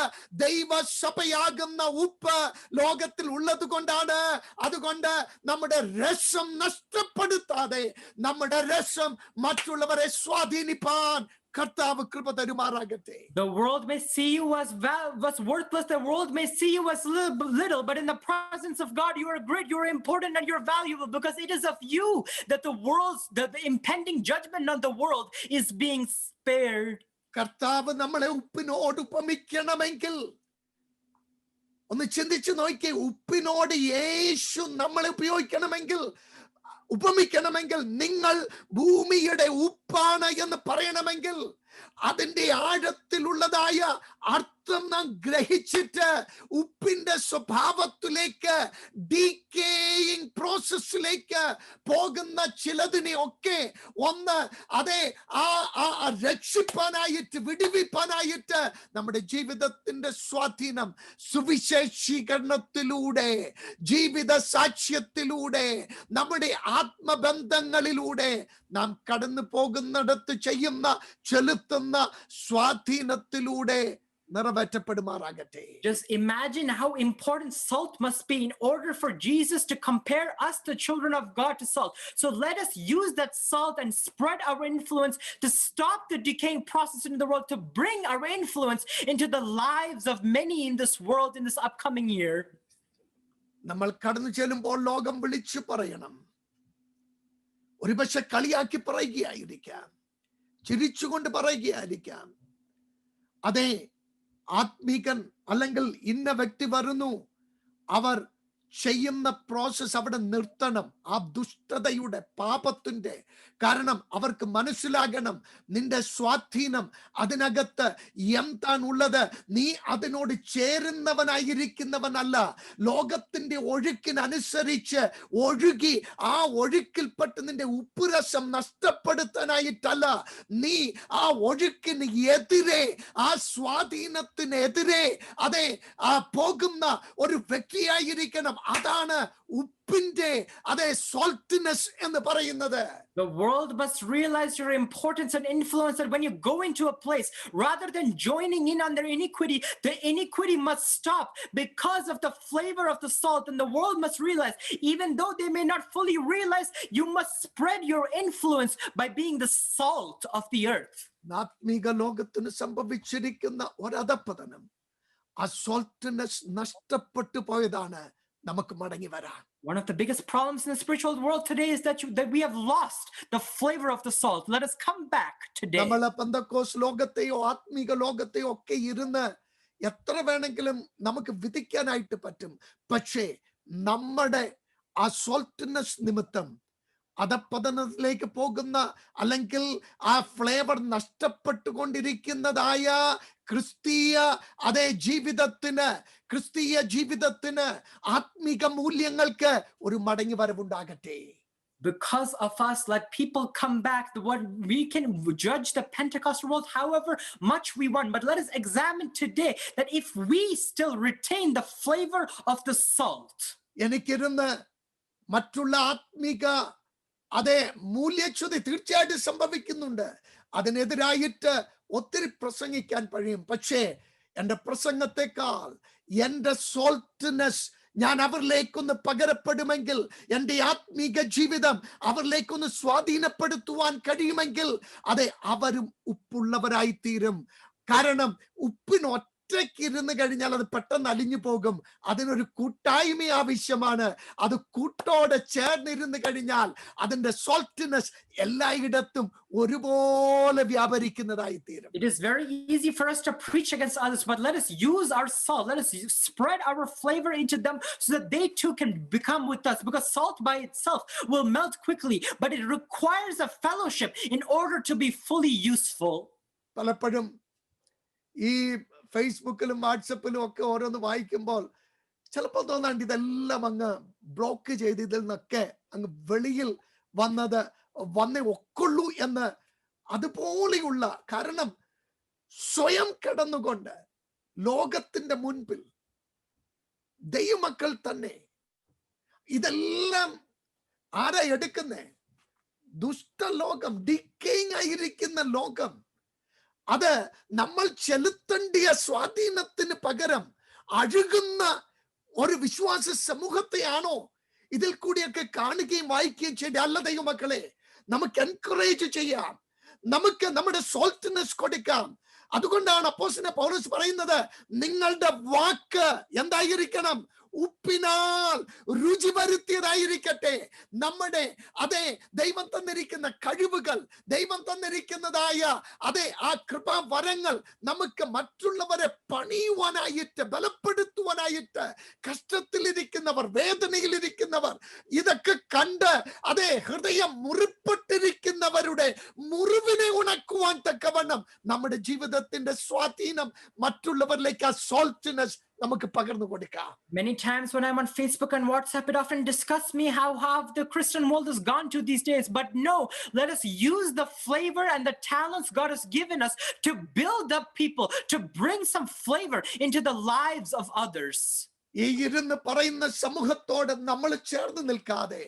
ദൈവസഭയാകുന്ന ഉപ്പ് ലോകത്തിൽ ഉള്ളത് കൊണ്ടാണ്. അതുകൊണ്ട് നമ്മുടെ രസം നഷ്ടപ്പെടുത്താതെ നമ്മുടെ രസം മറ്റുള്ളവരെ സ്വാധീനിപ്പാൻ കർത്താവ് കൃപ തരുമാറാകട്ടെ. The world may see you as worthless. The world may see you as little, but in the presence of God, you are great, you are important, and you're valuable, because it is of you that the impending judgment on the world is being spared. കർത്താവ് നമ്മളെ ഉപ്പിനോട് ഉപമിക്കണമെങ്കിൽ ഒന്ന് ചിന്തിച്ചു നോക്കിയേ. ഉപ്പിനോട് യേശു നമ്മളെ ഉപമിക്കണമെങ്കിൽ നിങ്ങൾ ഭൂമിയുടെ ഉപ്പാണ് എന്ന് പറയണമെങ്കിൽ അതിന്റെ ആഴത്തിലുള്ളതായ അർത്ഥം നാം ഗ്രഹിച്ചിട്ട് ഉപ്പിന്റെ സ്വഭാവത്തിലേക്ക് ഡീക്കേയിങ് പ്രോസസ്സിലേക്ക് പോകുന്ന ചിലതിനെ ഒക്കെ ഒന്ന് അതെ രക്ഷിപ്പാനായിട്ട് വിടുവിപ്പാനായിട്ട് നമ്മുടെ ജീവിതത്തിന്റെ സ്വാധീനം സുവിശേഷീകരണത്തിലൂടെ, ജീവിത സാക്ഷ്യത്തിലൂടെ, നമ്മുടെ ആത്മബന്ധങ്ങളിലൂടെ നാം കടന്നു പോകുന്നിടത്ത് ചെയ്യുന്ന ചെലുത്തുന്ന സ്വാധീനത്തിലൂടെ നിറവേറ്റപ്പെടുമാറാകട്ടെ. Just imagine how important salt must be in order for Jesus to compare us, the children of God, to salt. So let us use that salt and spread our influence to stop the decaying process in the world, to bring our influence into the lives of many in this world in this upcoming year. നമ്മൾ കടന്നു ചെല്ലുമ്പോൾ ലോകം വിളിച്ചു പറയണം, ഒരുപക്ഷെ കളിയാക്കി പറയുകയായിരിക്കാം, ചിരിച്ചുകൊണ്ട് പറയുകയായിരിക്കാം. അതെ, ആത്മീകൻ അല്ലെങ്കിൽ ഇന്ന വ്യക്തി വരുന്നു, അവർ ചെയ്യുന്ന പ്രോസസ് അവിടെ നിർത്തണം. ആ ദുഷ്ടതയുടെ, പാപത്തിന്റെ, കാരണം അവർക്ക് മനസ്സിലാകണം നിന്റെ സ്വാധീനം അതിനകത്ത് എന്താണുള്ളത്. നീ അതിനോട് ചേരുന്നവനായിരിക്കുന്നവനല്ല. ലോകത്തിന്റെ ഒഴുക്കിനനുസരിച്ച് ഒഴുകി ആ ഒഴുക്കിൽപ്പെട്ട് നിന്റെ ഉപ്പുരസം നഷ്ടപ്പെടുത്താനായിട്ടല്ല, നീ ആ ഒഴുക്കിന് എതിരെ, ആ സ്വാധീനത്തിനെതിരെ അതെ പോകുന്ന ഒരു വ്യക്തിയായിരിക്കണം. അതാണ് ഉപ്പിന്റെ അതെ സോൾട്ടിനെസ് എന്ന് പറയുന്നത്. The world must realize your importance and influence, that when you go into a place, rather than joining in on their iniquity, the iniquity must stop because of the flavor of the salt. And the world must realize, even though they may not fully realize, you must spread your influence by being the salt of the earth. ആത്മീക ലോകത്തിന് സംഭവിച്ചിരിക്കുന്ന ഒരധപതനം ആ saltiness നഷ്ടപ്പെട്ടു പോയതാണ്. നമുക്ക് മടങ്ങി വരാം. One of the biggest problems in the spiritual world today is that we have lost the flavor of the salt. Let us come back today. നമ്മളെ പെന്തക്കോസ് ലോകത്തെയോ ആത്മീക ലോകത്തെയോ ഒക്കെ ഇരുന്ന് എത്ര വേണമെങ്കിലും നമുക്ക് വിധിക്കാനായിട്ട് പറ്റും. പക്ഷേ നമ്മുടെ ആ സോൾട്ടിനെസ് നിമിത്തം അധപതനത്തിലേക്ക് പോകുന്ന, അല്ലെങ്കിൽ ആ ഫ്ലേവർ നഷ്ടപ്പെട്ടുകൊണ്ടിരിക്കുന്നതായ ക്രിസ്തീയ ജീവിതത്തിന് ആത്മീക മൂല്യങ്ങൾക്ക് ഒരു മടങ്ങി വരവുണ്ടാകട്ടെ. Because of us, let people come back. We can judge the Pentecostal world however much we want, but let us examine today that if we still retain the flavor of the salt. എനിക്കിരുന്ന് മറ്റുള്ള ആത്മീക മൂല്യച്യുതി തീർച്ചയായിട്ടും സംഭവിക്കുന്നുണ്ട്. അതിനെതിരായിട്ട് ഒത്തിരി പ്രസംഗിക്കാൻ കഴിയും. പക്ഷേ എൻ്റെ പ്രസംഗത്തെക്കാൾ എൻ്റെ സോൾട്ട്നെസ് ഞാൻ അവരിലേക്കൊന്ന് പകരപ്പെടുമെങ്കിൽ, എൻ്റെ ആത്മീക ജീവിതം അവരിലേക്കൊന്ന് സ്വാധീനപ്പെടുത്തുവാൻ കഴിയുമെങ്കിൽ, അതെ, അവരും ഉപ്പുള്ളവരായി തീരും. കാരണം ഉപ്പിനൊറ്റ ഇരുന്ന് കഴിഞ്ഞാൽ അത് പെട്ടെന്ന് അലിഞ്ഞു പോകും. അതിനൊരു കൂട്ടായ്മ ആവശ്യമാണ്. അത് കൂട്ടോടെ ചേർന്നിരുന്ന് കഴിഞ്ഞാൽ അതിന്റെ സോൾട്ടിനെസ് എല്ലായിടത്തും ഒരുപോലെ വ്യാപരിക്കുന്നതായി തീരും. It is very easy for us to preach against others, but let us use our salt. Let us spread our flavor into them so that they too can become with us, because salt by itself will melt quickly, but it requires a fellowship in order to be fully useful. പലപ്പോഴും ഈ ഫേസ്ബുക്കിലും വാട്സപ്പിലും ഒക്കെ ഓരോന്ന് വായിക്കുമ്പോൾ ചിലപ്പോൾ തോന്നാണ്ട് ഇതെല്ലാം അങ്ങ് block ചെയ്ത് ഇതിൽ നിന്നൊക്കെ അങ്ങ് വെളിയിൽ വന്നേ ഒക്കുള്ളൂ എന്ന്. അതുപോലെയുള്ള, കാരണം സ്വയം കിടന്നുകൊണ്ട് ലോകത്തിന്റെ മുൻപിൽ ദൈവമക്കൾ തന്നെ ഇതെല്ലാം ആരാ എടുക്കുന്നേ? ദുഷ്ടലോകം, ഡിക്കേയിങ് ആയിരിക്കുന്ന ലോകം. അത് നമ്മൾ ചെലുത്തേണ്ടിയ സ്വാധീനത്തിന് പകരം അഴുകുന്ന ഒരു വിശ്വാസ സമൂഹത്തെയാണോ ഇതിൽ കൂടിയൊക്കെ കാണുകയും വായിക്കുകയും ചെയ്യേണ്ട? അല്ല ദൈവമക്കളെ, നമുക്ക് എൻകറേജ് ചെയ്യാം, നമുക്ക് നമ്മുടെ സോൾട്ട്നെസ് കൊടുക്കാം. അതുകൊണ്ടാണ് അപ്പോസ്തലൻ പൗലോസ് പറയുന്നത്, നിങ്ങളുടെ വാക്ക് എന്തായിരിക്കണം? ഉപ്പിനാൽ രുചി വരുത്തിയതായിരിക്കട്ടെ. നമ്മുടെ ദൈവം തന്നിരിക്കുന്ന കഴിവുകൾ, ദൈവം തന്നിരിക്കുന്നതായ ആ കൃപാവരങ്ങൾ നമുക്ക് മറ്റുള്ളവരെ പണിയുവാനായിട്ട്, ബലപ്പെടുത്തുവാനായിട്ട്, കഷ്ടത്തിലിരിക്കുന്നവർ, വേദനയിലിരിക്കുന്നവർ ഇതൊക്കെ കണ്ട് ഹൃദയം മുറിപ്പെട്ടിരിക്കുന്നവരുടെ മുറിവിനെ ഉണക്കുവാൻ തക്കവണ്ണം നമ്മുടെ ജീവിതത്തിന്റെ സ്വാധീനം മറ്റുള്ളവരിലേക്ക് ആ സോൾട്ട്നെസ് നമുക്ക് പകർന്നു കൊടുക്കാം. Many times when I'm on Facebook and WhatsApp, it often disgusts me how the Christian world has gone to these days. But no, let us use the flavor and the talents God has given us to build up people, to bring some flavor into the lives of others. ഈ ഇരുന്ന് പറയുന്ന സമൂഹത്തോട് നമ്മൾ ചേർന്ന് നിൽക്കാതെ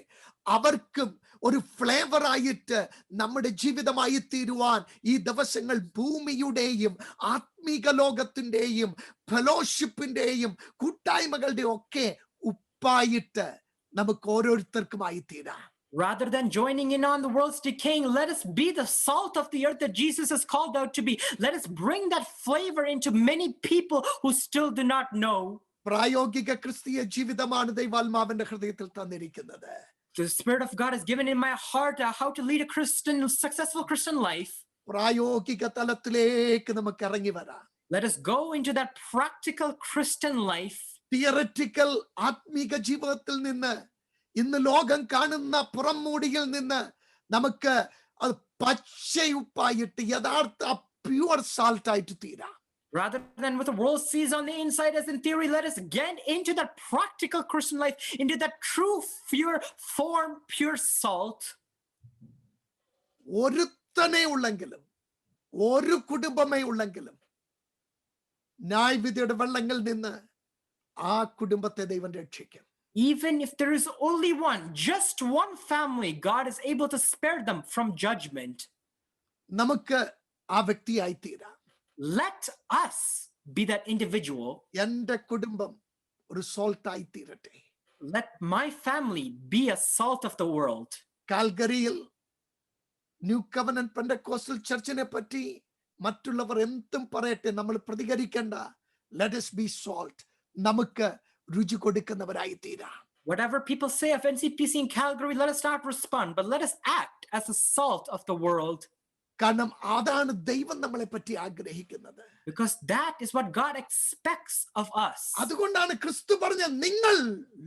അവർക്കും ഒരു flavour ആയിട്ട് നമ്മുടെ ജീവിതമായി തീരുവാൻ ഈ ദിവസങ്ങൾ ഭൂമിയുടെയും ആത്മീക ലോകത്തിന്റെയും ഫെലോഷിപ്പിന്റെയും കൂട്ടായ്മകളുടെയും ഒക്കെ ഉപ്പായിട്ട് നമുക്ക് ഓരോരുത്തർക്കുമായി തീരാം. Rather than joining in on the world's decaying, let us be the salt of the earth that Jesus has called out to be. Let us bring that flavor into many people who still do not know. പ്രായോഗിക ക്രിസ്തീയ ജീവിതമാണ് ദൈവാത്മാവിന്റെ ഹൃദയത്തിൽ തന്നിരിക്കുന്നത്. the Spirit of God has given in my heart how to lead a successful Christian life. പ്രായോഗിക തലത്തിലേക്ക് നമുക്ക് ഇറങ്ങി വരാം. Let us go into that practical Christian life. Theoretical ആത്മീക ജീവിതത്തിൽ നിന്ന്, ഇന്ന് ലോകം കാണുന്ന പുറംമൂടിയിൽ നിന്ന് നമുക്ക് അത് പച്ചയുപ്പായിട്ട് യഥാർത്ഥ പ്യുവർ സാൾട്ട് ആയിട്ട് തീരാം. Rather than what the world sees on the inside as in theory, let us get into that practical Christian life, into that true, pure form, pure salt. ഒരുത്തനെ ഉള്ളെങ്കിലും, ഒരു കുടുംബമേ ഉള്ളെങ്കിലും, ന്യായവിധിയുടെ വെള്ളങ്ങളിൽ നിന്ന് ആ കുടുംബത്തെ ദൈവം രക്ഷിക്കും. Even if there is only one, just one family, God is able to spare them from judgment. നമുക്ക് ആ വ്യക്തിയായി തീരാം. Let us be that individual. എന്റെ കുടുംബം ഒരു സോൾട്ടായി തീരട്ടെ. Let my family be a salt of the world. കാൽഗറിയിൽ new covenant pentecostal ചർച്ചിനെ പറ്റി മറ്റുള്ളവർ എന്തും പറയട്ടെ, നമ്മൾ പ്രതികരിക്കേണ്ട. Let us be salt. നമുക്ക് രുചി കൊടുക്കുന്നവരായി തീരാം. Whatever people say of NCPC in Calgary, let us not respond, but let us act as the salt of the world. കാരണം അതാണ് ദൈവം നമ്മളെ പറ്റി ആഗ്രഹിക്കുന്നത്. Because that is what God expects of us. അതുകൊണ്ടാണ് ക്രിസ്തു പറഞ്ഞ നിങ്ങൾ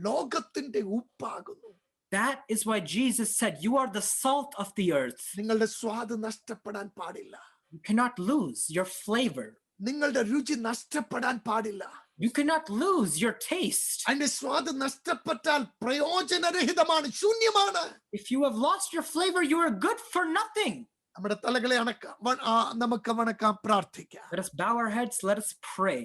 ലോകത്തിന്റെ ഉപ്പാകുന്നു. That is why Jesus said, you are the salt of the earth. നിങ്ങളുടെ സ്വാദ് നഷ്ടപ്പെടാൻ പാടില്ല. You cannot lose your flavor. നിങ്ങളുടെ രുചി നഷ്ടപ്പെടാൻ പാടില്ല. You cannot lose your taste. അതിന്റെ സ്വാദ് നഷ്ടപ്പെട്ടാൽ പ്രയോജനരഹിതമാണ്, ശൂന്യമാണ്. If you have lost your flavor, you are good for nothing. നമ്മുടെ തലകളെ നമുക്ക് വണക്കാം, പ്രാർത്ഥിക്കാം. Let us bow our heads, let us pray.